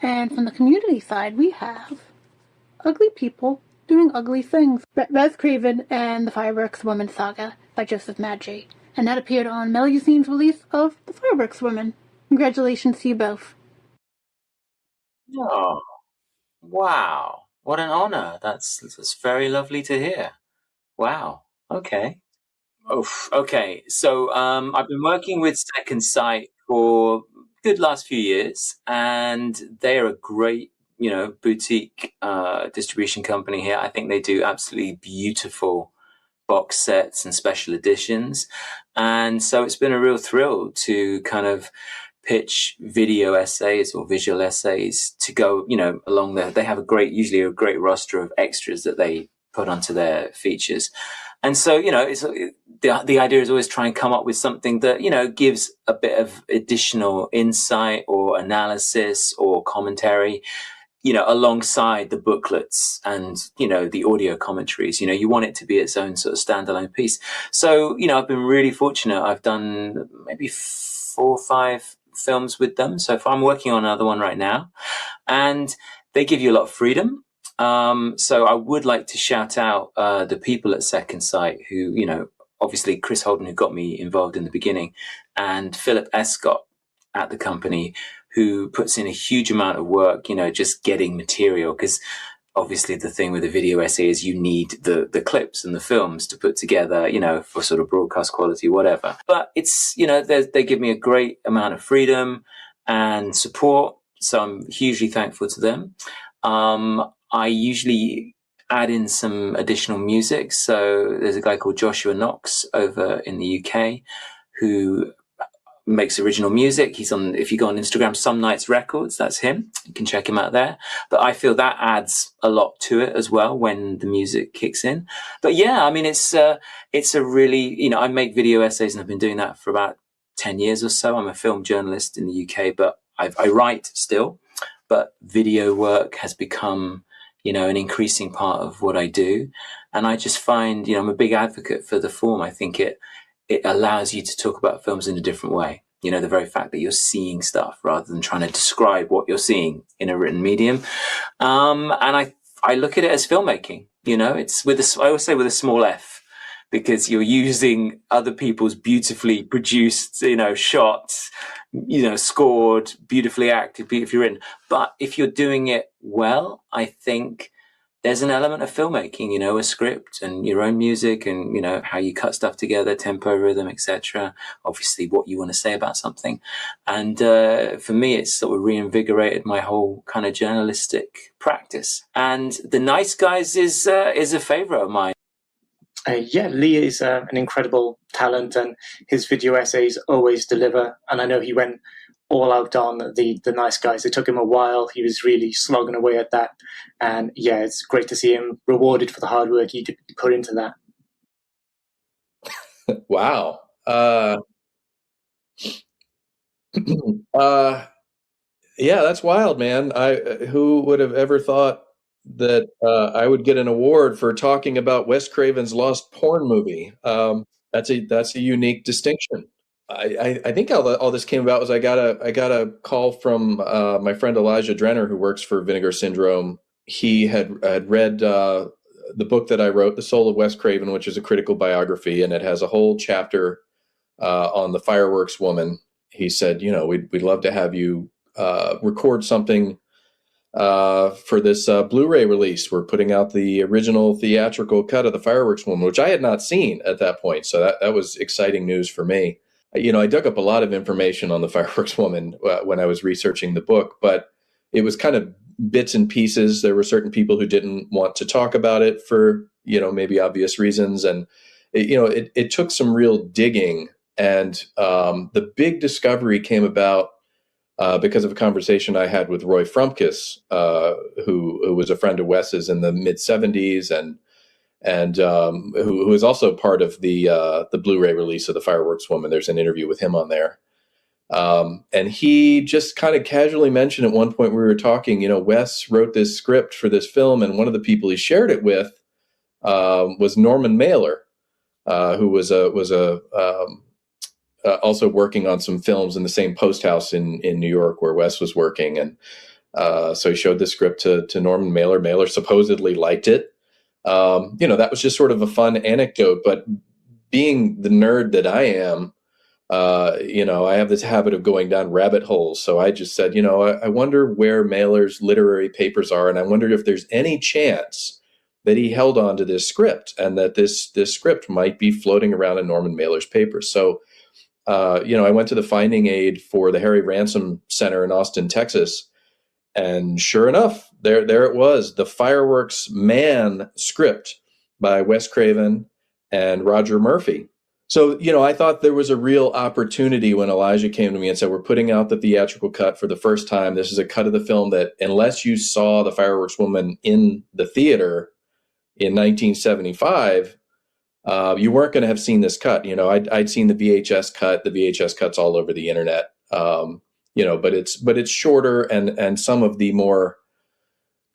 Speaker 15: And from the community side, we have Ugly People Doing Ugly Things. Wes Craven and the Fireworks Woman Saga by Joseph Madry. And that appeared on Melusine's release of The Fireworks Woman. Congratulations to you both.
Speaker 16: Oh, wow. What an honor. That's very lovely to hear. Wow. Okay. Oof. Okay. So I've been working with Second Sight for good last few years, and they're a great, boutique distribution company here. I think they do absolutely beautiful box sets and special editions. And so it's been a real thrill to kind of pitch video essays or visual essays to go, along there. They have usually a great roster of extras that they put onto their features. And so, it's the idea is always try and come up with something that, gives a bit of additional insight or analysis or commentary, alongside the booklets and, the audio commentaries. You want it to be its own sort of standalone piece. So, I've been really fortunate. I've done maybe 4 or 5 films with them so far. I'm working on another one right now, and they give you a lot of freedom. So I would like to shout out the people at Second Sight who, obviously Chris Holden, who got me involved in the beginning, and Philip Escott at the company, who puts in a huge amount of work, just getting material. Because obviously the thing with a video essay is you need the clips and the films to put together, for sort of broadcast quality, whatever. But it's, they give me a great amount of freedom and support. So I'm hugely thankful to them. I usually add in some additional music. So there's a guy called Joshua Knox over in the UK who makes original music. He's on, if you go on Instagram, Some Nights Records, that's him. You can check him out there. But I feel that adds a lot to it as well when the music kicks in. But yeah, I mean, it's a really, I make video essays and I've been doing that for about 10 years or so. I'm a film journalist in the UK, but I write still. But video work has become, an increasing part of what I do. And I just find, I'm a big advocate for the form. I think it allows you to talk about films in a different way. The very fact that you're seeing stuff rather than trying to describe what you're seeing in a written medium. And I look at it as filmmaking, it's I always say with a small f, because you're using other people's beautifully produced, shots, scored, beautifully acted, beautifully written. But if you're doing it well, I think there's an element of filmmaking, a script and your own music and, how you cut stuff together, tempo, rhythm, etc. Obviously what you want to say about something. And for me, it's sort of reinvigorated my whole kind of journalistic practice. And The Nice Guys is a favorite of mine.
Speaker 17: Yeah, Lee is an incredible talent, and his video essays always deliver. And I know he went all out on the Nice Guys. It took him a while. He was really slogging away at that. And yeah, it's great to see him rewarded for the hard work he put into that.
Speaker 19: Wow. Yeah, that's wild, man. Who would have ever thought that I would get an award for talking about Wes Craven's Lost Porn movie? That's a unique distinction. I think all this came about was I got a call from my friend Elijah Drenner, who works for Vinegar Syndrome. He had read the book that I wrote, The Soul of Wes Craven, which is a critical biography, and it has a whole chapter on the Fireworks Woman. He said, we'd love to have you record something for this Blu-ray release. We're putting out the original theatrical cut of the Fireworks Woman, which I had not seen at that point. So that was exciting news for me. I dug up a lot of information on the Fireworks Woman when I was researching the book, but it was kind of bits and pieces. There were certain people who didn't want to talk about it for, maybe obvious reasons. And, it took some real digging. And the big discovery came about because of a conversation I had with Roy Frumkes, who was a friend of Wes's in the mid '70s, and who was also part of the Blu-ray release of the Fireworks Woman. There's an interview with him on there, and he just kind of casually mentioned at one point we were talking. Wes wrote this script for this film, and one of the people he shared it with was Norman Mailer, who was also working on some films in the same post house in New York where Wes was working. And so he showed the script to Norman Mailer. Mailer supposedly liked it. That was just sort of a fun anecdote. But being the nerd that I am, I have this habit of going down rabbit holes. So I just said, I wonder where Mailer's literary papers are. And I wondered if there's any chance that he held on to this script and that this script might be floating around in Norman Mailer's papers. So I went to the finding aid for the Harry Ransom Center in Austin, Texas, and sure enough, there it was, the Fireworks Man script by Wes Craven and Roger Murphy. So, I thought there was a real opportunity when Elijah came to me and said, we're putting out the theatrical cut for the first time. This is a cut of the film that, unless you saw the Fireworks Woman in the theater in 1975, you weren't going to have seen this cut. I'd seen the VHS cut. The VHS cut's all over the internet. But it's shorter, and some of the more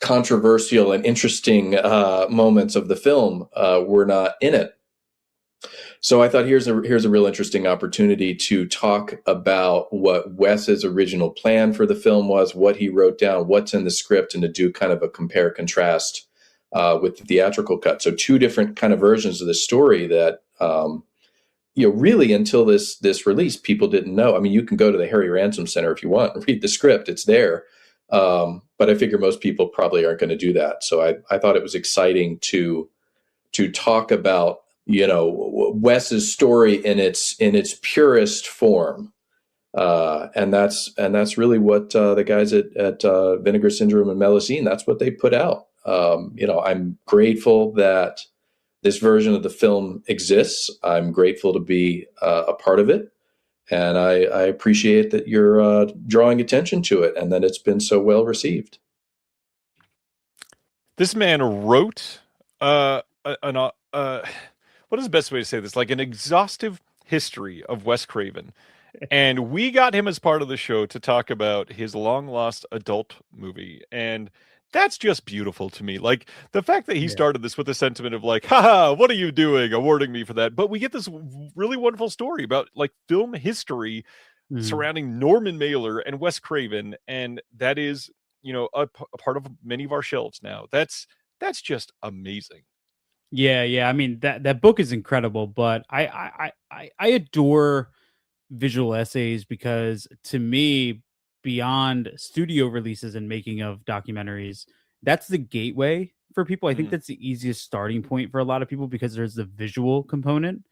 Speaker 19: controversial and interesting moments of the film were not in it. So I thought here's a real interesting opportunity to talk about what Wes's original plan for the film was, what he wrote down, what's in the script, and to do kind of a compare contrast with the theatrical cut. So two different kind of versions of the story that, really until this release, people didn't know. I mean, you can go to the Harry Ransom Center if you want and read the script. It's there. But I figure most people probably aren't going to do that. So I thought it was exciting to talk about, Wes's story in its purest form. And that's really what the guys at Vinegar Syndrome and Melusine, that's what they put out. I'm grateful that this version of the film exists. I'm grateful to be a part of it. And I appreciate that you're drawing attention to it and that it's been so well received.
Speaker 3: This man wrote what is the best way to say this? Like an exhaustive history of Wes Craven. And we got him as part of the show to talk about his long lost adult movie. And that's just beautiful to me. Like the fact that he started this with a sentiment of like, haha, what are you doing awarding me for that? But we get this really wonderful story about like film history surrounding Norman Mailer and Wes Craven. And that is, a part of many of our shelves now. That's just amazing.
Speaker 4: Yeah. I mean, that book is incredible, but I adore visual essays because to me, beyond studio releases and making of documentaries, that's the gateway for people. I think
Speaker 3: Mm.
Speaker 4: that's the easiest starting point for a lot of people because there's the visual component.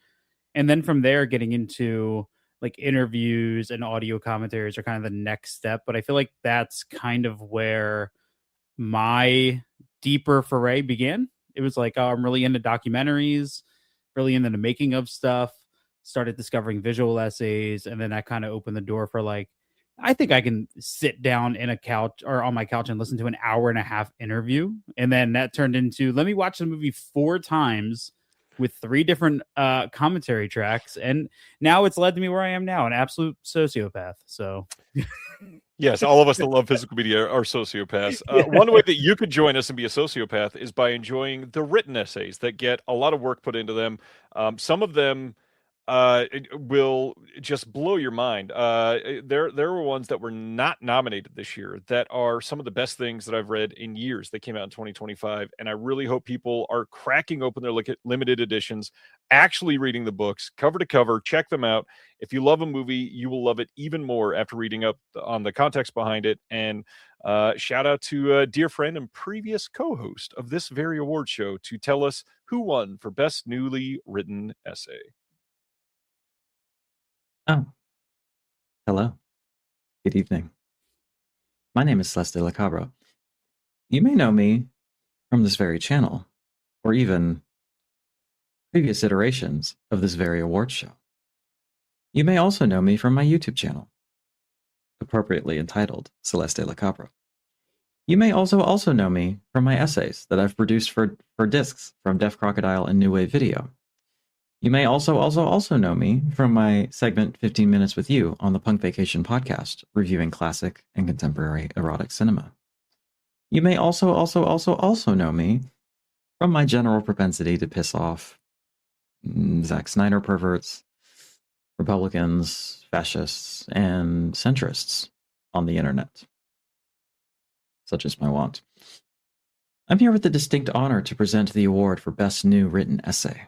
Speaker 4: And then from there, getting into like interviews and audio commentaries are kind of the next step. But I feel like that's kind of where my deeper foray began. It was like, oh, I'm really into documentaries, really into the making of stuff, started discovering visual essays, and then that kind of opened the door for like, I think I can sit down in a couch or on my couch and listen to an hour and a half interview. And then that turned into, let me watch the movie 4 times with 3 different commentary tracks. And now it's led to me where I am now, an absolute sociopath. So
Speaker 3: Yes, all of us that love physical media are sociopaths. One way that you could join us and be a sociopath is by enjoying the written essays that get a lot of work put into them. Some of them will just blow your mind. There were ones that were not nominated this year that are some of the best things that I've read in years that came out in 2025. And I really hope people are cracking open their limited editions, actually reading the books cover to cover. Check them out. If you love a movie, you will love it even more after reading up on the context behind it. And shout out to a dear friend and previous co-host of this very award show to tell us who won for best newly written essay.
Speaker 20: Oh, hello. Good evening. My name is Celeste La Cabra. You may know me from this very channel, or even previous iterations of this very award show. You may also know me from my YouTube channel, appropriately entitled Celeste La Cabra. You may also know me from my essays that I've produced for discs from Deaf Crocodile and New Wave Video. You may also know me from my segment 15 Minutes with You on the Punk Vacation podcast, reviewing classic and contemporary erotic cinema. You may also know me from my general propensity to piss off Zack Snyder perverts, Republicans, fascists, and centrists on the internet. Such is my wont. I'm here with the distinct honor to present the award for Best New Written Essay.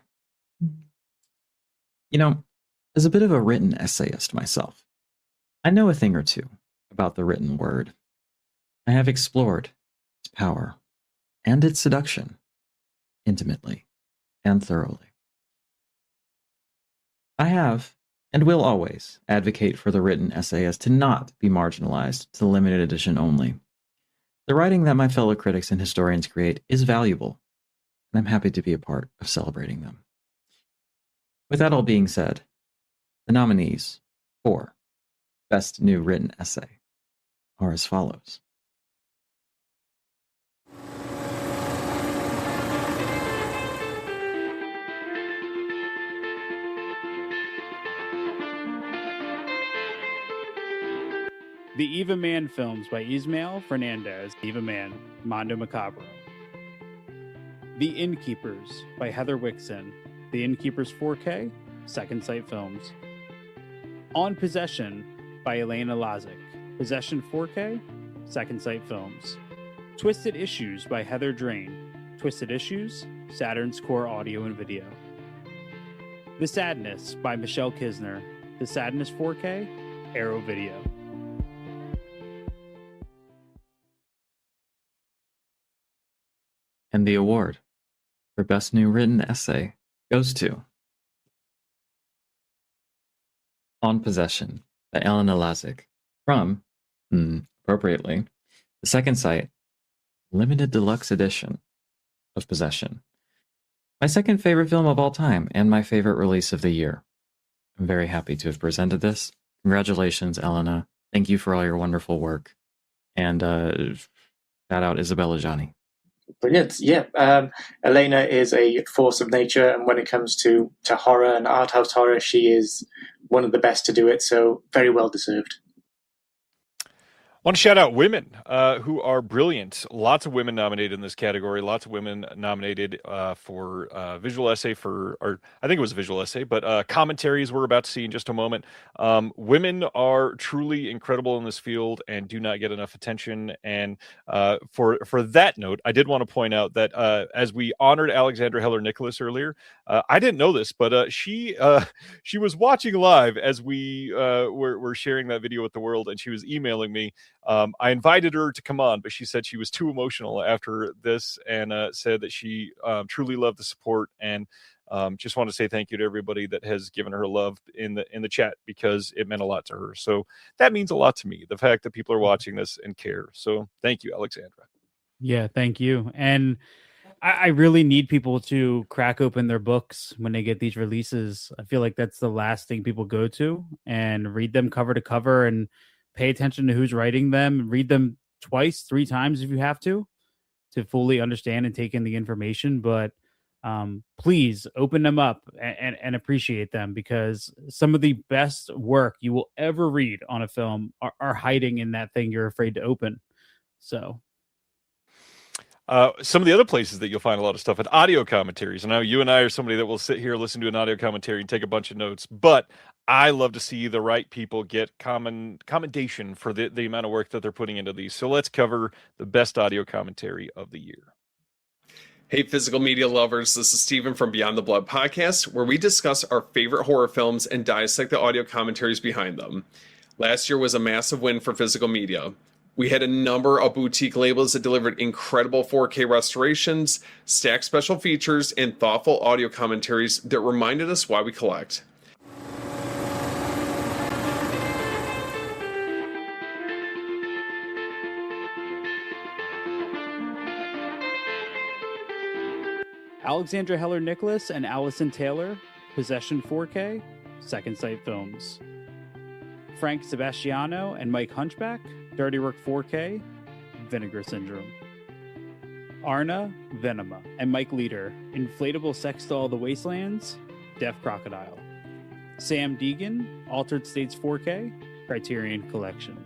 Speaker 20: You know, as a bit of a written essayist myself, I know a thing or two about the written word. I have explored its power and its seduction intimately and thoroughly. I have and will always advocate for the written essayist to not be marginalized to the limited edition only. The writing that my fellow critics and historians create is valuable, and I'm happy to be a part of celebrating them. With that all being said, the nominees for Best New Written Essay are as follows.
Speaker 4: The Eva Man films by Ismael Fernandez, Eva Man, Mondo Macabro. The Innkeepers by Heather Wixson, The Innkeepers 4K, Second Sight Films. On Possession by Elena Lazic, Possession 4K, Second Sight Films. Twisted Issues by Heather Drain, Twisted Issues, Saturn's Core Audio and Video. The Sadness by Michelle Kisner, The Sadness 4K, Arrow Video.
Speaker 20: And the award for Best New Written Essay goes to On Possession by Elena Lazic from, appropriately, the Second Sight Limited Deluxe Edition of Possession. My second favorite film of all time and my favorite release of the year. I'm very happy to have presented this. Congratulations, Elena. Thank you for all your wonderful work. And shout out Isabella Gianni.
Speaker 17: Brilliant. Yeah. Elena is a force of nature, and when it comes to horror and art house horror, she is one of the best to do it. So very well deserved.
Speaker 3: I want to shout out women who are brilliant. Lots of women nominated in this category. Lots of women nominated for visual essay or I think it was a visual essay, but commentaries we're about to see in just a moment. Women are truly incredible in this field and do not get enough attention. And for that note, I did want to point out that as we honored Alexandra Heller Nicholas earlier, I didn't know this, but she was watching live as we were sharing that video with the world, and she was emailing me. I invited her to come on, but she said she was too emotional after this, and said that she truly loved the support, and just want to say thank you to everybody that has given her love in the chat, because it meant a lot to her. So that means a lot to me, the fact that people are watching this and care. So thank you, Alexandra.
Speaker 4: Yeah, thank you. And I really need people to crack open their books when they get these releases. I feel like that's the last thing people go to, and read them cover to cover and pay attention to who's writing them. Read them twice, 3 times if you have to fully understand and take in the information. But please open them up and appreciate them, because some of the best work you will ever read on a film are hiding in that thing you're afraid to open. So
Speaker 3: some of the other places that you'll find a lot of stuff at audio commentaries. I know you and I are somebody that will sit here, listen to an audio commentary, and take a bunch of notes, but I love to see the right people get commendation for the amount of work that they're putting into these. So let's cover the best audio commentary of the year.
Speaker 18: Hey, physical media lovers, this is Steven from Beyond the Blood podcast, where we discuss our favorite horror films and dissect the audio commentaries behind them. Last year was a massive win for physical media. We had a number of boutique labels that delivered incredible 4K restorations, stacked special features, and thoughtful audio commentaries that reminded us why we collect.
Speaker 4: Alexandra Heller Nicholas and Allison Taylor, Possession 4K, Second Sight Films. Frank Sebastiano and Mike Hunchback, Dirty Work 4K, Vinegar Syndrome. Arna Venema and Mike Leader, Inflatable Sex Doll of the Wastelands, Deaf Crocodile. Sam Deegan, Altered States 4K, Criterion Collection.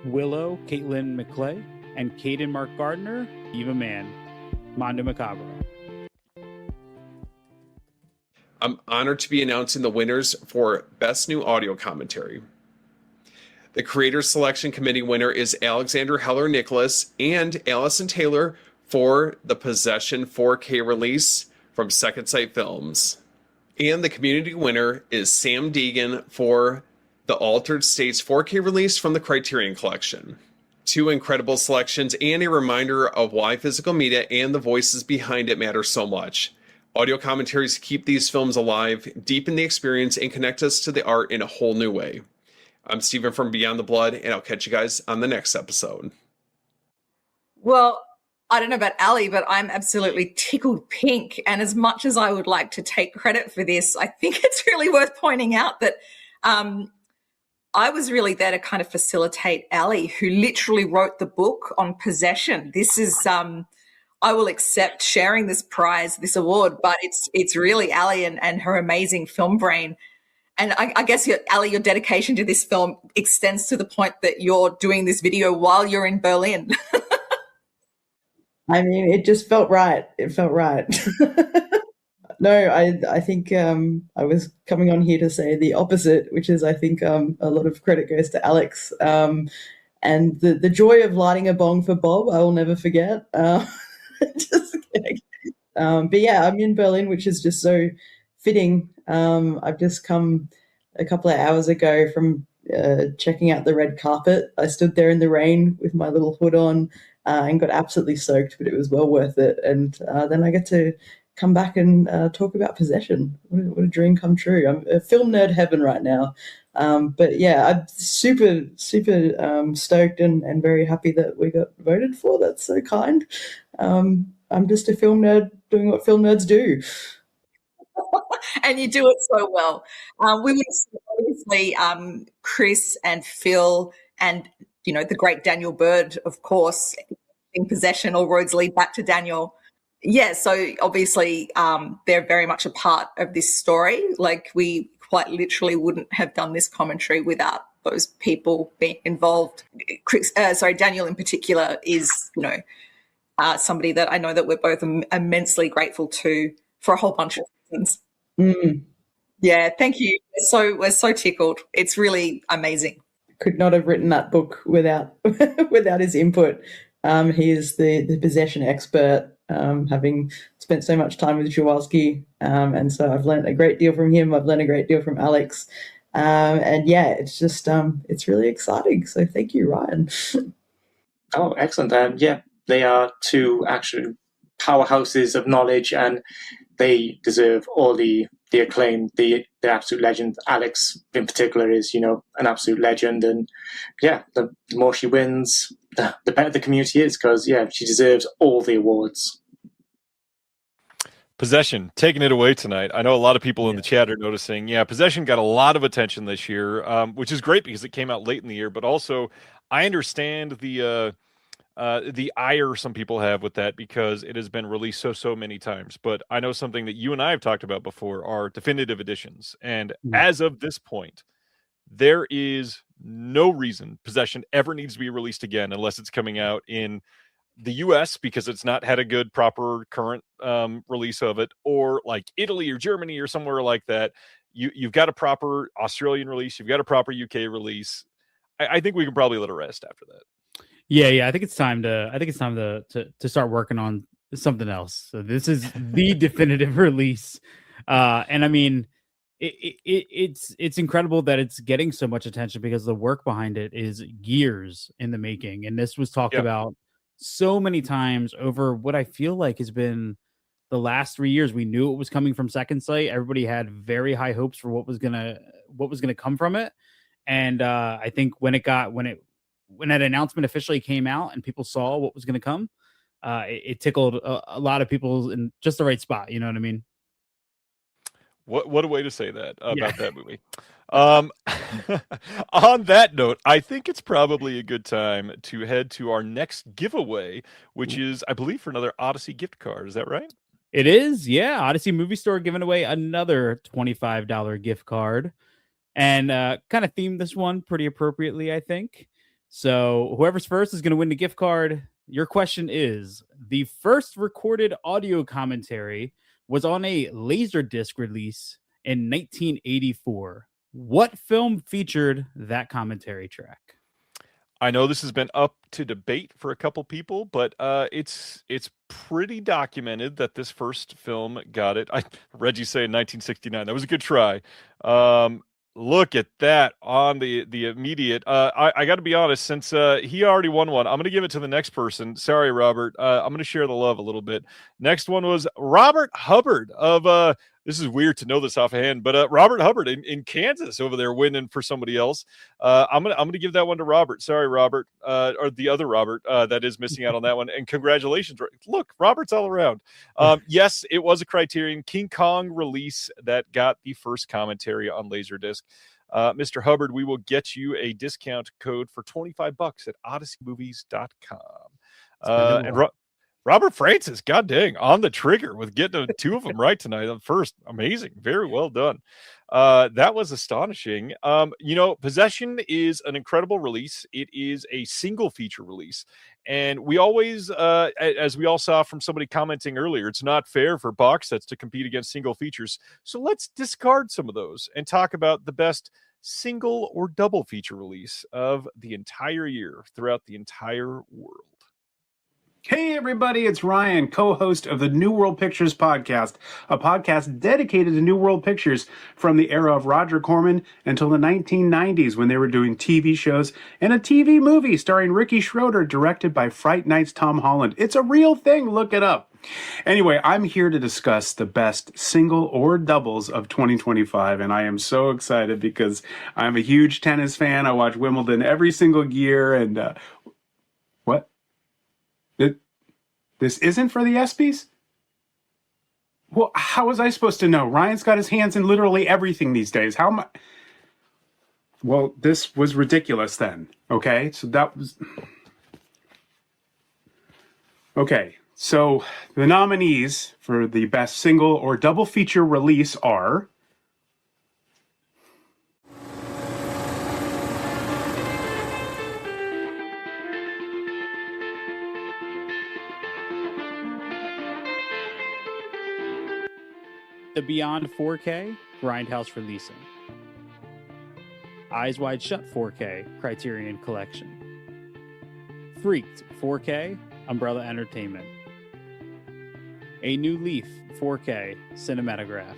Speaker 4: Willow Caitlin McClay and Caden Mark Gardner, Eva Mann, Mondo Macabro.
Speaker 18: I'm honored to be announcing the winners for Best New Audio Commentary. The Creators Selection Committee winner is Alexander Heller Nicholas and Allison Taylor for the Possession 4K release from Second Sight Films. And the community winner is Sam Deegan for the Altered States 4K release from the Criterion Collection. 2 incredible selections and a reminder of why physical media and the voices behind it matter so much. Audio commentaries keep these films alive, deepen the experience, and connect us to the art in a whole new way. I'm Steven from Beyond the Blood, and I'll catch you guys on the next episode.
Speaker 11: Well, I don't know about Ali, but I'm absolutely tickled pink. And as much as I would like to take credit for this, I think it's really worth pointing out that I was really there to kind of facilitate Ali, who literally wrote the book on possession. This is, I will accept sharing this prize, this award, but it's really Ali and her amazing film brain. And I guess, Ali, your dedication to this film extends to the point that you're doing this video while you're in Berlin.
Speaker 8: I mean, it just felt right. It felt right. No, I think I was coming on here to say the opposite, which is I think a lot of credit goes to Alex. And the joy of lighting a bong for Bob, I will never forget. Just kidding. But yeah, I'm in Berlin, which is just so fitting. I've just come a couple of hours ago from checking out the red carpet. I stood there in the rain with my little hood on and got absolutely soaked, but it was well worth it. And then I get to come back and talk about Possession. What a dream come true. I'm a film nerd heaven right now. But yeah, I'm super stoked and very happy that we got voted for. That's so kind. I'm just a film nerd doing what film nerds do.
Speaker 11: And you do it so well. We would obviously Chris and Phil and, the great Daniel Bird, of course, in Possession. All roads lead back to Daniel. Yeah, so obviously they're very much a part of this story. Like, we quite literally wouldn't have done this commentary without those people being involved. Daniel in particular is, somebody that I know that we're both immensely grateful to for a whole bunch of reasons.
Speaker 8: Mm.
Speaker 11: Yeah, thank you. We're so tickled. It's really amazing.
Speaker 8: Could not have written that book without his input. He is the possession expert, having spent so much time with Kowalski, and so I've learned a great deal from him. I've learned a great deal from Alex, And yeah, it's just it's really exciting. So thank you, Ryan.
Speaker 17: Oh, excellent. Yeah, they are two actual powerhouses of knowledge, and they deserve all the acclaim. The absolute legend, Alex in particular, is an absolute legend. And yeah, the more she wins, the better the community is, because yeah, she deserves all the awards.
Speaker 3: Possession, taking it away tonight. I know a lot of people in the chat are noticing. Yeah, Possession got a lot of attention this year, which is great because it came out late in the year. But also, I understand the ire some people have with that because it has been released so many times. But I know something that you and I have talked about before are definitive editions, and as of this point, there is no reason Possession ever needs to be released again unless it's coming out in the US because it's not had a good proper current release of it, or like Italy or Germany or somewhere like that. You've got a proper Australian release, you've got a proper UK release. I think we can probably let it rest after that.
Speaker 4: Yeah. I think it's time to start working on something else. So this is the definitive release. And I mean, it's incredible that it's getting so much attention because the work behind it is years in the making. And this was talked about so many times over what I feel like has been the last 3 years. We knew it was coming from Second Sight. Everybody had very high hopes for what was gonna come from it. And I think when that announcement officially came out and people saw what was going to come, it tickled a lot of people in just the right spot. You know what I mean?
Speaker 3: What a way to say that about that movie. On that note, I think it's probably a good time to head to our next giveaway, which is, I believe, for another Odyssey gift card. Is that right?
Speaker 4: It is. Yeah. Odyssey Movie Store giving away another $25 gift card, and kind of themed this one pretty appropriately, I think. So whoever's first is going to win the gift card. Your question is, the first recorded audio commentary was on a Laserdisc release in 1984. What film featured that commentary track?
Speaker 3: I know this has been up to debate for a couple people, but it's pretty documented that this first film got it. I read you say in 1969. That was a good try. Look at that on the immediate. I got to be honest, since he already won one, I'm going to give it to the next person. Sorry, Robert. I'm going to share the love a little bit. Next one was Robert Hubbard of this is weird to know this offhand, but Robert Hubbard in Kansas over there winning for somebody else. I'm gonna give that one to Robert. Sorry, Robert, or the other Robert that is missing out on that one. And congratulations! Look, Robert's all around. Yes, it was a Criterion King Kong release that got the first commentary on Laserdisc. Mr. Hubbard, we will get you a discount code for $25 at odysseymovies.com. And Robert Francis, god dang, on the trigger with getting two of them right tonight on first. Amazing. Very well done. That was astonishing. Possession is an incredible release. It is a single feature release. And we always, as we all saw from somebody commenting earlier, it's not fair for box sets to compete against single features. So let's discard some of those and talk about the best single or double feature release of the entire year throughout the entire world.
Speaker 2: Hey everybody, it's Ryan, co-host of the New World Pictures podcast, a podcast dedicated to New World Pictures from the era of Roger Corman until the 1990s when they were doing TV shows and a TV movie starring Ricky Schroeder directed by Fright Night's Tom Holland. It's a real thing, look it up. Anyway, I'm here to discuss the best single or doubles of 2025, and I am so excited because I'm a huge tennis fan. I watch Wimbledon every single year, and what? This isn't for the ESPYs? Well, how was I supposed to know? Ryan's got his hands in literally everything these days. How am I? Well, this was ridiculous then. Okay, so that was... Okay, so the nominees for the best single or double feature release are...
Speaker 4: The Beyond 4K, Grindhouse releasing. Eyes Wide Shut 4K, Criterion Collection. Freaked 4K, Umbrella Entertainment. A New Leaf 4K, Cinematograph.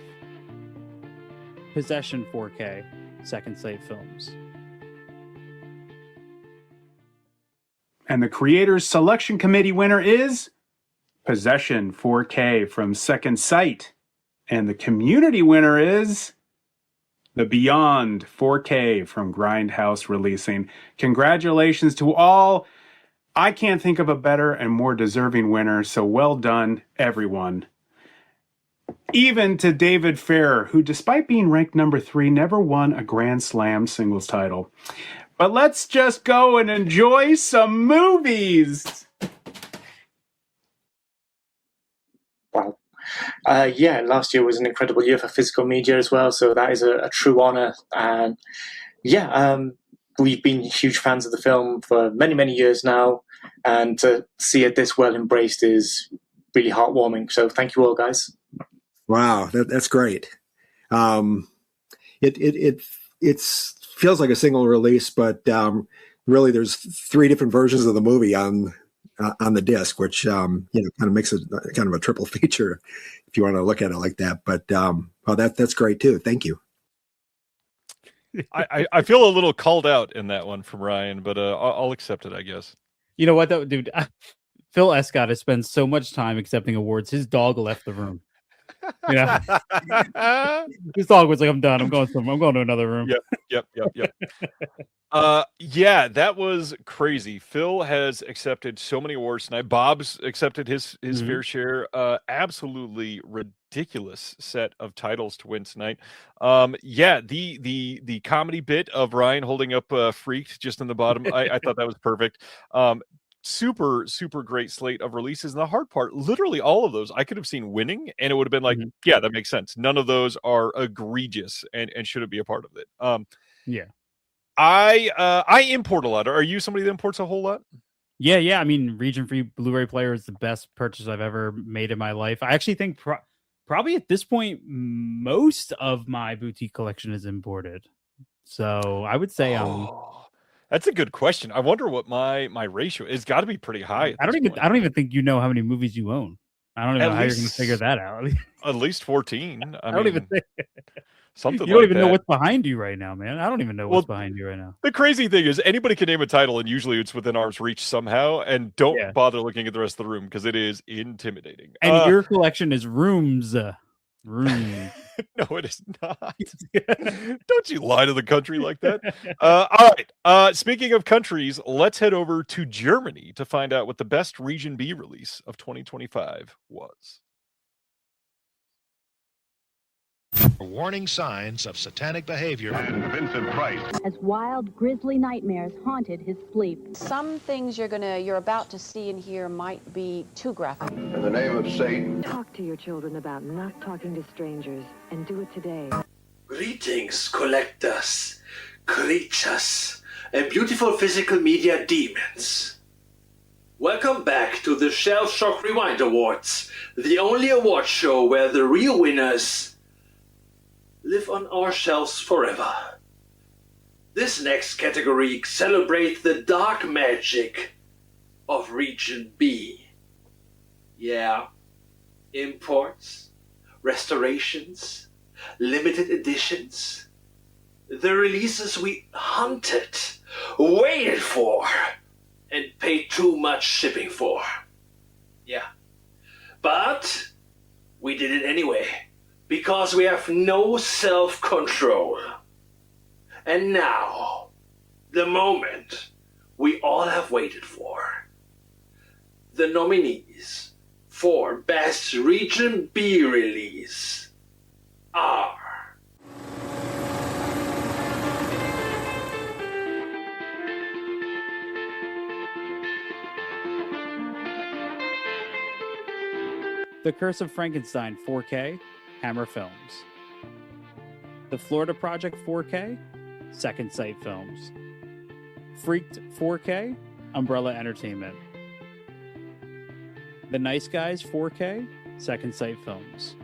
Speaker 4: Possession 4K, Second Sight Films.
Speaker 2: And the Creators Selection Committee winner is Possession 4K from Second Sight. And the community winner is The Beyond 4K from Grindhouse Releasing. Congratulations to all. I can't think of a better and more deserving winner, so well done, everyone. Even to David Ferrer, who, despite being ranked number 3, never won a Grand Slam singles title. But let's just go and enjoy some movies.
Speaker 17: Wow. Yeah, last year was an incredible year for physical media as well, so that is a true honor. And we've been huge fans of the film for many, many years now, and to see it this well embraced is really heartwarming. So thank you all, guys.
Speaker 1: Wow, that's great. It feels like a single release, but really there's 3 different versions of the movie on the disc, which kind of makes it kind of a triple feature if you want to look at it like that. But well, that's great too. Thank you.
Speaker 3: I feel a little called out in that one from Ryan, but I'll accept it, I guess.
Speaker 4: You know what, though, dude? Phil Escott has spent so much time accepting awards. His dog left the room. You know, his dog was like, "I'm done. I'm going to another room."
Speaker 3: Yep. Yeah, that was crazy. Phil has accepted so many awards tonight. Bob's accepted his fair share. Absolutely ridiculous set of titles to win tonight. Yeah, the comedy bit of Ryan holding up Freaked just in the bottom, I thought that was perfect. Super great slate of releases, and the hard part, literally all of those I could have seen winning and it would have been like, yeah, that makes sense. None of those are egregious and shouldn't be a part of it.
Speaker 4: Yeah,
Speaker 3: I import a lot. Are you somebody that imports a whole lot?
Speaker 4: Yeah. I mean, region free Blu-ray player is the best purchase I've ever made in my life. I actually think probably at this point most of my boutique collection is imported, so I would say
Speaker 3: that's a good question. I wonder what my ratio is. Got to be pretty high.
Speaker 4: I don't even think you know how many movies you own. I don't even know how you're going to figure that out.
Speaker 3: At least 14.
Speaker 4: I don't even think
Speaker 3: something.
Speaker 4: You don't
Speaker 3: like
Speaker 4: even
Speaker 3: that.
Speaker 4: know what's behind you right now, man. I don't even know what's behind you right now.
Speaker 3: The crazy thing is anybody can name a title and usually it's within arm's reach somehow, and don't bother looking at the rest of the room because it is intimidating.
Speaker 4: And your collection is rooms.
Speaker 3: No, it is not. Don't you lie to the country like that. All right. Speaking of countries, let's head over to Germany to find out what the best Region B release of 2025 was.
Speaker 21: Warning signs of satanic behavior. And Vincent Price.
Speaker 22: As wild, grisly nightmares haunted his sleep.
Speaker 24: Some things you're about to see and hear might be too graphic.
Speaker 21: In the name of Satan.
Speaker 22: Talk to your children about not talking to strangers, and do it today.
Speaker 25: Greetings, collectors, creatures, and beautiful physical media demons. Welcome back to the Shell Shock Rewind Awards, the only award show where the real winners live on our shelves forever. This next category celebrates the dark magic of Region B. Yeah, imports, restorations, limited editions. The releases we hunted, waited for, and paid too much shipping for. Yeah. But we did it anyway. Because we have no self-control. And now, the moment we all have waited for. The nominees for Best Region B release are...
Speaker 4: The Curse of Frankenstein 4K, Hammer Films. The Florida Project 4K, Second Sight Films. Freaked 4K, Umbrella Entertainment. The Nice Guys 4K, Second Sight Films.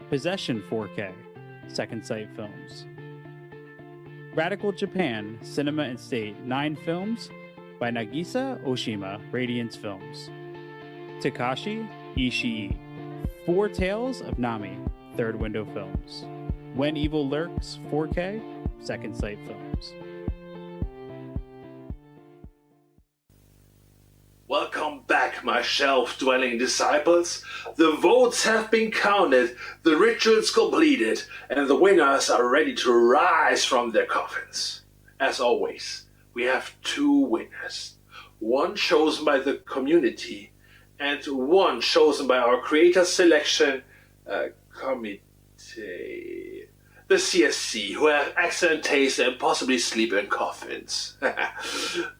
Speaker 4: Possession 4K, Second Sight Films. Radical Japan, Cinema and State 9 Films by Nagisa Oshima, Radiance Films. Takashi Ishii, Four Tales of Nami, Third Window Films. When Evil Lurks 4K, Second Sight Films.
Speaker 25: Welcome back, my shelf-dwelling disciples. The votes have been counted, the rituals completed, and the winners are ready to rise from their coffins. As always, we have 2 winners. One chosen by the community, and one chosen by our creator selection committee. The CSC, who have excellent taste and possibly sleep in coffins.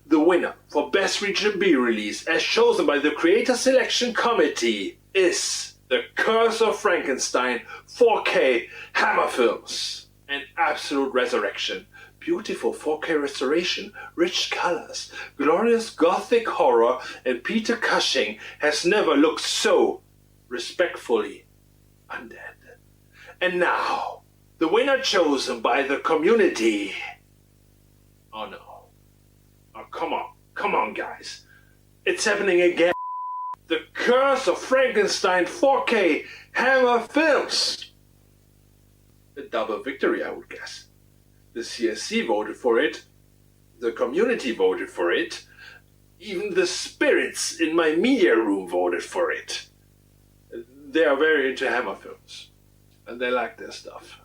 Speaker 25: The winner for Best Region B release, as chosen by the Creator Selection Committee, is The Curse of Frankenstein 4K Hammer Films. An absolute resurrection. Beautiful 4K restoration, rich colors, glorious gothic horror, and Peter Cushing has never looked so respectfully undead. And now, the winner chosen by the community. Oh no. Oh, come on, guys. It's happening again. The Curse of Frankenstein 4K Hammer Films. A double victory, I would guess. The CSC voted for it. The community voted for it. Even the spirits in my media room voted for it. They are very into Hammer films. And they like their stuff.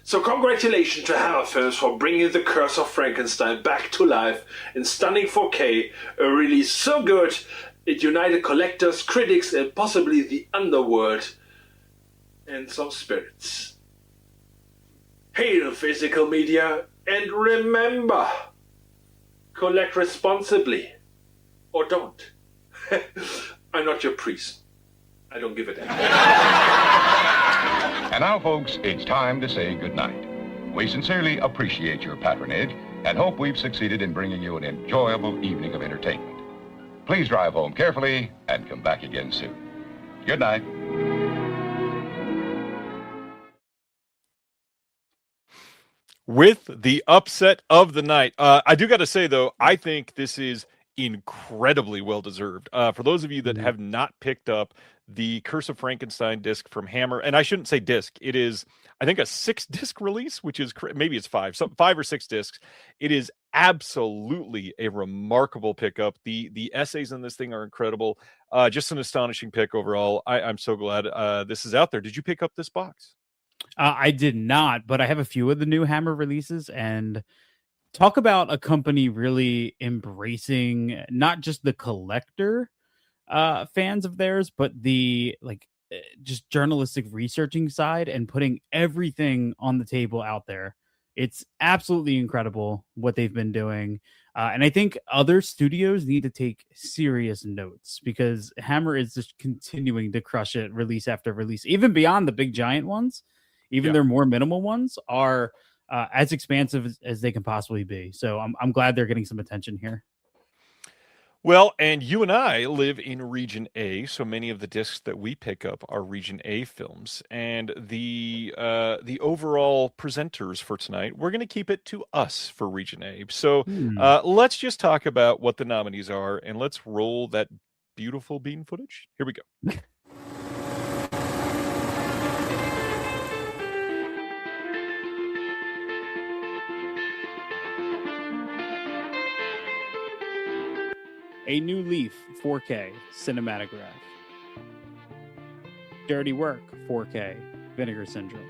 Speaker 25: So congratulations to Hammer Films for bringing The Curse of Frankenstein back to life in stunning 4K, a release so good it united collectors, critics, and possibly the underworld and some spirits. Hail physical media, and remember, collect responsibly, or don't. I'm not your priest. I don't give a damn.
Speaker 5: And now, folks, it's time to say goodnight. We sincerely appreciate your patronage and hope we've succeeded in bringing you an enjoyable evening of entertainment. Please drive home carefully and come back again soon. Good night.
Speaker 3: With the upset of the night, I do got to say, though, I think this is incredibly well-deserved. For those of you that have not picked up the Curse of Frankenstein disc from Hammer, and I shouldn't say disc, it is, I think, a 6-disc release, which is, maybe it's 5 or 6 discs. It is absolutely a remarkable pickup. The essays in this thing are incredible. Just an astonishing pick overall. I'm so glad this is out there. Did you pick up this box?
Speaker 4: I did not, but I have a few of the new Hammer releases, and talk about a company really embracing not just the collector fans of theirs, but the just journalistic researching side and putting everything on the table out there. It's absolutely incredible what they've been doing. And I think other studios need to take serious notes, because Hammer is just continuing to crush it release after release, even beyond the big giant ones. Even their more minimal ones are as expansive as they can possibly be. So I'm glad they're getting some attention here.
Speaker 3: Well, and you and I live in Region A, so many of the discs that we pick up are Region A films. And the overall presenters for tonight, we're going to keep it to us for Region A. So let's just talk about what the nominees are, and let's roll that beautiful bean footage. Here we go.
Speaker 4: A New Leaf 4K Cinematograph. Dirty Work 4K Vinegar Syndrome.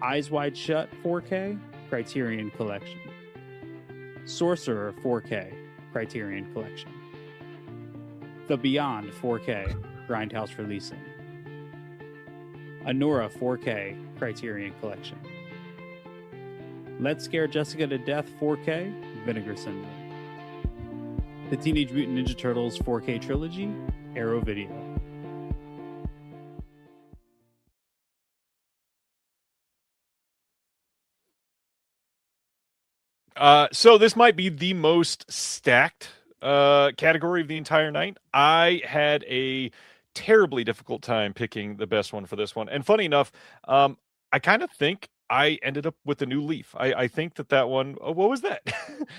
Speaker 4: Eyes Wide Shut 4K Criterion Collection. Sorcerer 4K Criterion Collection. The Beyond 4K Grindhouse Releasing. Anura 4K Criterion Collection. Let's Scare Jessica to Death 4K Vinegar Syndrome. The Teenage Mutant Ninja Turtles 4K Trilogy, Arrow Video.
Speaker 3: So this might be the most stacked category of the entire night. I had a terribly difficult time picking the best one for this one. And funny enough, I kind of think I ended up with a New Leaf. I think that one, what was that?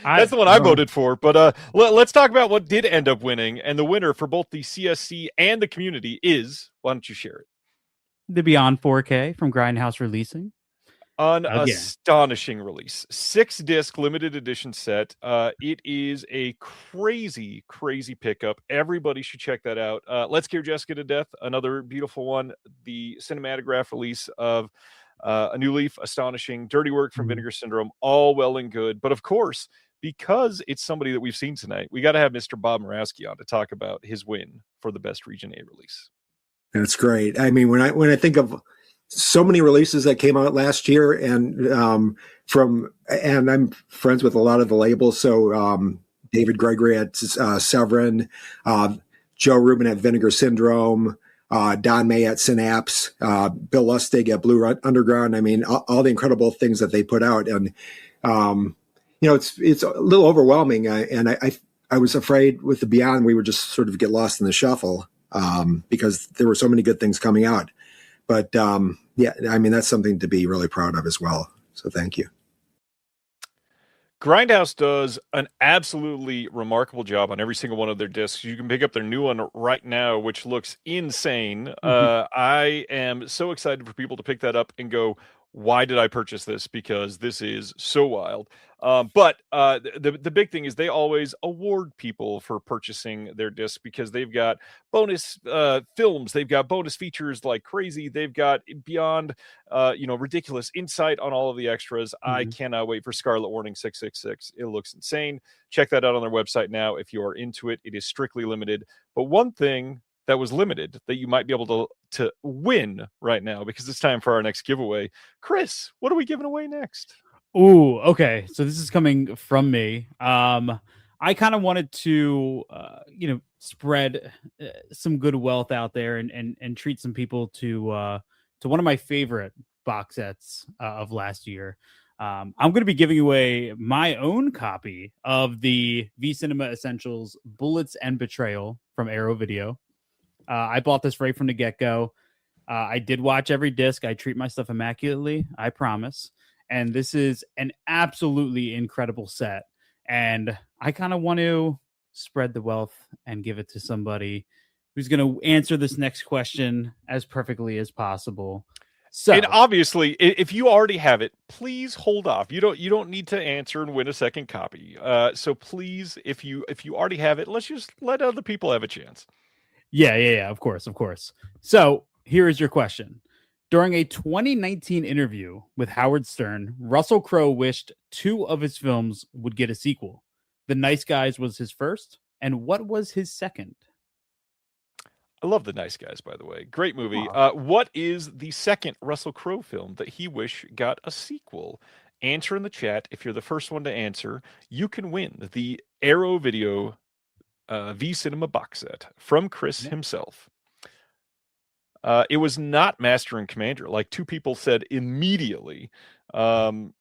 Speaker 3: That's the one I voted for. But let's talk about what did end up winning. And the winner for both the CSC and the community is, why don't you share it?
Speaker 4: The Beyond 4K from Grindhouse releasing.
Speaker 3: An
Speaker 4: Again.
Speaker 3: astonishing release. 6-disc limited edition set. It is a crazy, crazy pickup. Everybody should check that out. Let's Scare Jessica to Death, another beautiful one. The cinematograph release of A New Leaf, astonishing. Dirty Work from Vinegar Syndrome, all well and good. But of course, because it's somebody that we've seen tonight, we got to have Mr. Bob Murawski on to talk about his win for the best Region A release.
Speaker 1: That's great. I mean, when I think of so many releases that came out last year, and I'm friends with a lot of the labels. So David Gregory at Severin, Joe Rubin at Vinegar Syndrome, Don May at Synapse, Bill Lustig at Blue Underground. I mean, all the incredible things that they put out, and it's a little overwhelming. I was afraid with the Beyond we would just sort of get lost in the shuffle because there were so many good things coming out. But yeah, I mean, that's something to be really proud of as well. So thank you.
Speaker 3: Grindhouse does an absolutely remarkable job on every single one of their discs. You can pick up their new one right now, which looks insane. I am so excited for people to pick that up and go, why did I purchase this? Because this is so wild. But the big thing is they always award people for purchasing their discs because they've got bonus films, they've got bonus features like crazy, they've got beyond ridiculous insight on all of the extras. I cannot wait for Scarlet Warning 666. It looks insane. Check that out on their website now if you are into it. It is strictly limited. But one thing that was limited that you might be able to win right now, because it's time for our next giveaway. Chris, what are we giving away next?
Speaker 4: Ooh, okay. So this is coming from me. I kind of wanted to, spread some good wealth out there and treat some people to one of my favorite box sets of last year. I'm going to be giving away my own copy of the V Cinema Essentials Bullets and Betrayal from Arrow Video. I bought this right from the get-go. I did watch every disc. I treat my stuff immaculately, I promise. And this is an absolutely incredible set. And I kind of want to spread the wealth and give it to somebody who's going to answer this next question as perfectly as possible. So,
Speaker 3: and obviously, if you already have it, please hold off. You don't need to answer and win a second copy. So please, if you already have it, let's just let other people have a chance.
Speaker 4: Yeah, of course. So here is your question. During a 2019 interview with Howard Stern, Russell Crowe wished 2 of his films would get a sequel. The Nice Guys was his first, and what was his second?
Speaker 3: I love The Nice Guys, by the way. Great movie. What is the second Russell Crowe film that he wish got a sequel? Answer in the chat. If you're the first one to answer, you can win the Arrow Video V Cinema box set from Chris himself. It was not Master and Commander, like 2 people said immediately. Although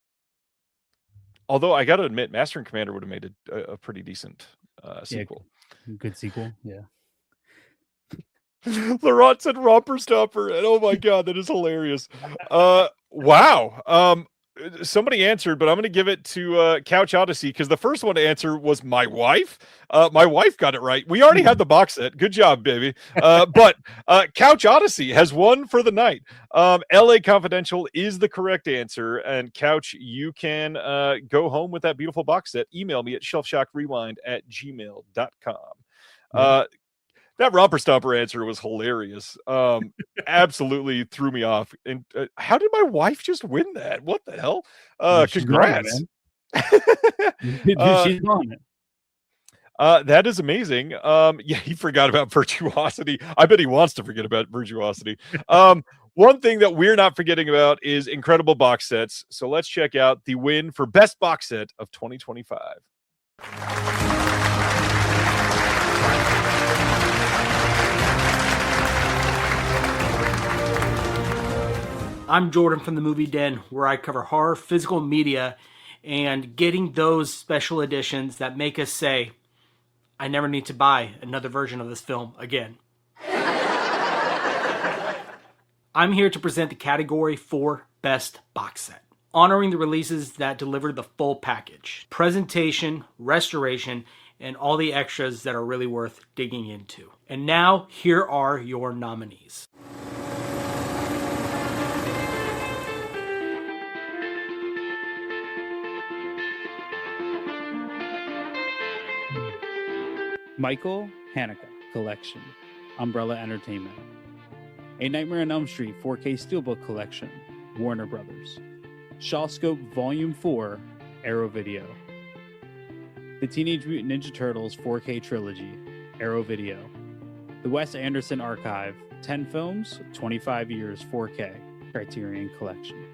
Speaker 3: I got to admit, Master and Commander would have made a pretty decent sequel.
Speaker 4: Yeah, good sequel, yeah.
Speaker 3: Laurent said Romper Stopper, and oh my god, that is hilarious. Wow. Somebody answered, but I'm going to give it to Couch Odyssey because the first one to answer was my wife. My wife got it right. We already had the box set. Good job, baby. But Couch Odyssey has won for the night. LA Confidential is the correct answer. And Couch, you can go home with that beautiful box set. Email me at shelfshockrewind@gmail.com. That Romper Stomper answer was hilarious. Absolutely threw me off. And how did my wife just win that? What the hell? Congrats.
Speaker 4: She's on it.
Speaker 3: That is amazing. Yeah, he forgot about Virtuosity. I bet he wants to forget about Virtuosity. One thing that we're not forgetting about is incredible box sets. So let's check out the win for best box set of 2025.
Speaker 6: I'm Jordan from the Movie Den, where I cover horror, physical media, and getting those special editions that make us say, I never need to buy another version of this film again. I'm here to present the category for Best Box Set, honoring the releases that deliver the full package, presentation, restoration, and all the extras that are really worth digging into. And now, here are your nominees.
Speaker 4: Michael Haneke Collection, Umbrella Entertainment. A Nightmare on Elm Street 4K Steelbook Collection, Warner Brothers. Shawscope Volume 4, Arrow Video. The Teenage Mutant Ninja Turtles 4K Trilogy, Arrow Video. The Wes Anderson Archive, 10 films, 25 years 4K, Criterion Collection.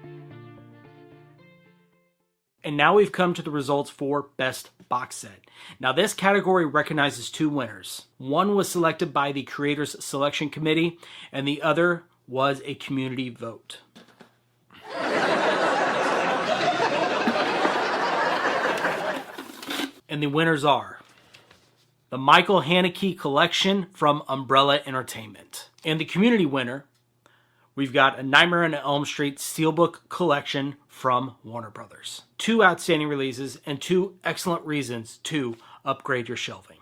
Speaker 6: And now we've come to the results for Best Box Set. Now this category recognizes two winners. One was selected by the Creators Selection Committee, and the other was a community vote. And the winners are the Michael Haneke Collection from Umbrella Entertainment. And the community winner, we've got A Nightmare on Elm Street Steelbook Collection from Warner Brothers. Two outstanding releases and two excellent reasons to upgrade your shelving.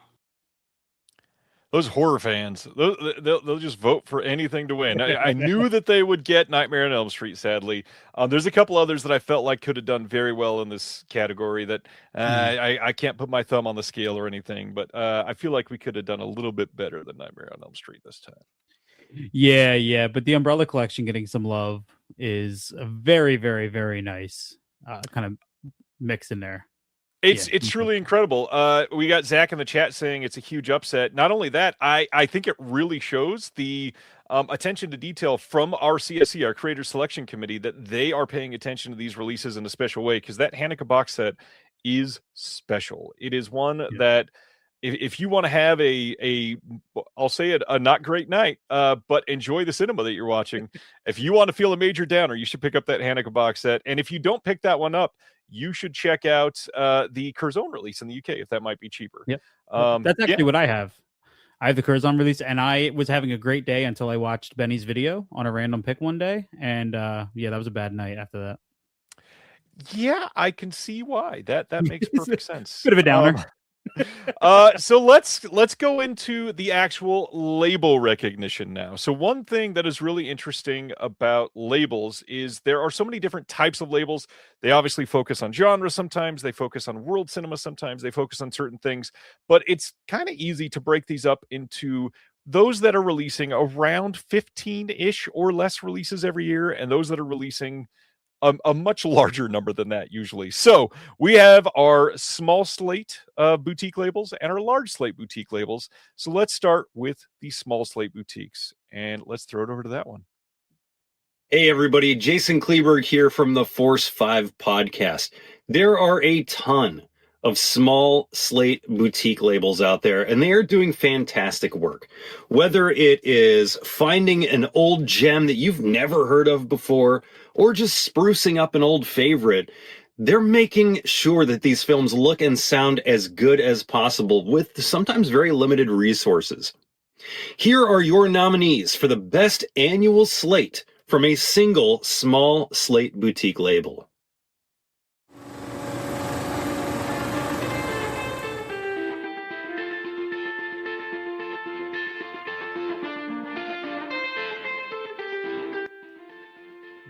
Speaker 3: Those horror fans, they'll just vote for anything to win. I knew that they would get Nightmare on Elm Street, sadly. There's a couple others that I felt like could have done very well in this category that I can't put my thumb on the scale or anything, but I feel like we could have done a little bit better than Nightmare on Elm Street this time.
Speaker 4: Yeah, but the Umbrella Collection getting some love is a very, very, very nice kind of mix in there.
Speaker 3: It's truly incredible. We got Zach in the chat saying it's a huge upset. Not only that, I think it really shows the attention to detail from our CSC, our Creator Selection Committee, that they are paying attention to these releases in a special way, because that Haneke box set is special. It is one that if you want to have I'll say it, a not great night, but enjoy the cinema that you're watching. If you want to feel a major downer, you should pick up that Haneke box set. And if you don't pick that one up, you should check out the Curzon release in the UK, if that might be cheaper.
Speaker 4: Yep. That's actually what I have. I have the Curzon release, and I was having a great day until I watched Benny's video on a random pick one day. And that was a bad night after that.
Speaker 3: Yeah, I can see why. That makes perfect sense.
Speaker 4: Bit of a downer.
Speaker 3: So let's go into the actual label recognition now. So one thing that is really interesting about labels is there are so many different types of labels. They obviously focus on genre sometimes, they focus on world cinema sometimes, they focus on certain things, but it's kind of easy to break these up into those that are releasing around 15-ish or less releases every year, and those that are releasing a much larger number than that usually. So we have our small slate boutique labels and our large slate boutique labels. So let's start with the small slate boutiques, and let's throw it over to that one.
Speaker 7: Hey everybody, Jason Kleberg here from the Force 5 podcast. There are a ton of small slate boutique labels out there, and they are doing fantastic work. Whether it is finding an old gem that you've never heard of before, or just sprucing up an old favorite, they're making sure that these films look and sound as good as possible with sometimes very limited resources. Here are your nominees for the best annual slate from a single small slate boutique label.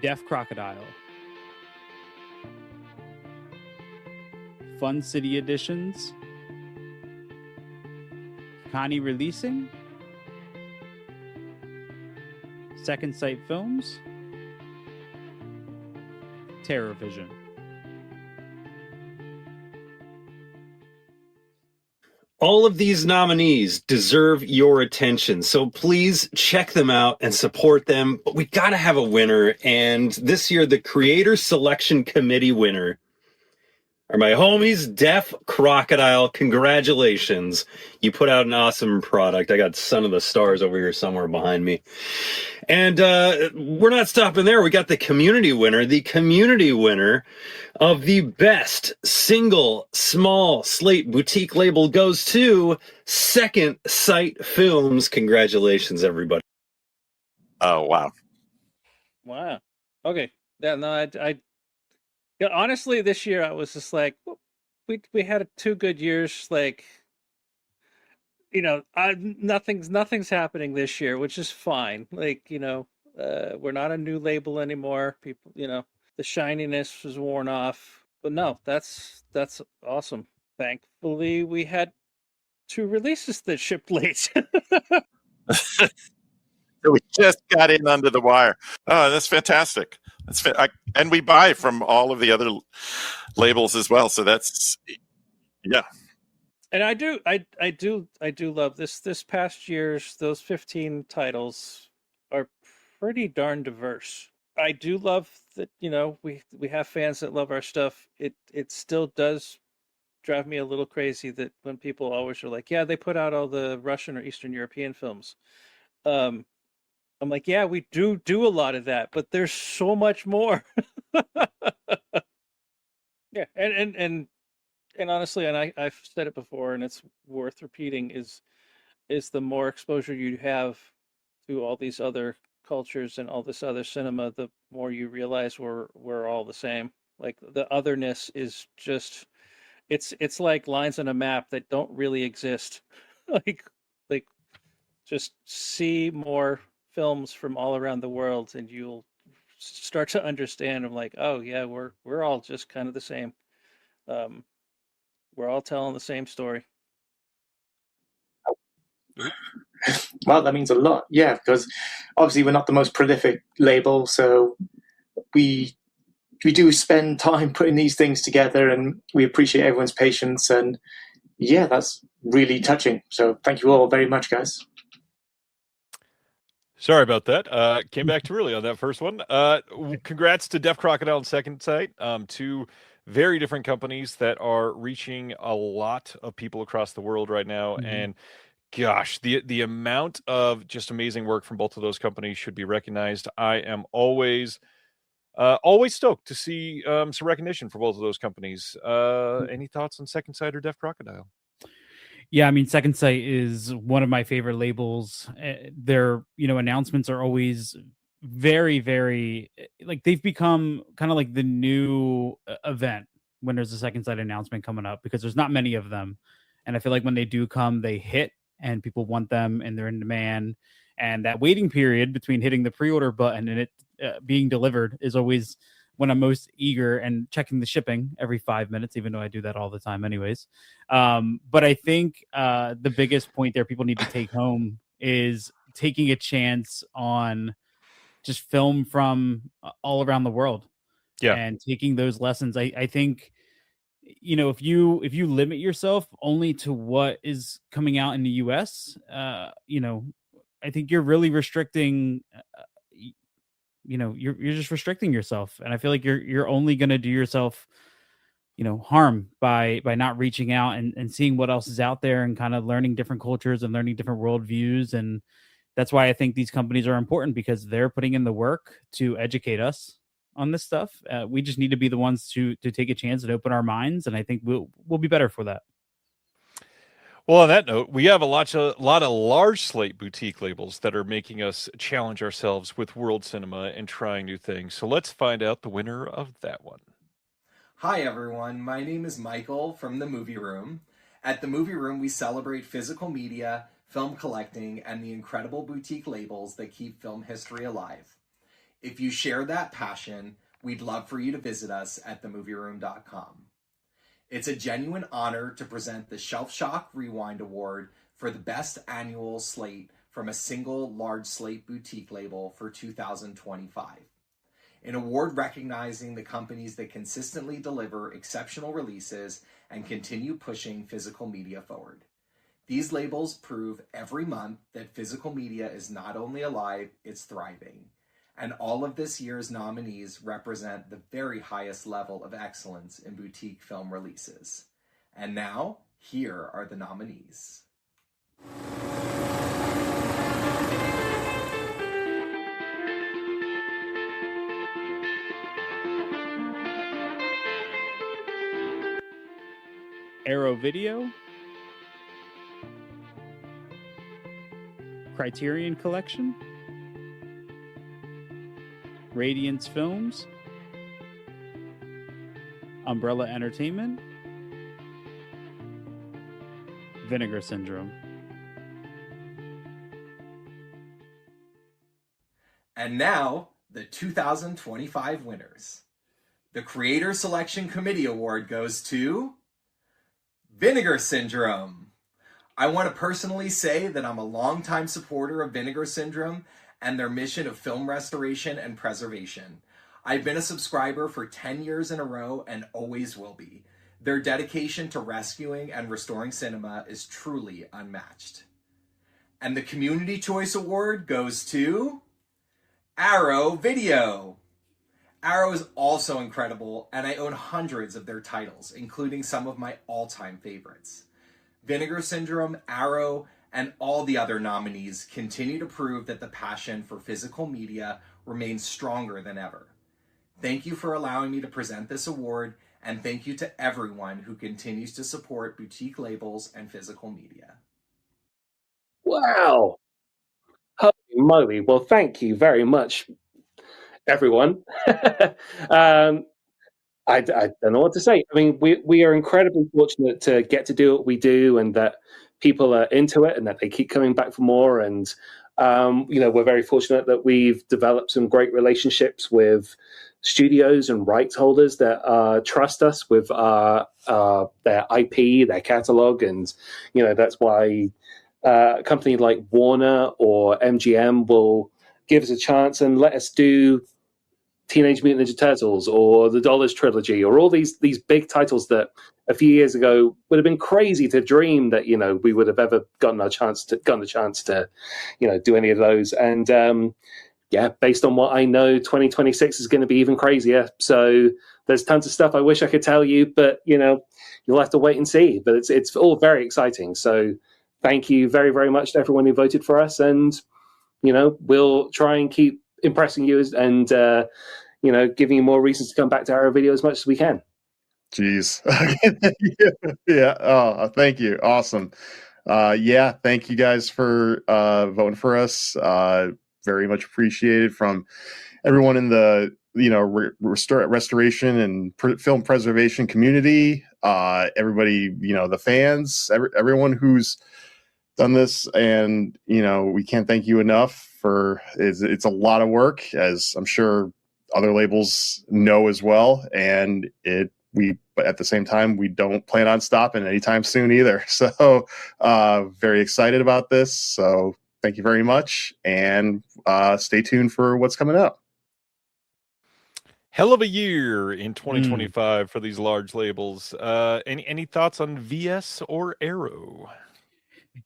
Speaker 4: Deaf Crocodile, Fun City Editions, Connie Releasing, Second Sight Films, Terror Vision.
Speaker 7: All of these nominees deserve your attention, so please check them out and support them. But we got to have a winner, and this year the Creator Selection Committee winner are my homies, Deaf Crocodile. Congratulations. You put out an awesome product. I got Son of the Stars over here somewhere behind me. And we're not stopping there. We got the community winner. The community winner of the best single small slate boutique label goes to Second Sight Films. Congratulations, everybody.
Speaker 9: Oh, wow.
Speaker 12: Wow. Okay. Yeah, no, yeah, honestly, this year I was just like, we had 2 good years. Like, nothing's happening this year, which is fine. Like, we're not a new label anymore. People, the shininess was worn off. But no, that's awesome. Thankfully, we had 2 releases that shipped late.
Speaker 9: We just got in under the wire. Oh, that's fantastic. And we buy from all of the other labels as well. So that's, yeah.
Speaker 12: And I do love this past year's, those 15 titles are pretty darn diverse. I do love that, we have fans that love our stuff. It still does drive me a little crazy that when people always are like, yeah, they put out all the Russian or Eastern European films. I'm like, yeah, we do a lot of that, but there's so much more. Yeah, and honestly, and I've said it before, and it's worth repeating, is the more exposure you have to all these other cultures and all this other cinema, the more you realize we're all the same. Like, the otherness is just, it's like lines on a map that don't really exist. like just see more films from all around the world, and you'll start to understand. I'm like, oh yeah, we're all just kind of the same. We're all telling the same story.
Speaker 17: Well, that means a lot, yeah, because obviously we're not the most prolific label, so we do spend time putting these things together, and we appreciate everyone's patience, and yeah, that's really touching. So thank you all very much, guys.
Speaker 3: Sorry about that. Came back too early on that first one. Congrats to Deaf Crocodile and Second Sight, two very different companies that are reaching a lot of people across the world right now.
Speaker 4: Mhm.
Speaker 3: And gosh, the amount of just amazing work from both of those companies should be recognized. I am always stoked to see some recognition for both of those companies. Any thoughts on Second Sight or Deaf Crocodile?
Speaker 4: Yeah, I mean, Second Sight is one of my favorite labels. Their, announcements are always very, very, like, they've become kind of like the new event when there's a Second Sight announcement coming up, because there's not many of them. And I feel like when they do come, they hit and people want them and they're in demand. And that waiting period between hitting the pre-order button and it being delivered is always when I'm most eager, and checking the shipping every 5 minutes, even though I do that all the time anyways. But I think the biggest point there people need to take home is taking a chance on just film from all around the world.
Speaker 3: Yeah.
Speaker 4: And taking those lessons. I think, if you limit yourself only to what is coming out in the US, I think you're really restricting you're just restricting yourself, and I feel like you're only going to do yourself harm by not reaching out and seeing what else is out there, and kind of learning different cultures and learning different worldviews. And that's why I think these companies are important, because they're putting in the work to educate us on this stuff. We just need to be the ones to take a chance and open our minds, and I think we'll be better for that.
Speaker 3: Well, on that note, we have a lot of large slate boutique labels that are making us challenge ourselves with world cinema and trying new things. So let's find out the winner of that one.
Speaker 10: Hi, everyone. My name is Michael from The Movie Room. At The Movie Room, we celebrate physical media, film collecting, and the incredible boutique labels that keep film history alive. If you share that passion, we'd love for you to visit us at themovieroom.com. It's a genuine honor to present the Shelf Shock Rewind Award for the best annual slate from a single large slate boutique label for 2025. An award recognizing the companies that consistently deliver exceptional releases and continue pushing physical media forward. These labels prove every month that physical media is not only alive, it's thriving. And all of this year's nominees represent the very highest level of excellence in boutique film releases. And now, here are the nominees.
Speaker 4: Arrow Video, Criterion Collection, Radiance Films, Umbrella Entertainment, Vinegar Syndrome.
Speaker 10: And now, the 2025 winners. The Creator Selection Committee Award goes to Vinegar Syndrome. I want to personally say that I'm a longtime supporter of Vinegar Syndrome and their mission of film restoration and preservation. I've been a subscriber for 10 years in a row and always will be. Their dedication to rescuing and restoring cinema is truly unmatched. And the Community Choice Award goes to Arrow Video. Arrow is also incredible, and I own hundreds of their titles, including some of my all-time favorites. Vinegar Syndrome, Arrow, and all the other nominees continue to prove that the passion for physical media remains stronger than ever. Thank you for allowing me to present this award, and thank you to everyone who continues to support boutique labels and physical media.
Speaker 13: Wow. Holy moly. Well, thank you very much, everyone. I don't know what to say. I mean, we are incredibly fortunate to get to do what we do, and that people are into it, and that they keep coming back for more. And we're very fortunate that we've developed some great relationships with studios and rights holders that trust us with their IP, their catalog, and that's why a company like Warner or MGM will give us a chance and let us do Teenage Mutant Ninja Turtles or the Dollars Trilogy or all these big titles that a few years ago would have been crazy to dream that we would have ever gotten the chance to do any of those. And based on what I know, 2026 is going to be even crazier. So there's tons of stuff I wish I could tell you, but you'll have to wait and see. But it's all very exciting. So thank you very, very much to everyone who voted for us, and we'll try and keep impressing you and giving you more reasons to come back to our video as much as we can.
Speaker 14: Jeez. Yeah. Oh, thank you. Awesome. Thank you guys for voting for us. Very much appreciated from everyone in the restoration and film preservation community. Everybody, the fans, everyone who's done this, and we can't thank you enough for it's a lot of work, as I'm sure other labels know as well, and but at the same time, we don't plan on stopping anytime soon either. So very excited about this. So thank you very much, and stay tuned for what's coming up.
Speaker 3: Hell of a year in 2025 for these large labels. Any thoughts on VS or Arrow?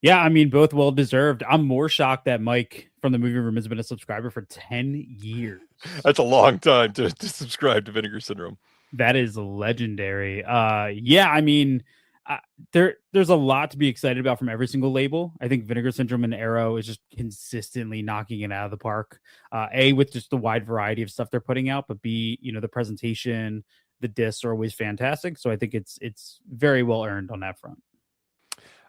Speaker 4: Yeah, I mean, both well deserved. I'm more shocked that Mike from the movie room has been a subscriber for 10 years.
Speaker 3: That's a long time to subscribe to Vinegar Syndrome.
Speaker 4: That is legendary. I mean, there's a lot to be excited about from every single label. I think Vinegar Syndrome and Arrow is just consistently knocking it out of the park. A, with just the wide variety of stuff they're putting out, but B, the presentation, the discs are always fantastic. So I think it's very well earned on that front.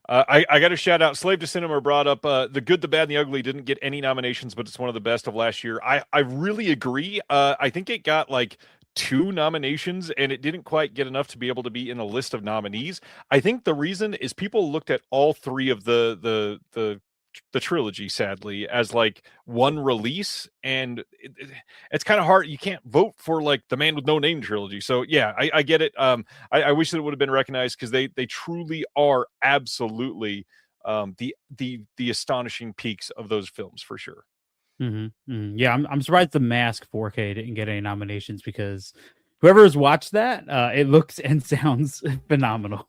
Speaker 3: I got to shout out Slave to Cinema brought up The Good, the Bad, and the Ugly didn't get any nominations, but it's one of the best of last year. I really agree. I think it got like 2 nominations, and it didn't quite get enough to be able to be in a list of nominees. I think the reason is people looked at all 3 of the trilogy, sadly, as like one release, and it's kind of hard. You can't vote for like the Man with No Name trilogy. So yeah, I get it. I wish that it would have been recognized, because they truly are absolutely the astonishing peaks of those films for sure.
Speaker 4: Mm-hmm. Mm-hmm. Yeah, I'm surprised The Mask 4K didn't get any nominations, because whoever has watched that, it looks and sounds phenomenal.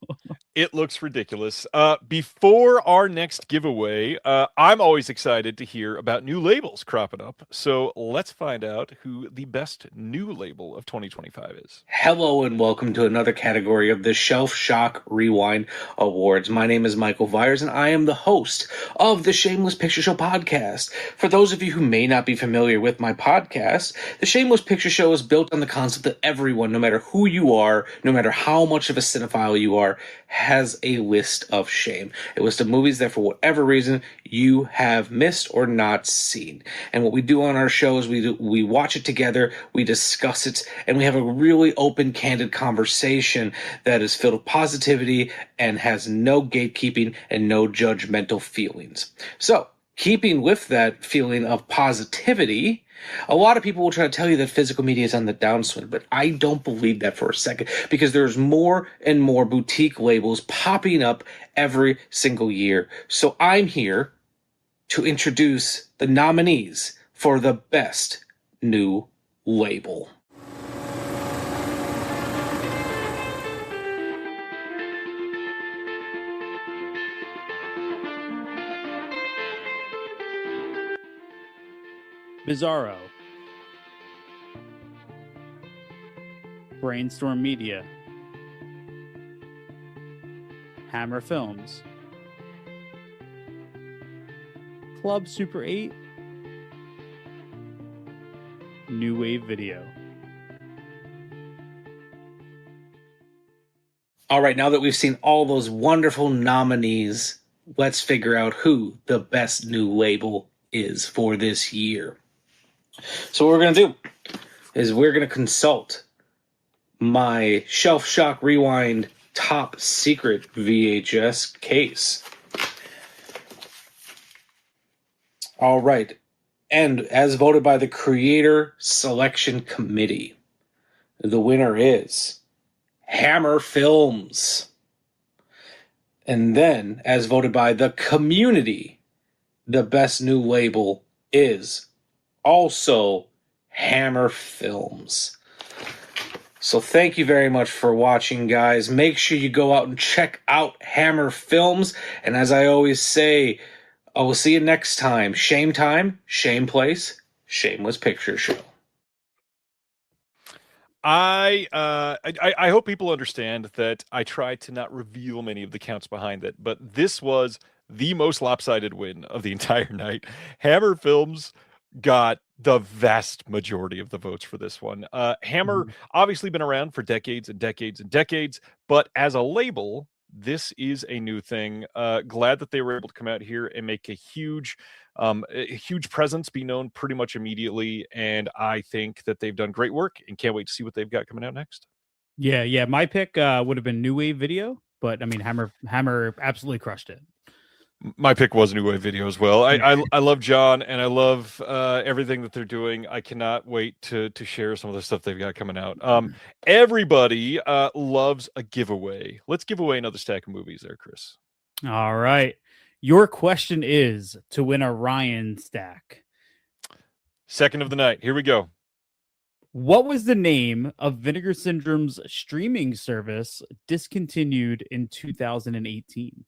Speaker 3: It looks ridiculous. Before our next giveaway, I'm always excited to hear about new labels cropping up. So let's find out who the best new label of 2025 is.
Speaker 15: Hello and welcome to another category of the Shelf Shock Rewind Awards. My name is Michael Vyers, and I am the host of the Shameless Picture Show podcast. For those of you who may not be familiar with my podcast, the Shameless Picture Show is built on the concept that everyone, no matter who you are, no matter how much of a cinephile you are, has a list of shame. A list of movies that, for whatever reason, you have missed or not seen. And what we do on our show is we watch it together, we discuss it, and we have a really open, candid conversation that is filled with positivity and has no gatekeeping and no judgmental feelings. So, keeping with that feeling of positivity, a lot of people will try to tell you that physical media is on the downswing, but I don't believe that for a second, because there's more and more boutique labels popping up every single year. So I'm here to introduce the nominees for the best new label.
Speaker 4: Bizarro, Brainstorm Media, Hammer Films, Club Super 8, New Wave Video.
Speaker 15: All right, now that we've seen all those wonderful nominees, let's figure out who the best new label is for this year. So what we're going to do is we're going to consult my Shelf Shock Rewind top secret VHS case. All right. And as voted by the Creator Selection Committee, the winner is Hammer Films. And then, as voted by the community, the best new label is also Hammer Films. So thank you very much for watching, guys. Make sure you go out and check out Hammer Films. And as I always say, I will see you next time. Shame time, shame place, shameless picture show.
Speaker 3: I hope people understand that I try to not reveal many of the counts behind it, but this was the most lopsided win of the entire night. Hammer Films got the vast majority of the votes for this one. Hammer obviously been around for decades and decades and decades, but as a label, this is a new thing. Glad that they were able to come out here and make a huge presence, be known pretty much immediately, and I think that they've done great work and can't wait to see what they've got coming out next.
Speaker 4: Yeah. My pick would have been New Wave Video, but I mean, Hammer absolutely crushed it.
Speaker 3: My pick was New Wave Video as well. I love John and I love everything that they're doing. I cannot wait to share some of the stuff they've got coming out. Everybody loves a giveaway. Let's give away another stack of movies there, Chris.
Speaker 4: All right. Your question is to win a Ryan stack.
Speaker 3: Second of the night. Here we go.
Speaker 4: What was the name of Vinegar Syndrome's streaming service discontinued in 2018?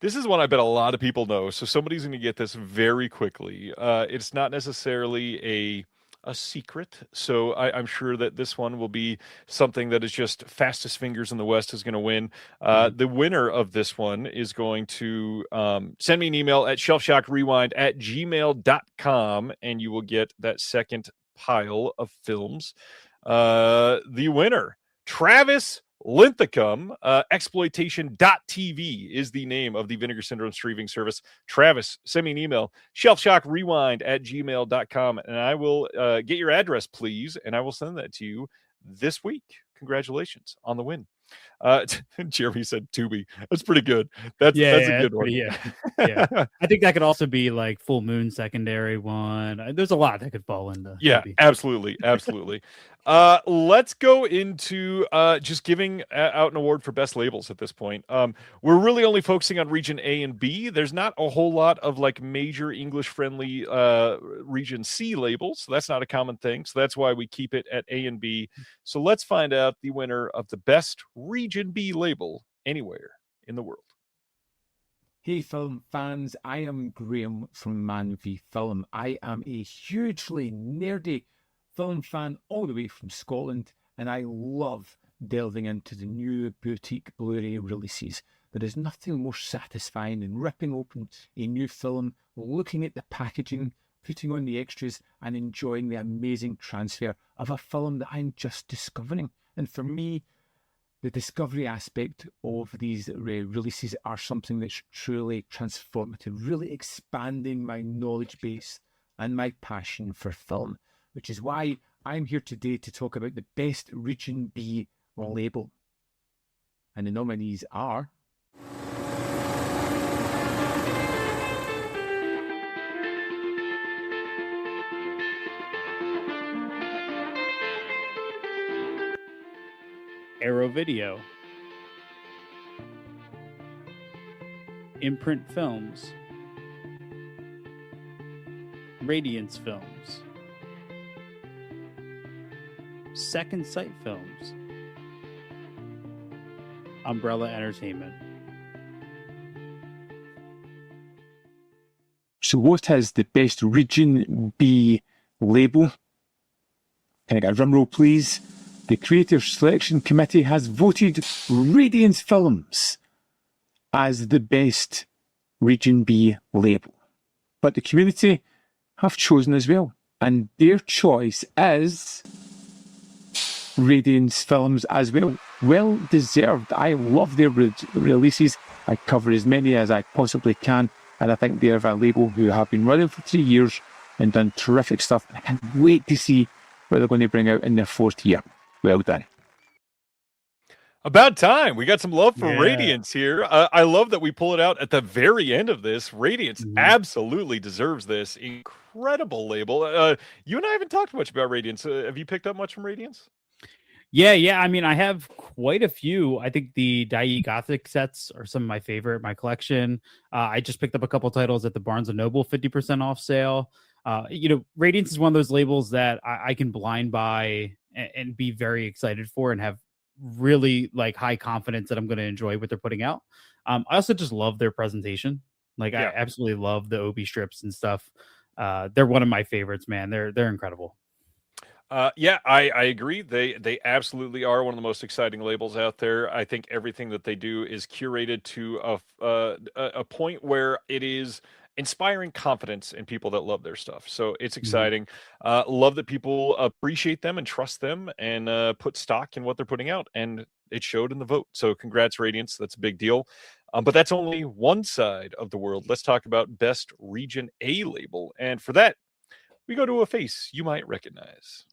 Speaker 3: This is one I bet a lot of people know, so somebody's going to get this very quickly. It's not necessarily a secret, so I'm sure that this one will be something that is just fastest fingers in the West is going to win. The winner of this one is going to send me an email at shelfshockrewind@gmail.com, and you will get that second pile of films. The winner, Travis Linthicum, exploitation.tv is the name of the Vinegar Syndrome streaming service. Travis, send me an email, shelfshockrewind@gmail.com, and I will get your address, please, and I will send that to you this week. Congratulations on the win. Jeremy said Tubi. That's pretty good. That's a good one.
Speaker 4: Yeah. I think that could also be like Full Moon secondary one. There's a lot that could fall into.
Speaker 3: Yeah,
Speaker 4: Tubi.
Speaker 3: absolutely. Let's go into just giving out an award for best labels at this point. We're really only focusing on region A and B. There's not a whole lot of like major English friendly region C labels. So that's not a common thing. So that's why we keep it at A and B. So let's find out the winner of the best region B label anywhere in the world.
Speaker 16: Hey film fans, I am Graham from Man v Film. I am a hugely nerdy film fan all the way from Scotland, and I love delving into the new boutique Blu-ray releases. There is nothing more satisfying than ripping open a new film, looking at the packaging, putting on the extras, and enjoying the amazing transfer of a film that I'm just discovering. And for me, the discovery aspect of these releases are something that's truly transformative, really expanding my knowledge base and my passion for film, which is why I'm here today to talk about the best Region B label. And the nominees are
Speaker 4: Arrow Video, Imprint Films, Radiance Films, Second Sight Films, Umbrella Entertainment.
Speaker 16: So what is the best Region B label? Can I get a drum roll, please? The Creative Selection Committee has voted Radiance Films as the best Region B label. But the community have chosen as well. And their choice is Radiance Films as well. Well deserved. I love their releases. I cover as many as I possibly can. And I think they're a label who have been running for 3 years and done terrific stuff. I can't wait to see what they're going to bring out in their 4th year. Well done.
Speaker 3: About time. We got some love for
Speaker 4: Yeah.
Speaker 3: Radiance here. I love that we pull it out at the very end of this. Radiance absolutely deserves this incredible label. You and I haven't talked much about Radiance. Have you picked up much from Radiance?
Speaker 4: Yeah. I mean, I have quite a few. I think the Dai Gothic sets are some of my favorite in my collection. I just picked up a couple titles at the Barnes & Noble 50% off sale. Radiance is one of those labels that I can blind buy and be very excited for and have really like high confidence that I'm going to enjoy what they're putting out. I also just love their presentation. I absolutely love the Obi strips and stuff. They're one of my favorites, man. They're incredible.
Speaker 3: I agree. They absolutely are one of the most exciting labels out there. I think everything that they do is curated to a point where it is inspiring confidence in people that love their stuff. So it's exciting. Love that people appreciate them and trust them and put stock in what they're putting out. And it showed in the vote. So congrats, Radiance. That's a big deal. But that's only one side of the world. Let's talk about Best Region A label. And for that, we go to a face you might recognize.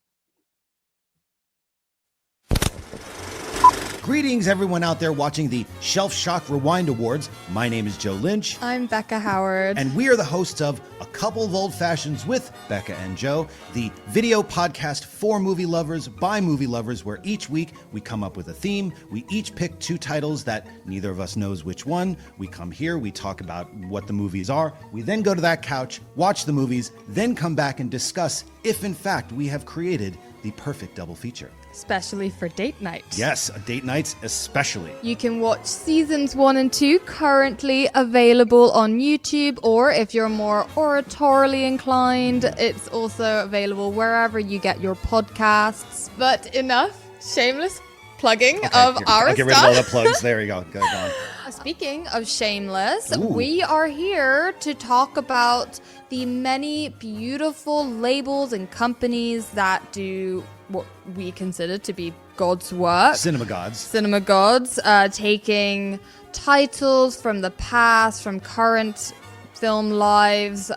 Speaker 11: Greetings, everyone out there watching the Shelf Shock Rewind Awards. My name is Joe Lynch.
Speaker 18: I'm Becca Howard.
Speaker 11: And we are the hosts of A Couple of Old Fashions with Becca and Joe, the video podcast for movie lovers by movie lovers, where each week we come up with a theme. We each pick 2 titles that neither of us knows which one. We come here, we talk about what the movies are. We then go to that couch, watch the movies, then come back and discuss if in fact we have created the perfect double feature.
Speaker 18: Especially for date night.
Speaker 11: Yes, date nights especially.
Speaker 18: You can watch seasons 1 and 2 currently available on YouTube, or if you're more oratorially inclined, it's also available wherever you get your podcasts. But enough shameless plugging of our
Speaker 11: I'll get rid of all the plugs. There you go. Go on.
Speaker 18: Speaking of shameless, we are here to talk about the many beautiful labels and companies that do what we consider to be God's work.
Speaker 11: Cinema gods.
Speaker 18: Cinema gods, taking titles from the past, from current film lives,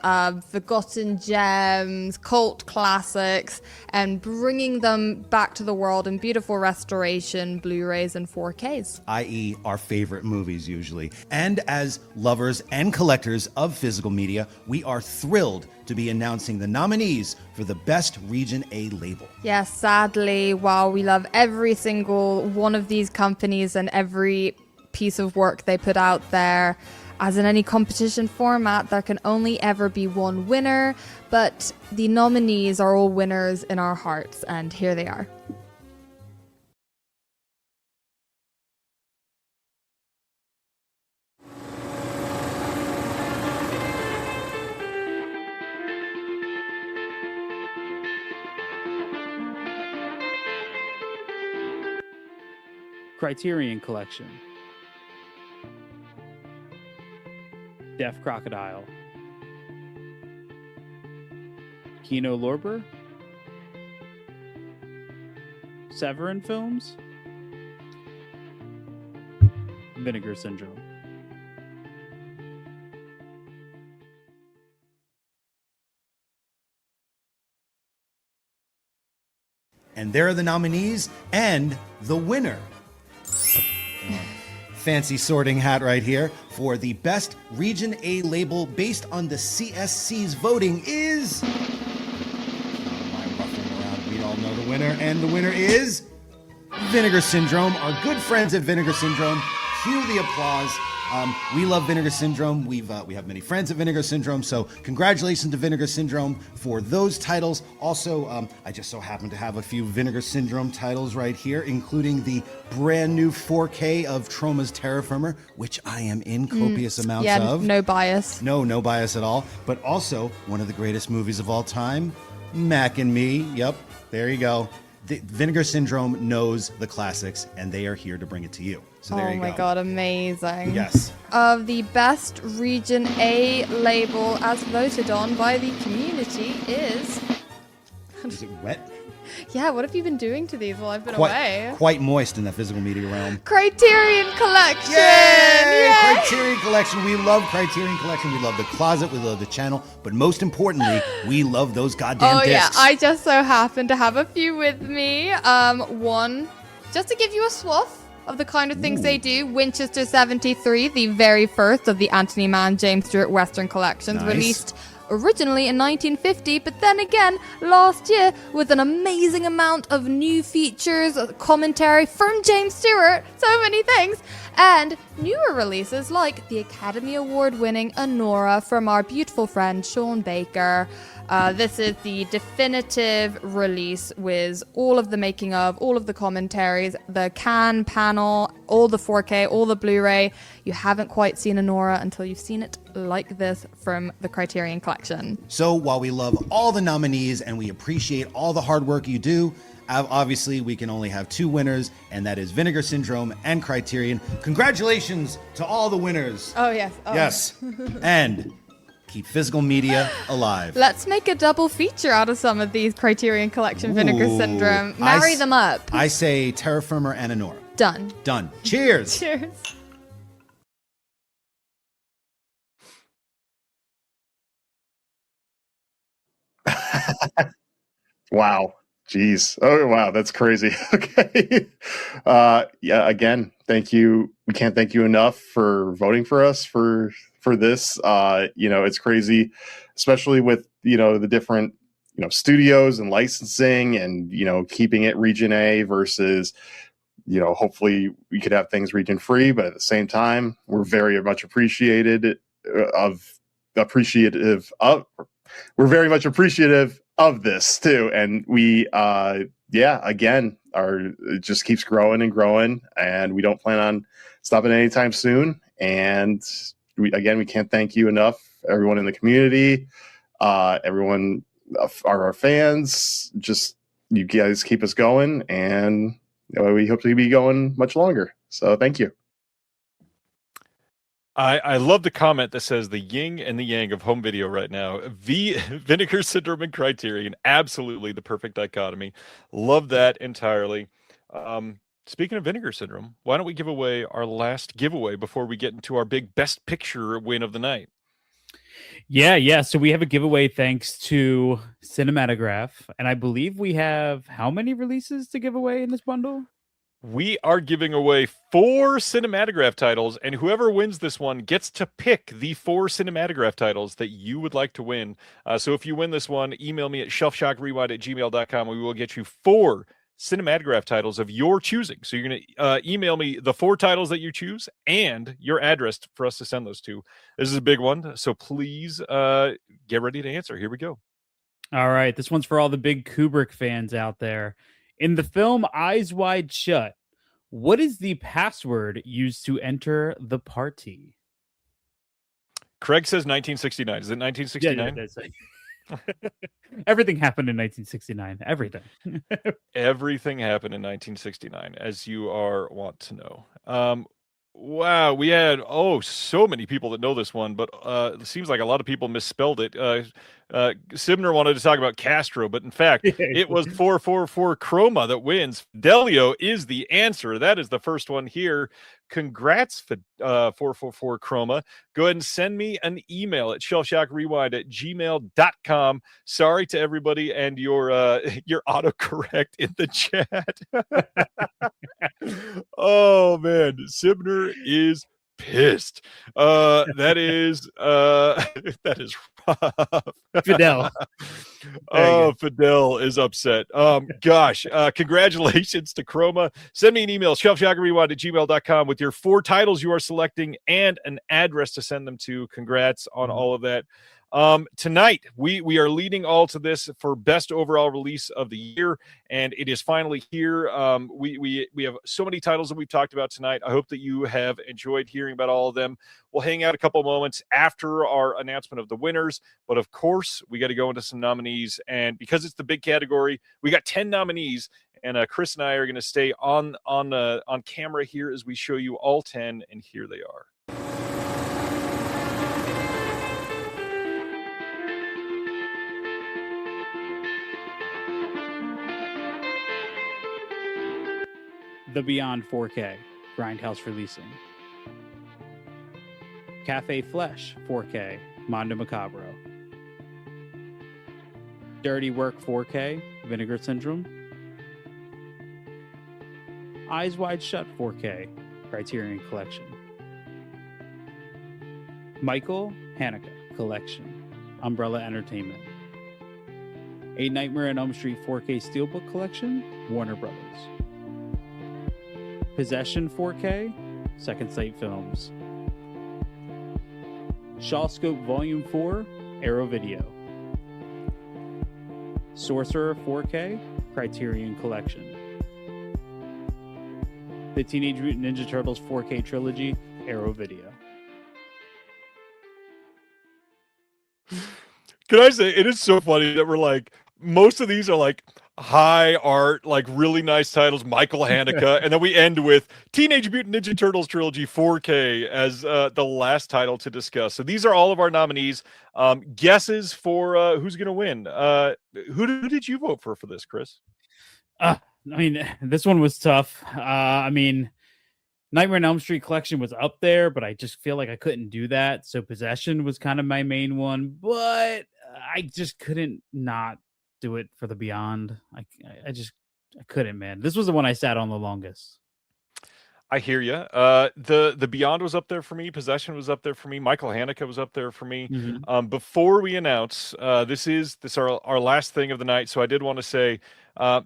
Speaker 18: forgotten gems, cult classics, and bringing them back to the world in beautiful restoration, Blu-rays and 4Ks.
Speaker 11: I.e. our favorite movies usually. And as lovers and collectors of physical media, we are thrilled to be announcing the nominees for the Best Region A label.
Speaker 18: Yes, sadly, while we love every single one of these companies and every piece of work they put out there, as in any competition format, there can only ever be one winner, but the nominees are all winners in our hearts, and here they are.
Speaker 4: Criterion Collection, Deaf Crocodile, Kino Lorber, Severin Films, Vinegar Syndrome.
Speaker 11: And there are the nominees and the winner. Fancy sorting hat right here for the Best Region A label based on the CSC's voting is... I'm ruffling around. We all know the winner, and the winner is... Vinegar Syndrome, our good friends at Vinegar Syndrome. Cue the applause. We love Vinegar Syndrome. We have many friends at Vinegar Syndrome, so congratulations to Vinegar Syndrome for those titles. Also, I just so happen to have a few Vinegar Syndrome titles right here, including the brand new 4K of Troma's Terra Firmer, which I am in copious amounts of.
Speaker 18: No bias.
Speaker 11: No bias at all. But also, one of the greatest movies of all time, Mac and Me. Yep, there you go. The Vinegar Syndrome knows the classics, and they are here to bring it to you. So there you go.
Speaker 18: Oh my god, amazing.
Speaker 11: Yes.
Speaker 18: Of the best Region A label as voted on by the community is...
Speaker 11: Is it wet?
Speaker 18: Yeah, what have you been doing to these while I've been away?
Speaker 11: Quite moist in the physical media realm.
Speaker 18: Criterion Collection!
Speaker 11: Yay! Criterion Collection. We love Criterion Collection. We love the closet. We love the channel. But most importantly, we love those goddamn discs.
Speaker 18: Yeah, I just so happen to have a few with me. One, just to give you a swath of the kind of things they do. Winchester 73, the very first of the Anthony Mann, James Stewart Western collections,
Speaker 11: Nice.
Speaker 18: released originally in 1950, but then again last year with an amazing amount of new features, commentary from James Stewart, so many things, and newer releases like the Academy Award winning Anora from our beautiful friend Sean Baker. This is the definitive release with all of the making of, all of the commentaries, the can panel, all the 4K, all the Blu-ray. You haven't quite seen Anora until you've seen it like this from the Criterion Collection.
Speaker 11: So while we love all the nominees and we appreciate all the hard work you do, obviously we can only have two winners, and that is Vinegar Syndrome and Criterion. Congratulations to all the winners.
Speaker 18: Oh, yes. Oh.
Speaker 11: Yes. And keep physical media alive.
Speaker 18: Let's make a double feature out of some of these Criterion Collection Vinegar
Speaker 11: Ooh.
Speaker 18: Syndrome. Marry them up.
Speaker 11: I say Terra Firma and Anora.
Speaker 18: Done.
Speaker 11: Done. Cheers.
Speaker 18: Cheers.
Speaker 14: Wow. Jeez. Oh, wow. That's crazy. Okay. Yeah. Again, thank you. We can't thank you enough for voting for us for this. It's crazy, especially with, the different, studios and licensing and, keeping it region A versus, hopefully we could have things region free, but at the same time, we're very much appreciative we're very much appreciative of this too. And we, again, it just keeps growing and growing, and we don't plan on stopping anytime soon. And we can't thank you enough, everyone in the community, everyone, our fans. Just, you guys keep us going, and we hope to be going much longer. So thank you.
Speaker 3: I love the comment that says the yin and the yang of home video right now. Vinegar Syndrome and Criterion, absolutely the perfect dichotomy. Love that entirely. Speaking of Vinegar Syndrome, why don't we give away our last giveaway before we get into our big Best Picture win of the night?
Speaker 4: Yeah. So we have a giveaway thanks to Cinematograph, and I believe we have how many releases to give away in this bundle?
Speaker 3: We are giving away 4 Cinematograph titles, and whoever wins this one gets to pick the 4 Cinematograph titles that you would like to win. So if you win this one, email me at shelfshockrewind@gmail.com. We will get you 4 Cinematograph titles of your choosing. So you're going to email me the 4 titles that you choose and your address for us to send those to. This is a big one, so please get ready to answer. Here we go.
Speaker 4: All right, this one's for all the big Kubrick fans out there. In the film Eyes Wide Shut, what is the password used to enter the party?
Speaker 3: Craig says 1969. Is it 1969?
Speaker 4: Yeah, that's right. Everything happened in 1969. Everything.
Speaker 3: Everything happened in 1969, as you are wont to know. Wow, we had so many people that know this one, but it seems like a lot of people misspelled it. Sibner wanted to talk about Castro, but in fact, it was 444 Chroma that wins. Fidelio is the answer. That is the first one here. Congrats, 444 Chroma. Go ahead and send me an email at shelfshockrewind@gmail.com. Sorry to everybody and your autocorrect in the chat. Oh man, Sibner is pissed. That is rough.
Speaker 4: Fidel.
Speaker 3: Oh, Fidel is upset. Gosh, congratulations to Chroma. Send me an email, shelfshockrewind@gmail.com with your 4 titles you are selecting and an address to send them to. Congrats on all of that. Tonight, we are leading all to this for best overall release of the year, and it is finally here. We have so many titles that we've talked about tonight. I hope that you have enjoyed hearing about all of them. We'll hang out a couple moments after our announcement of the winners, but of course, we got to go into some nominees, and because it's the big category, we got 10 nominees, and Chris and I are going to stay on camera here as we show you all 10, and here they are.
Speaker 4: The Beyond 4K, Grindhouse releasing. Cafe Flesh 4K, Mondo Macabro. Dirty Work 4K, Vinegar Syndrome. Eyes Wide Shut 4K, Criterion Collection. Michael Haneke Collection, Umbrella Entertainment. A Nightmare on Elm Street 4K Steelbook Collection, Warner Brothers. Possession 4K, Second Sight Films. Shawscope Volume 4, Arrow Video. Sorcerer 4K, Criterion Collection. The Teenage Mutant Ninja Turtles 4K Trilogy, Arrow Video.
Speaker 3: Can I say, it is so funny that we're like, most of these are like high art, like really nice titles, Michael Haneke, and then we end with Teenage Mutant Ninja Turtles Trilogy 4K as the last title to discuss. So these are all of our nominees. Guesses for who's going to win. Who did you vote for this, Chris?
Speaker 4: I mean, this one was tough. I mean, Nightmare on Elm Street collection was up there, but I just feel like I couldn't do that. So Possession was kind of my main one, but I just couldn't not do it for the Beyond. I couldn't, man. This was the one I sat on the longest.
Speaker 3: I hear you. The Beyond was up there for me. Possession was up there for me. Michael Haneke was up there for me.
Speaker 4: Mm-hmm.
Speaker 3: Before we announce, this is our last thing of the night. So I did want to say,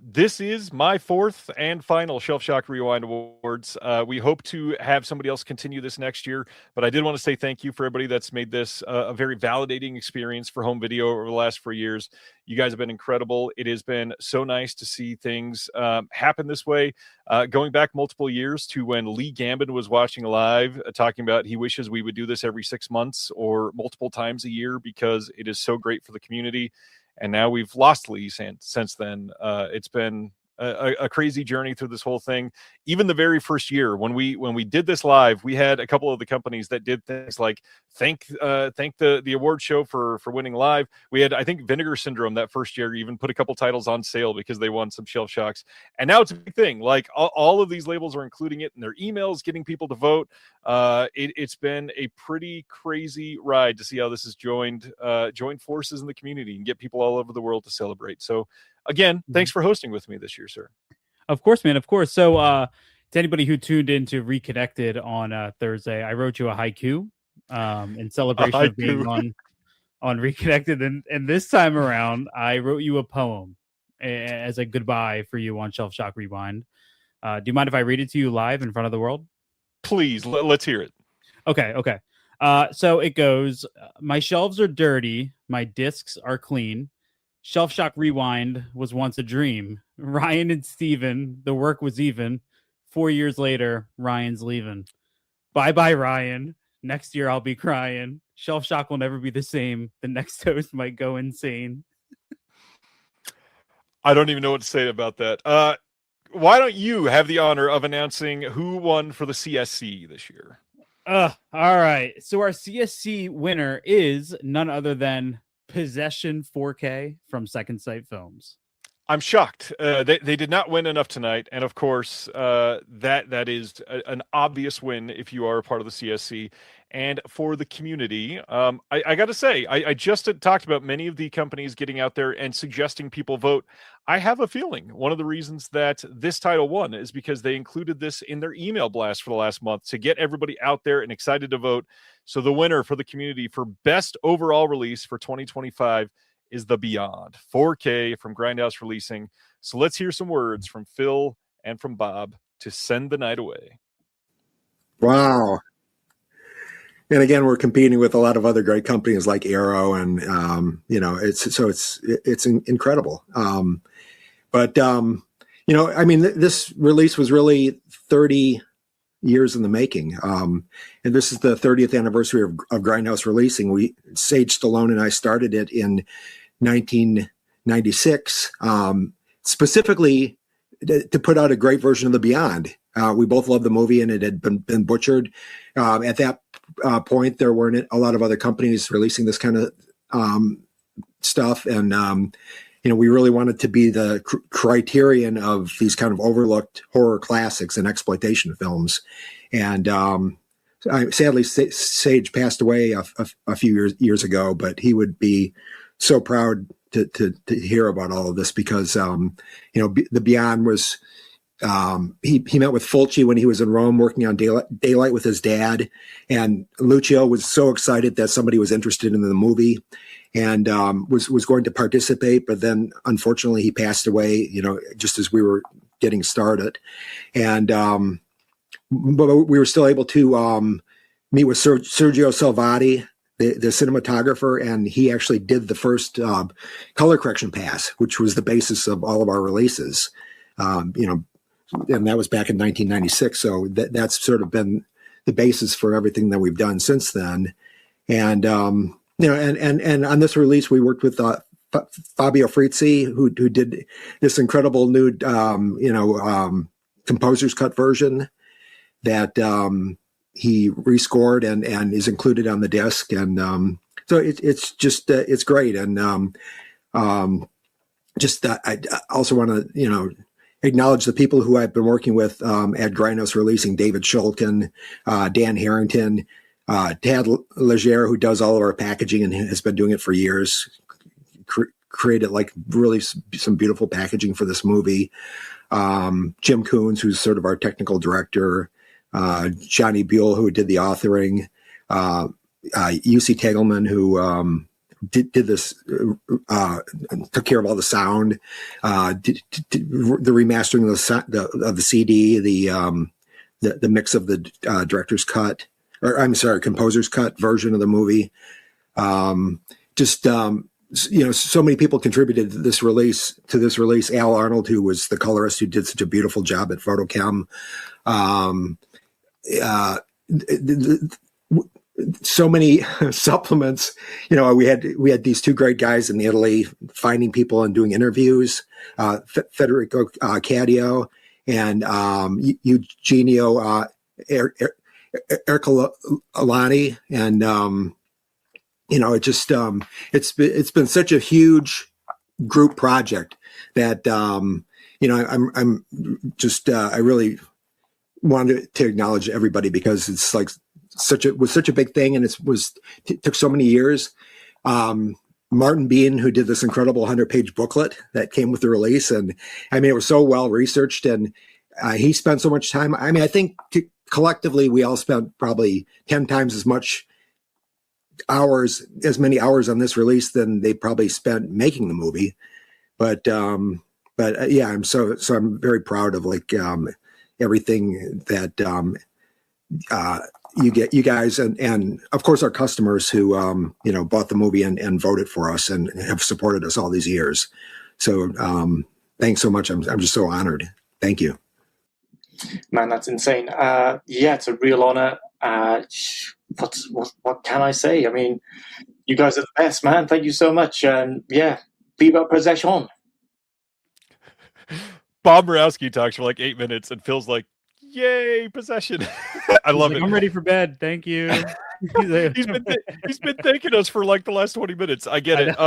Speaker 3: this is my 4th and final Shelf Shock Rewind Awards. We hope to have somebody else continue this next year, but I did want to say thank you for everybody that's made this a very validating experience for home video over the last 4 years. You guys have been incredible. It has been so nice to see things happen this way. Going back multiple years to when Lee Gambin was watching live, talking about he wishes we would do this every 6 months or multiple times a year because it is so great for the community. And now we've lost Lee since then. It's been a crazy journey through this whole thing. Even the very first year when we did this live, we had a couple of the companies that did things like thank the award show for winning live. We had, I think, Vinegar Syndrome that first year even put a couple titles on sale because they won some Shelf Shocks. And now it's a big thing. Like all of these labels are including it in their emails, getting people to vote. It's been a pretty crazy ride to see how this has joined forces in the community and get people all over the world to celebrate. So again, thanks for hosting with me this year, sir.
Speaker 4: Of course, man. Of course. So to anybody who tuned in to Reconnected on Thursday, I wrote you a haiku in celebration of being on Reconnected. And this time around, I wrote you a poem as a goodbye for you on Shelf Shock Rewind. Do you mind if I read it to you live in front of the world?
Speaker 3: Please, let's hear it.
Speaker 4: Okay. So it goes, my shelves are dirty. My discs are clean. Shelf Shock Rewind was once a dream. Ryan and Steven, the work was even. 4 years later, Ryan's leaving. Bye-bye, Ryan. Next year, I'll be crying. Shelf Shock will never be the same. The next host might go insane.
Speaker 3: I don't even know what to say about that. Why don't you have the honor of announcing who won for the CSC this year?
Speaker 4: All right. So our CSC winner is none other than Possession 4K from Second Sight Films.
Speaker 3: I'm shocked. They did not win enough tonight, and of course, that is an obvious win if you are a part of the CSC. And for the community, I got to say, I just had talked about many of the companies getting out there and suggesting people vote. I have a feeling one of the reasons that this title won is because they included this in their email blast for the last month to get everybody out there and excited to vote. So the winner for the community for best overall release for 2025 is The Beyond, 4K from Grindhouse Releasing. So let's hear some words from Phil and from Bob to send the night away.
Speaker 1: Wow. And again, we're competing with a lot of other great companies like Arrow, and it's incredible. This release was really 30 years in the making, and this is the 30th anniversary of Grindhouse Releasing. Sage Stallone and I started it in 1996, specifically to put out a great version of The Beyond. We both loved the movie, and it had been butchered. At that point, there weren't a lot of other companies releasing this kind of stuff, and we really wanted to be the criterion of these kind of overlooked horror classics and exploitation films. And sadly, Sage passed away a few years ago, but he would be so proud to hear about all of this, because The Beyond was. He met with Fulci when he was in Rome working on Daylight with his dad, and Lucio was so excited that somebody was interested in the movie and was going to participate, but then unfortunately he passed away, just as we were getting started. And but we were still able to meet with Sergio Salvati, the cinematographer, and he actually did the first color correction pass, which was the basis of all of our releases. And that was back in 1996. So that's sort of been the basis for everything that we've done since then. And, and on this release, we worked with Fabio Frizzi, who did this incredible new, composer's cut version that he rescored and is included on the disc. And so it's just, it's great. And I also want to, acknowledge the people who I've been working with at Grindhouse Releasing: David Shulkin, Dan Harrington, Tad Legere, who does all of our packaging and has been doing it for years, created like really some beautiful packaging for this movie. Jim Coons, who's sort of our technical director, Johnny Buell, who did the authoring, UC Tegelman, who did this, took care of all the sound, did the remastering of the CD, the mix of the director's cut, or I'm sorry, composer's cut version of the movie. So many people contributed to this release. Al Arnold, who was the colorist, who did such a beautiful job at Photochem. So many supplements. We had these two great guys in Italy finding people and doing interviews, Federico Cadio and Eugenio Ercolani, and it's been such a huge group project that I really wanted to acknowledge everybody, because it's like was such a big thing, and it took so many years. Martin Bean, who did this incredible 100-page booklet that came with the release, and it was so well researched, and he spent so much time. I think collectively we all spent probably 10 times as many hours on this release than they probably spent making the movie. But I'm very proud of everything that you guys and of course our customers who bought the movie and voted for us and have supported us all these years. So thanks so much. I'm just so honored. Thank you.
Speaker 17: Man, that's insane. It's a real honor. What can I say? You guys are the best, man. Thank you so much. And viva possession.
Speaker 3: Bob Murawski talks for like 8 minutes and feels like, yay, possession. I love it.
Speaker 4: I'm ready for bed. Thank you.
Speaker 3: He's been thanking us for like the last 20 minutes. I get it.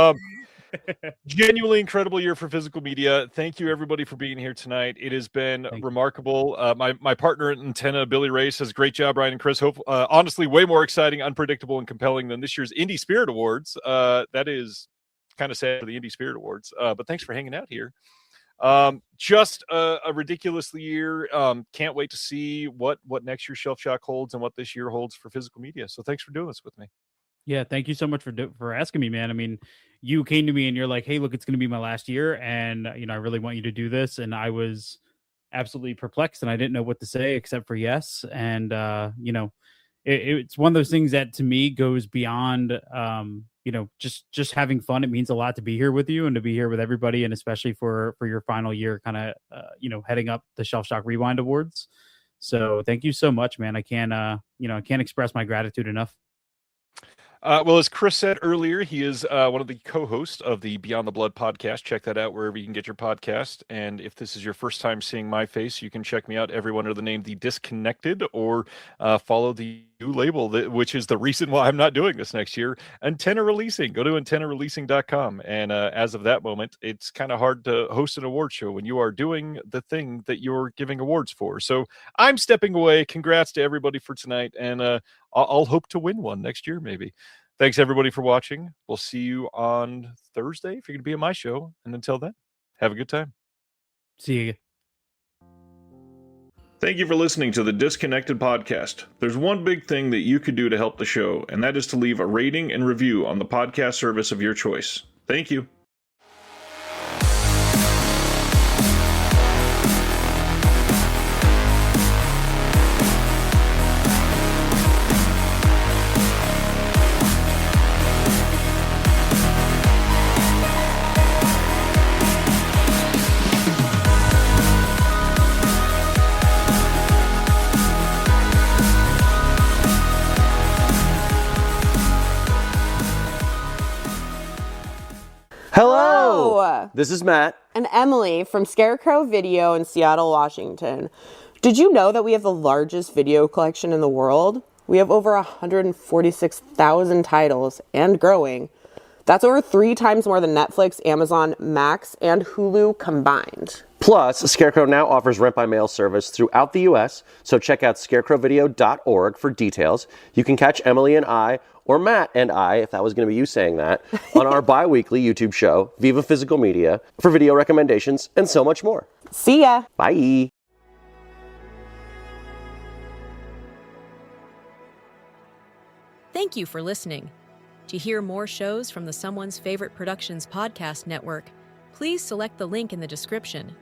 Speaker 3: Genuinely incredible year for physical media. Thank you everybody for being here tonight. It has been remarkable. My partner at Antenna, Billy Ray, says great job, Ryan and Chris. Honestly, way more exciting, unpredictable, and compelling than this year's Indie Spirit Awards. That is kind of sad for the Indie Spirit Awards. But thanks for hanging out here. Just a ridiculous year. Can't wait to see what next year's Shelf Shock holds and what this year holds for physical media. So thanks for doing this with me.
Speaker 4: Yeah, thank you so much for asking me, man. I mean, you came to me and you're like, "Hey, look, it's going to be my last year, and I really want you to do this." And I was absolutely perplexed, and I didn't know what to say except for yes. And it's one of those things that to me goes beyond, just having fun. It means a lot to be here with you and to be here with everybody, and especially for your final year, kind of, heading up the Shelf Shock Rewind Awards. So thank you so much, man. I can't express my gratitude enough.
Speaker 3: Well, as Chris said earlier, he is one of the co-hosts of the Beyond the Blood podcast. Check that out wherever you can get your podcast. And if this is your first time seeing my face, you can check me out everyone under the name The Disconnected, or follow the new label, which is the reason why I'm not doing this next year, Antenna Releasing. Go to antennareleasing.com. And as of that moment, it's kind of hard to host an award show when you are doing the thing that you're giving awards for. So I'm stepping away. Congrats to everybody for tonight. And I'll hope to win one next year, maybe. Thanks, everybody, for watching. We'll see you on Thursday if you're going to be at my show. And until then, have a good time.
Speaker 4: See you.
Speaker 2: Thank you for listening to the Disconnected podcast. There's one big thing that you could do to help the show, and that is to leave a rating and review on the podcast service of your choice. Thank you.
Speaker 8: Hello! This is Matt. And Emily from Scarecrow Video in Seattle, Washington. Did you know that we have the largest video collection in the world? We have over 146,000 titles and growing. That's over 3 times more than Netflix, Amazon, Max, and Hulu combined.
Speaker 19: Plus, Scarecrow now offers rent-by-mail service throughout the U.S., so check out scarecrowvideo.org for details. You can catch Emily and I, or Matt and I, if that was going to be you saying that, on our bi-weekly YouTube show, Viva Physical Media, for video recommendations and so much more.
Speaker 8: See ya!
Speaker 19: Bye!
Speaker 20: Thank you for listening. To hear more shows from the Someone's Favorite Productions podcast network, please select the link in the description